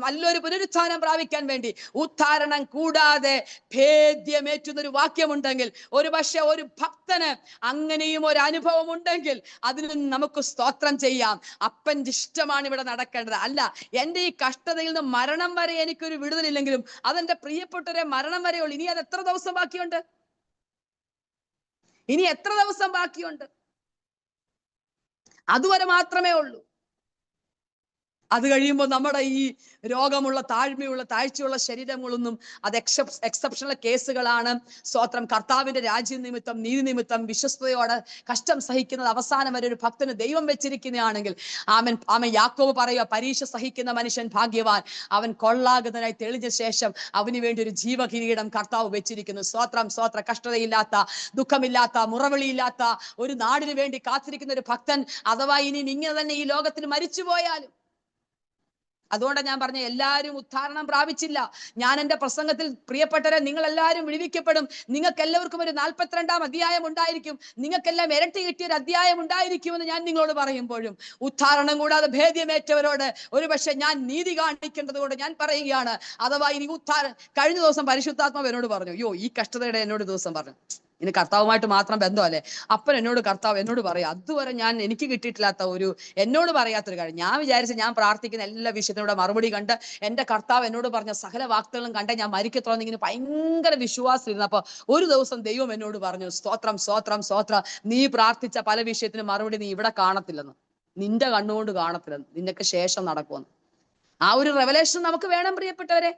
നല്ലൊരു പുനരുത്ഥാനം പ്രാപിക്കാൻ വേണ്ടി, ഉദ്ധാരണം കൂടാതെ ഭേദ്യമേറ്റുന്നൊരു വാക്യമുണ്ടെങ്കിൽ, ഒരു പക്ഷെ ഒരു ഭക്തന് അങ്ങനെയും ഒരു അനുഭവം ഉണ്ടെങ്കിൽ അതിന് നമുക്ക് സ്തോത്രം ചെയ്യാം. അപ്പന്റെ ഇഷ്ടമാണ് ഇവിടെ നടക്കേണ്ടത്. അല്ല, എന്റെ ഈ കഷ്ടതയിൽ നിന്ന് മരണം വരെ എനിക്കൊരു വിടുതലില്ലെങ്കിലും അതെന്റെ പ്രിയപ്പെട്ടവരെ മരണം വരെ ഉള്ളു. ഇനി അത് എത്ര ദിവസം ബാക്കിയുണ്ട്? ഇനി എത്ര ദിവസം ബാക്കിയുണ്ട്? അതുവരെ മാത്രമേ ഉള്ളൂ. അത് കഴിയുമ്പോൾ നമ്മുടെ ഈ രോഗമുള്ള താഴ്ചയുള്ള ശരീരങ്ങളൊന്നും അത് എക്സെപ്ഷണൽ കേസുകളാണ്. സ്തോത്രം. കർത്താവിന്റെ രാജ്യം നിമിത്തം നീതി നിമിത്തം വിശ്വസ്തയോടെ കഷ്ടം സഹിക്കുന്നത് അവസാനം വരെ ഒരു ഭക്തന് ദൈവം വെച്ചിരിക്കുന്നതാണെങ്കിൽ, ആമൻ യാക്കോബ് പറയുക, പരീക്ഷ സഹിക്കുന്ന മനുഷ്യൻ ഭാഗ്യവാൻ, അവൻ കൊള്ളാകുന്നതിനായി തെളിഞ്ഞ ശേഷം അവന് വേണ്ടി ഒരു ജീവകിരീടം കർത്താവ് വെച്ചിരിക്കുന്നു. സ്തോത്രം സ്തോത്രം. കഷ്ടതയില്ലാത്ത, ദുഃഖമില്ലാത്ത, മുറവിളിയില്ലാത്ത ഒരു നാടിന് വേണ്ടി കാത്തിരിക്കുന്ന ഒരു ഭക്തൻ അഥവാ ഇനി ഇങ്ങനെ തന്നെ ഈ ലോകത്തിൽ മരിച്ചുപോയാലും, അതുകൊണ്ടാണ് ഞാൻ പറഞ്ഞ എല്ലാവരും ഉദ്ധാരണം പ്രാപിച്ചില്ല. ഞാൻ എന്റെ പ്രസംഗത്തിൽ പ്രിയപ്പെട്ടവരെ നിങ്ങൾ എല്ലാവരും വിടുവിക്കപ്പെടും. നിങ്ങൾക്ക് എല്ലാവർക്കും ഒരു 42-ാം അധ്യായം ഉണ്ടായിരിക്കും. നിങ്ങൾക്കെല്ലാം ഇരട്ടി കിട്ടിയൊരു അധ്യായം ഉണ്ടായിരിക്കുമെന്ന് ഞാൻ നിങ്ങളോട് പറയുമ്പോഴും, ഉദ്ധാരണം കൂടാതെ ഭേദ്യമേറ്റവരോട് ഒരുപക്ഷെ ഞാൻ നീതി കാണിക്കേണ്ടത് കൊണ്ട് ഞാൻ പറയുകയാണ്, അഥവാ ഇനി കഴിഞ്ഞ ദിവസം പരിശുദ്ധാത്മാവ് എന്നോട് പറഞ്ഞു, ഈ കഷ്ടതയുടെ എന്നോട് ദിവസം പറഞ്ഞു, ഇനി കർത്താവുമായിട്ട് മാത്രം ബന്ധമല്ലേ. അപ്പൻ കർത്താവ് എന്നോട് പറയാം, അതുവരെ എനിക്ക് കിട്ടിയിട്ടില്ലാത്ത എന്നോട് പറയാത്തൊരു കാര്യം. ഞാൻ വിചാരിച്ചു ഞാൻ പ്രാർത്ഥിക്കുന്ന എല്ലാ വിഷയത്തിനോട് മറുപടി കണ്ട് എന്റെ കർത്താവ് എന്നോട് പറഞ്ഞ സകല വാക്കുകളും കണ്ട് ഞാൻ മരിക്കത്തോളം ഇങ്ങനെ ഭയങ്കര വിശ്വാസം ഇരുന്നപ്പോ ഒരു ദിവസം ദൈവം എന്നോട് പറഞ്ഞു, സ്തോത്രം സ്തോത്രം സ്തോത്രം, നീ പ്രാർത്ഥിച്ച പല വിഷയത്തിനും മറുപടി നീ ഇവിടെ കാണത്തില്ലെന്ന്, നിന്റെ കണ്ണുകൊണ്ട് കാണത്തില്ലെന്ന്, നിനക്ക് ശേഷം നടക്കുമെന്ന്. ആ ഒരു റെവലേഷൻ നമുക്ക് വേണം പ്രിയപ്പെട്ടവരെ.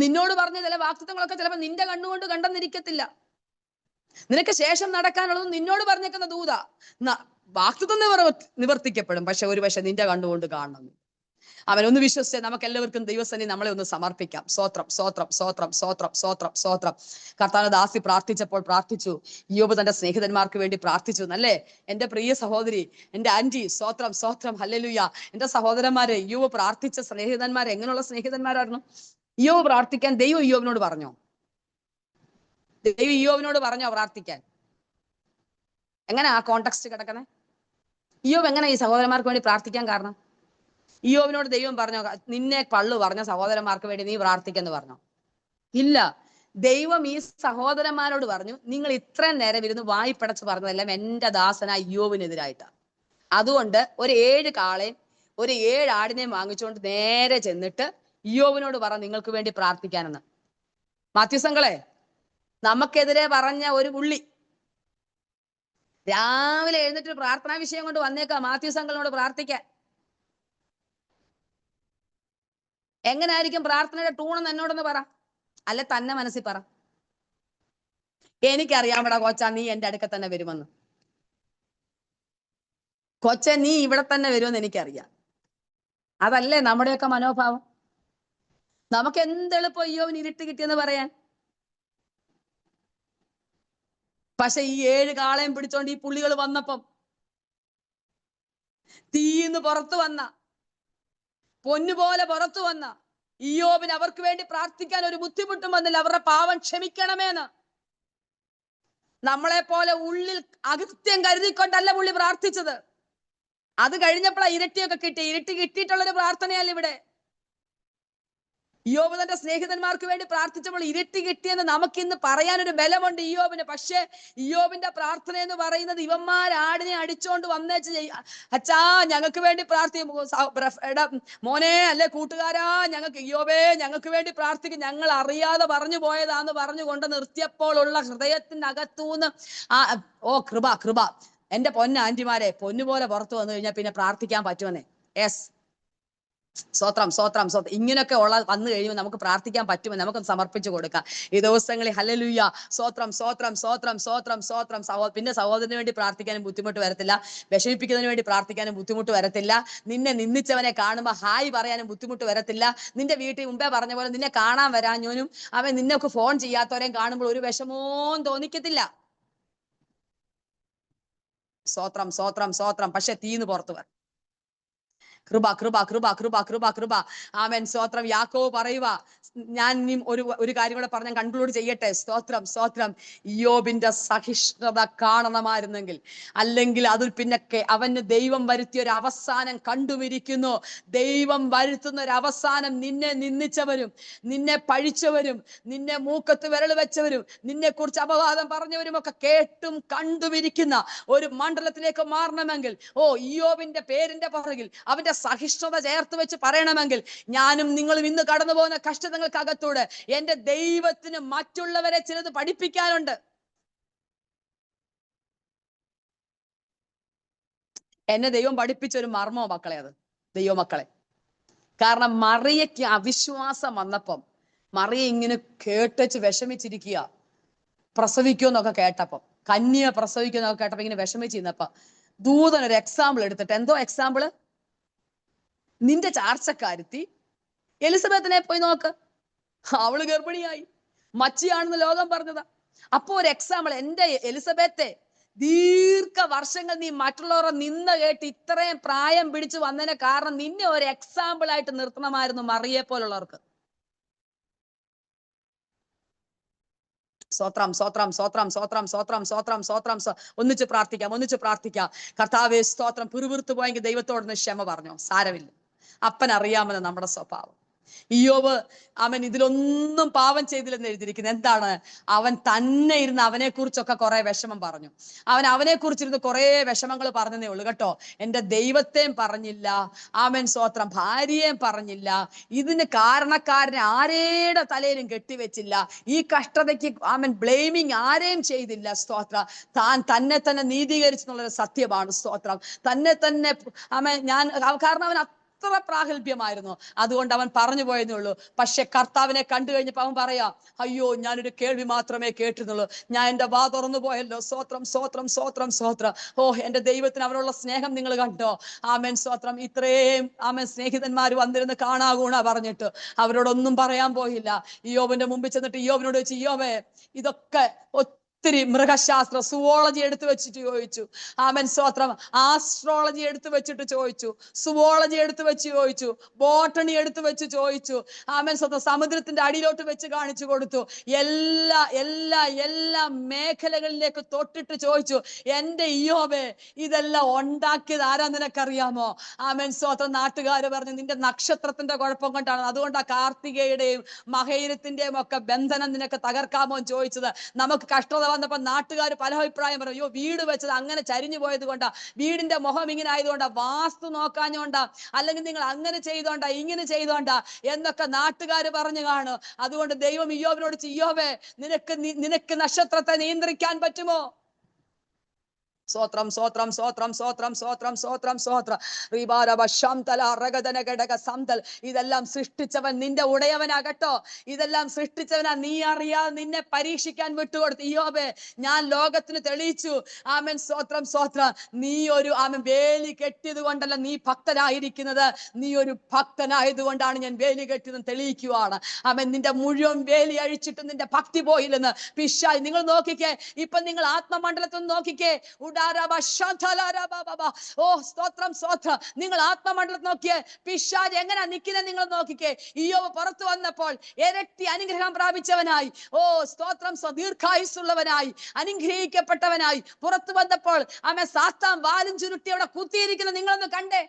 നിന്നോട് പറഞ്ഞ ചില വാക്തത്വങ്ങളൊക്കെ ചിലപ്പോൾ നിന്റെ കണ്ണുകൊണ്ട് കണ്ടെന്നിരിക്കത്തില്ല. നിനക്ക് ശേഷം നടക്കാനുള്ളത് നിന്നോട് പറഞ്ഞേക്കുന്ന ദൂത വാക്തത്വം നിവർത്തിക്കപ്പെടും, പക്ഷെ ഒരു പക്ഷെ നിന്റെ കണ്ടുകൊണ്ട് കാണണം. അവനൊന്ന് വിശ്വസിച്ച് നമുക്ക് എല്ലാവർക്കും ദൈവസന്നിധി നമ്മളെ ഒന്ന് സമർപ്പിക്കാം. സ്തോത്രം സ്തോത്രം സ്തോത്രം സ്തോത്രം സ്തോത്രം സ്തോത്രം. കർത്താവിന്റെ ദാസി പ്രാർത്ഥിച്ചു, ഇയ്യോബ് തന്റെ സ്നേഹിതന്മാർക്ക് വേണ്ടി പ്രാർത്ഥിച്ചു എന്നല്ലേ. എന്റെ പ്രിയ സഹോദരി, എന്റെ ആന്റി, സ്തോത്രം സ്തോത്രം ഹല്ലേലൂയ. എന്റെ സഹോദരന്മാരെ, ഇയ്യോബ് പ്രാർത്ഥിച്ച സ്നേഹിതന്മാരെ എങ്ങനെയുള്ള സ്നേഹിതന്മാരായിരുന്നു? ഇയ്യോബ് പ്രാർത്ഥിക്കാൻ ദൈവം ഇയ്യോബിനോട് പറഞ്ഞോ? ദൈവം ഇയ്യോബിനോട് പറഞ്ഞോ പ്രാർത്ഥിക്കാൻ? എങ്ങനെ ആ കോണ്ടെക്സ്റ്റ് കിടക്കണേ? ഇയ്യോബ് എങ്ങനെ ഈ സഹോദരന്മാർക്ക് വേണ്ടി പ്രാർത്ഥിക്കാൻ കാരണം? ഇയ്യോബിനോട് ദൈവം പറഞ്ഞോ, നിന്നെ പള്ളു പറഞ്ഞ സഹോദരന്മാർക്ക് വേണ്ടി നീ പ്രാർത്ഥിക്കെന്ന് പറഞ്ഞോ? ഇല്ല. ദൈവം ഈ സഹോദരന്മാരോട് പറഞ്ഞു, നിങ്ങൾ ഇത്രയും നേരം ഇരുന്ന് വായ്പടച്ച് പറഞ്ഞതെല്ലാം എന്റെ ദാസനായ ഇയ്യോബിനെതിരായിട്ടാ. അതുകൊണ്ട് ഒരു 7 കാളയും ഒരു 7 ആടിനെയും വാങ്ങിച്ചുകൊണ്ട് നേരെ ചെന്നിട്ട് ഇയ്യോബിനോട് പറ നിങ്ങൾക്ക് വേണ്ടി പ്രാർത്ഥിക്കാനെന്ന്. മാത്യുസങ്ങളെ, നമുക്കെതിരെ പറഞ്ഞ ഒരു പുള്ളി രാവിലെ എഴുന്നിട്ട് പ്രാർത്ഥനാ വിഷയം കൊണ്ട് വന്നേക്കാം മാത്യൂസ് അങ്കിളിനോട് പ്രാർത്ഥിക്കാൻ. എങ്ങനായിരിക്കും പ്രാർത്ഥനയുടെ ടൂണെന്ന് എന്നോടൊന്ന് പറ, അല്ലെ തന്നെ മനസ്സിൽ പറ. എനിക്കറിയാമടാ കൊച്ചാ, നീ എന്റെ അടുക്ക തന്നെ വരുമെന്ന്. കൊച്ച നീ ഇവിടെ തന്നെ വരുമെന്ന് എനിക്കറിയാം. അതല്ലേ നമ്മുടെയൊക്കെ മനോഭാവം? നമുക്ക് എന്തെളുപ്പം ഇയ്യോബിന് ഇരുട്ട് കിട്ടിയെന്ന് പറയാൻ. പക്ഷെ ഈ 7 കാളയും പിടിച്ചോണ്ട് ഈ പുള്ളികൾ വന്നപ്പം തീന്ന് പുറത്തു വന്ന, പൊന്നുപോലെ പുറത്തു വന്ന ഇയ്യോബിന് അവർക്ക് വേണ്ടി പ്രാർത്ഥിക്കാൻ ഒരു ബുദ്ധിമുട്ടും വന്നില്ല. അവരുടെ പാവം ക്ഷമിക്കണമേന്ന് നമ്മളെ പോലെ ഉള്ളിൽ അകൃത്യം കരുതിക്കൊണ്ടല്ല പുള്ളി പ്രാർത്ഥിച്ചത്. അത് കഴിഞ്ഞപ്പോഴാ ഇരട്ടിയൊക്കെ കിട്ടി. ഇരട്ടി കിട്ടിയിട്ടുള്ളൊരു പ്രാർത്ഥനയല്ല ഇവിടെ. ഇയ്യോബ് തന്റെ സ്നേഹിതന്മാർക്ക് വേണ്ടി പ്രാർത്ഥിച്ചപ്പോൾ ഇരട്ടി കിട്ടിയെന്ന് നമുക്കിന്ന് പറയാനൊരു ബലമുണ്ട് ഇയ്യോബിന്. പക്ഷെ ഇയ്യോബിന്റെ പ്രാർത്ഥന എന്ന് പറയുന്നത് ഇവന്മാർ ആടിനെ അടിച്ചോണ്ട് വന്നേച്ച് അച്ഛാ ഞങ്ങൾക്ക് വേണ്ടി മോനെ അല്ലെ കൂട്ടുകാരാ, ഞങ്ങൾക്ക് ഇയ്യോബേ ഞങ്ങൾക്ക് വേണ്ടി പ്രാർത്ഥിക്കും, ഞങ്ങൾ അറിയാതെ പറഞ്ഞു പോയതാന്ന് പറഞ്ഞുകൊണ്ട് നിർത്തിയപ്പോൾ ഉള്ള ഹൃദയത്തിന്റെ അകത്തൂന്ന് കൃപ കൃപ. എന്റെ ആന്റിമാരെ, പൊന്നുപോലെ പുറത്തു വന്നു കഴിഞ്ഞാൽ പിന്നെ പ്രാർത്ഥിക്കാൻ പറ്റുമെന്നേ. യെസ്, സ്വത്രം സ്വത്രം സ്വത്രം. ഇങ്ങനെയൊക്കെ ഉള്ള വന്നു കഴിയുമ്പോൾ നമുക്ക് പ്രാർത്ഥിക്കാൻ പറ്റുമെന്ന് നമുക്കൊന്ന് സമർപ്പിച്ചു കൊടുക്കാം ഈ ദിവസങ്ങളിൽ. ഹല്ലേലൂയ, സ്വത്രം സ്വത്രം സ്വത്രം സ്വത്രം സ്വത്രം. പിന്നെ സഹോദരന് വേണ്ടി പ്രാർത്ഥിക്കാനും ബുദ്ധിമുട്ട് വരത്തില്ല, വിഷമിപ്പിക്കുന്നതിന് വേണ്ടി പ്രാർത്ഥിക്കാനും ബുദ്ധിമുട്ട് വരത്തില്ല, നിന്നെ നിന്ദിച്ചവനെ കാണുമ്പോൾ ഹായ് പറയാനും ബുദ്ധിമുട്ട് വരത്തില്ല, നിന്റെ വീട്ടിൽ മുമ്പേ പറഞ്ഞ പോലെ നിന്നെ കാണാൻ വരാഞ്ഞോനും അവൻ നിന്നൊക്കെ ഫോൺ ചെയ്യാത്തവരെയും കാണുമ്പോൾ ഒരു വിഷമവും തോന്നിക്കത്തില്ല. സ്വത്രം സ്വത്രം സ്വത്രം. പക്ഷെ തീന്ന് പുറത്തു വരും. കൃപ കൃപ കൃപ കൃപ കൃപ കൃപ. ആമേൻ, സ്തോത്രം. യാക്കോബ് പറയുക, ഞാൻ ഇനി ഒരു കാര്യം കൂടെ പറഞ്ഞ് കൺക്ലൂഡ് ചെയ്യട്ടെ. സ്തോത്രം സ്തോത്രം. ഇയ്യോബിന്റെ സഹിഷ്ണുത കാണണമായിരുന്നെങ്കിൽ, അല്ലെങ്കിൽ അതിൽ പിന്നെ അവന് ദൈവം വരുത്തിയ ഒരു അവസാനം കണ്ടുമിരിക്കുന്നു. ദൈവം വരുത്തുന്ന ഒരു അവസാനം നിന്നെ നിന്ദിച്ചവരും നിന്നെ പഴിച്ചവരും നിന്നെ മൂക്കത്ത് വിരൽ വെച്ചവരും നിന്നെ കുറിച്ച് അപവാദം പറഞ്ഞവരും ഒക്കെ കേട്ടും കണ്ടുമിരിക്കുന്ന ഒരു മണ്ഡലത്തിലേക്ക് മാറണമെങ്കിൽ, ഇയ്യോബിന്റെ പേരിന്റെ പുറകിൽ അവന്റെ സഹിഷ്ണുത ചേർത്ത് വെച്ച് പറയണമെങ്കിൽ, ഞാനും നിങ്ങളും ഇന്ന് കടന്നു പോകുന്ന കഷ്ടതകൾക്കകത്തൂടെ എന്റെ ദൈവത്തിന് മറ്റുള്ളവരെ ചിലത് പഠിപ്പിക്കാനുണ്ട്. എന്നെ ദൈവം പഠിപ്പിച്ച ഒരു മർമ്മോ മക്കളെ, അത് ദൈവമക്കളെ. കാരണം മറിയയ്ക്ക് അവിശ്വാസം വന്നപ്പം മറിയ ഇങ്ങനെ കേട്ടച്ച് വിഷമിച്ചിരിക്കുക. പ്രസവിക്കുമെന്നൊക്കെ കേട്ടപ്പം, കന്യ പ്രസവിക്കുമെന്നൊക്കെ കേട്ടപ്പോ ഇങ്ങനെ വിഷമിച്ചിരുന്നപ്പോ ദൂതൻ ഒരു എക്സാമ്പിൾ എടുത്തിട്ട്, എന്തോ എക്സാമ്പിള്, നിന്റെ ചാർച്ചക്കാരുത്തി എലിസബത്തിനെ പോയി നോക്ക്, അവള് ഗർഭിണിയായി, മച്ചിയാണെന്ന് ലോകം പറഞ്ഞതാ. അപ്പൊ ഒരു എക്സാമ്പിൾ, എന്റെ എലിസബത്തെ, ദീർഘവർഷങ്ങൾ നീ മറ്റുള്ളവരെ നിന്ന കേട്ട് ഇത്രയും പ്രായം പിടിച്ചു വന്നതിന് കാരണം നിന്നെ ഒരു എക്സാമ്പിൾ ആയിട്ട് നിർത്തണമായിരുന്നു മറിയെ പോലുള്ളവർക്ക്. സ്വത്രം സ്വത്രം സ്വത്രം സ്വത്രം സ്വത്രം സ്വത്രം സ്വത്രം. ഒന്നിച്ച് പ്രാർത്ഥിക്കാം. കർത്താവേ സ്തോത്രം. പിറുപിറുത്തു പോയെങ്കിൽ ദൈവത്തോടൊന്ന് ക്ഷമ പറഞ്ഞോ, സാരമില്ല. അപ്പൻ അറിയാമെന്ന് നമ്മുടെ സ്വഭാവം. ഇയ്യോബ് അവൻ ഇതിലൊന്നും പാപം ചെയ്തില്ലെന്ന് എഴുതിയിരിക്കുന്നത്. എന്താണ്? അവൻ തന്നെ ഇരുന്ന് അവനെ കുറിച്ചൊക്കെ കുറെ വിഷമം പറഞ്ഞു. അവനെ കുറിച്ചിരുന്ന് കുറെ വിഷമങ്ങൾ പറഞ്ഞതേ ഉള്ളൂ കേട്ടോ. എന്റെ ദൈവത്തെയും പറഞ്ഞില്ല, സ്തോത്രം, ഭാര്യയെയും പറഞ്ഞില്ല, ഇതിന് കാരണക്കാരനെ ആരുടെ തലയിലും കെട്ടിവെച്ചില്ല, ഈ കഷ്ടതയ്ക്ക് ബ്ലെയിമിങ് ആരെയും ചെയ്തില്ല. സ്തോത്രം. തന്നെ തന്നെ നീതീകരിച്ചെന്നുള്ളൊരു സത്യമാണ്. സ്തോത്രം. തന്നെ കാരണം അവൻ അത്ര പ്രാഗൽഭ്യമായിരുന്നു. അതുകൊണ്ട് അവൻ പറഞ്ഞു പോയെന്നേ ഉള്ളൂ. പക്ഷെ കർത്താവിനെ കണ്ടു കഴിഞ്ഞപ്പോ അവൻ പറയാ, അയ്യോ ഞാനൊരു കേൾവി മാത്രമേ കേട്ടിരുന്നുള്ളൂ, ഞാൻ എന്റെ വാ തുറന്നു പോയല്ലോ. സ്വത്രം സ്വത്രം സ്വത്രം സ്വത്രം. എന്റെ ദൈവത്തിന് അവനുള്ള സ്നേഹം നിങ്ങൾ കണ്ടോ? സ്വത്രം. ഇത്രയും സ്നേഹിതന്മാർ വന്നിരുന്ന് കാണാകൂണ പറഞ്ഞിട്ട് അവരോടൊന്നും പറയാൻ പോയില്ല. ഇയ്യോബിന്റെ മുമ്പിൽ ചെന്നിട്ട് ഇയ്യോബിനോട് വെച്ച്, ഇയ്യോബേ ഇതൊക്കെ ഒത്തിരി മൃഗശാസ്ത്ര സുവോളജി എടുത്തു വെച്ചിട്ട് ചോദിച്ചു. സ്വത്രം. ആസ്ട്രോളജി എടുത്തു വെച്ചിട്ട് ചോദിച്ചു, സുവോളജി എടുത്തു വെച്ച് ചോദിച്ചു, ബോട്ടണി എടുത്തു വെച്ച് ചോദിച്ചു. സ്വത്രം. സമുദ്രത്തിന്റെ അടിയിലോട്ട് വെച്ച് കാണിച്ചു കൊടുത്തു. എല്ലാ മേഖലകളിലേക്ക് തൊട്ടിട്ട് ചോദിച്ചു, എന്റെ ഇയ്യോബേ ഇതെല്ലാം ഉണ്ടാക്കിയത് ആരാ നിനക്കറിയാമോ? സ്വത്രം. നാട്ടുകാര് പറഞ്ഞു, നിന്റെ നക്ഷത്രത്തിന്റെ കുഴപ്പം കൊണ്ടാണ്, അതുകൊണ്ടാ കാർത്തികയുടെയും മഹേരത്തിന്റെയും ഒക്കെ ബന്ധനം നിനക്ക് തകർക്കാമോ എന്ന് ചോദിച്ചത്. നമുക്ക് കഷ്ടത വന്നപ്പോ നാട്ടുകാർ പല അഭിപ്രായം പറഞ്ഞു, അയ്യോ വീട് വെച്ചത് അങ്ങനെ ചരിഞ്ഞു പോയത് കൊണ്ടാ, വീടിന്റെ മുഖം ഇങ്ങനെ ആയതുകൊണ്ടാ, വാസ്തു നോക്കാഞ്ഞോണ്ടാ, അല്ലെങ്കിൽ നിങ്ങൾ അങ്ങനെ ചെയ്തോണ്ടാ, ഇങ്ങനെ ചെയ്തോണ്ടാ എന്നൊക്കെ നാട്ടുകാർ പറഞ്ഞു കാണും. അതുകൊണ്ട് ദൈവം ഇയ്യോബിനോട്, ഇയ്യോബേ നിനക്ക് നക്ഷത്രത്തെ നിയന്ത്രിക്കാൻ പറ്റുമോ? സ്വോത്രം സ്വോത്രം സ്വോത്രം സ്വോത്രം സ്വോത്രം സ്വോത്രം സ്വോത്രം. ഇതെല്ലാം സൃഷ്ടിച്ചവൻ നിന്റെ ഉടയവനാകട്ടോ. ഇതെല്ലാം സൃഷ്ടിച്ചവനാ. നീ അറിയാതെ നിന്നെ പരീക്ഷിക്കാൻ വിട്ടുകൊടുത്തു. ഇയ്യോബേ, ഞാൻ ലോകത്തിന് തെളിയിച്ചു. ആമേൻ, സ്വോത്രം സ്വോത്രം. നീ ഒരു വേലി കെട്ടിയത് കൊണ്ടല്ല നീ ഭക്തനായിരിക്കുന്നത്, നീ ഒരു ഭക്തനായതുകൊണ്ടാണ് ഞാൻ വേലി കെട്ടിയതും തെളിയിക്കുവാണ്. ആമേൻ. നിന്റെ മുഴുവൻ വേലി അഴിച്ചിട്ട് നിന്റെ ഭക്തി പോയില്ലെന്ന് പിശാച്. നിങ്ങൾ നോക്കിക്കേ, ഇപ്പൊ നിങ്ങൾ ആത്മമണ്ഡലത്തിൽ നോക്കിക്കേ. ഓ സ്തോത്രം സ്തോത്രം. നിങ്ങൾ ആത്മമണ്ഡലത്തിൽ നോക്കിയേ, പിശാച് എങ്ങനെ നിൽക്കുന്നത് നിങ്ങൾ നോക്കിക്കേ. ഇയ്യോബ് പുറത്തു വന്നപ്പോൾ ഇരട്ടി അനുഗ്രഹം പ്രാപിച്ചവനായി, ഓ സ്തോത്രം, ദീർഘായുസ്സുള്ളവനായി, അനുഗ്രഹിക്കപ്പെട്ടവനായി പുറത്തു വന്നപ്പോൾ സാത്താൻ വാലും ചുരുട്ടി അവിടെ കുത്തിയിരിക്കുന്ന നിങ്ങളൊന്ന് കണ്ടേ.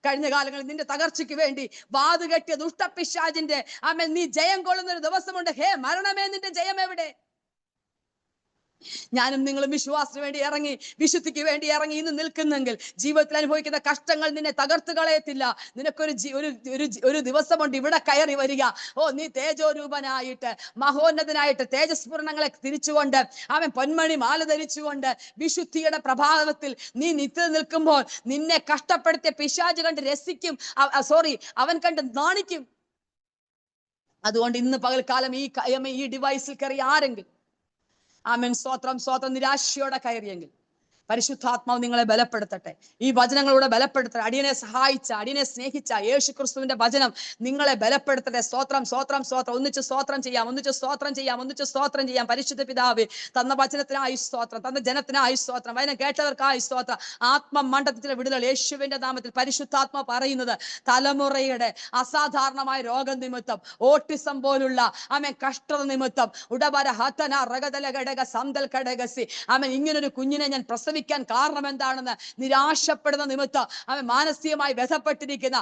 കഴിഞ്ഞ കാലങ്ങളിൽ നിന്റെ തകർച്ചയ്ക്ക് വേണ്ടി വാതുകെട്ടിയ ദുഷ്ടപിശാചിന്റെ നീ ജയം കൊള്ളുന്ന ഒരു ദിവസമുണ്ട്. ഹേ മരണമേ, നിന്റെ ജയം എവിടെ? ഞാനും നിങ്ങളും വിശ്വാസത്തിന് വേണ്ടി ഇറങ്ങി, വിശുദ്ധിക്ക് വേണ്ടി ഇറങ്ങി ഇന്ന് നിൽക്കുന്നെങ്കിൽ ജീവിതത്തിൽ അനുഭവിക്കുന്ന കഷ്ടങ്ങൾ നിന്നെ തകർത്ത് കളയത്തില്ല. നിനക്കൊരു ഒരു ദിവസമുണ്ട് ഇവിടെ കയറി വരിക. ഓ, നീ തേജോരൂപനായിട്ട് മഹോന്നതനായിട്ട് തേജസ്ഫുരണങ്ങളെ തിരിച്ചുകൊണ്ട് പൊന്മണി മാല ധരിച്ചുകൊണ്ട് വിശുദ്ധിയുടെ പ്രഭാവത്തിൽ നീ നിത്യ നിൽക്കുമ്പോൾ നിന്നെ കഷ്ടപ്പെടുത്തിയ പിശാച് കണ്ട് രസിക്കും. അവൻ കണ്ട് നാണിക്കും. അതുകൊണ്ട് ഇന്ന് പകൽക്കാലം ഈ ഡിവൈസിൽ കയറി ആരെങ്കിലും ആമേൻ സ്തോത്രം സ്തോത്രം നിരാശയോടെ കയറിയെങ്കിൽ പരിശുദ്ധാത്മാവ് നിങ്ങളെ ബലപ്പെടുത്തട്ടെ. ഈ വചനങ്ങളൂടെ ബലപ്പെടുത്തട്ടെ. അടിയനെ സഹായിച്ച, അടിയനെ സ്നേഹിച്ച യേശു ക്രിസ്തുവിന്റെ വചനം നിങ്ങളെ ബലപ്പെടുത്തട്ടെ. സ്തോത്രം സ്തോത്രം സ്തോത്രം. ഒന്നിച്ച് സ്തോത്രം ചെയ്യാം, ഒന്നിച്ച് സ്തോത്രം ചെയ്യാം, ഒന്നിച്ച് സ്തോത്രം ചെയ്യാം. പരിശുദ്ധ പിതാവേ, തന്ന വചനത്തിനായി സ്തോത്രം, തന്ന ജനത്തിനായി സ്തോത്രം, വചനം കേട്ടവർക്കായി സ്തോത്രം. ആത്മമണ്ഡലത്തിലെ വിടുതൽ യേശുവിന്റെ നാമത്തിൽ. പരിശുദ്ധാത്മാവ് പറയുന്നത് തലമുറയുടെ അസാധാരണമായ രോഗം നിമിത്തം, ഓട്ടിസം പോലുള്ള കഷ്ടത നിമിത്തം, ഉടവര ഹതന റഗദല ഘടക സന്തൽ ഘടകസി ഇങ്ങനൊരു കുഞ്ഞിനെ ഞാൻ കാരണം എന്താണെന്ന് നിരാശപ്പെടുന്ന നിമിത്തം മാനസികമായി വ്യഥപ്പെട്ടിരിക്കുന്ന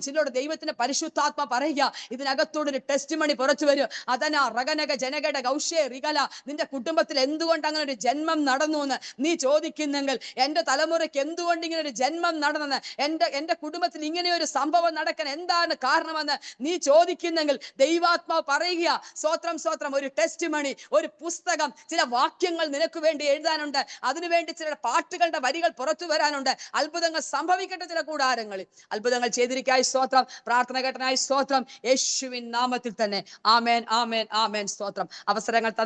ചിലരോട് ദൈവത്തിന്റെ പരിശുദ്ധാത്മ പറയുക, ഇതിനകത്തോടൊരു ടെസ്റ്റ് മണി പുറത്തു വരും. അതനാ റഗനക ജനകട ഗൗഷേ റികല. നിന്റെ കുടുംബത്തിൽ എന്തുകൊണ്ട് അങ്ങനെ ഒരു ജന്മം നടന്നു എന്ന് നീ ചോദിക്കുന്നെങ്കിൽ, എന്റെ തലമുറയ്ക്ക് എന്തുകൊണ്ട് ഇങ്ങനെ ഒരു ജന്മം നടന്നെന്ന്, എന്റെ കുടുംബത്തിൽ ഇങ്ങനെ ഒരു സംഭവം നടക്കാൻ എന്താണ് കാരണമെന്ന് നീ ചോദിക്കുന്നെങ്കിൽ, ദൈവാത്മാവ് പറയുക, സ്വോത്രം സ്വോത്രം, ഒരു ടെസ്റ്റ് മണി, ഒരു പുസ്തകം, ചില വാക്യങ്ങൾ നിനക്ക് വേണ്ടി എഴുതാനുണ്ട്. അതിനുവേണ്ടി ചില പാട്ടുകളുടെ വരികൾ പുറത്തു വരാനുണ്ട്. അത്ഭുതങ്ങൾ സംഭവിക്കട്ടെ ചില കൂടാരങ്ങളിൽ. അത്ഭുതങ്ങൾ ചെയ്തിരിക്കായി സ്തോത്രം. പ്രാർത്ഥന കേട്ടനായി സ്തോത്രം. യേശുവിൻ നാമത്തിൽ തന്നെ. ആമേൻ ആമേൻ ആമേൻ. സ്തോത്രം. അവസരങ്ങൾ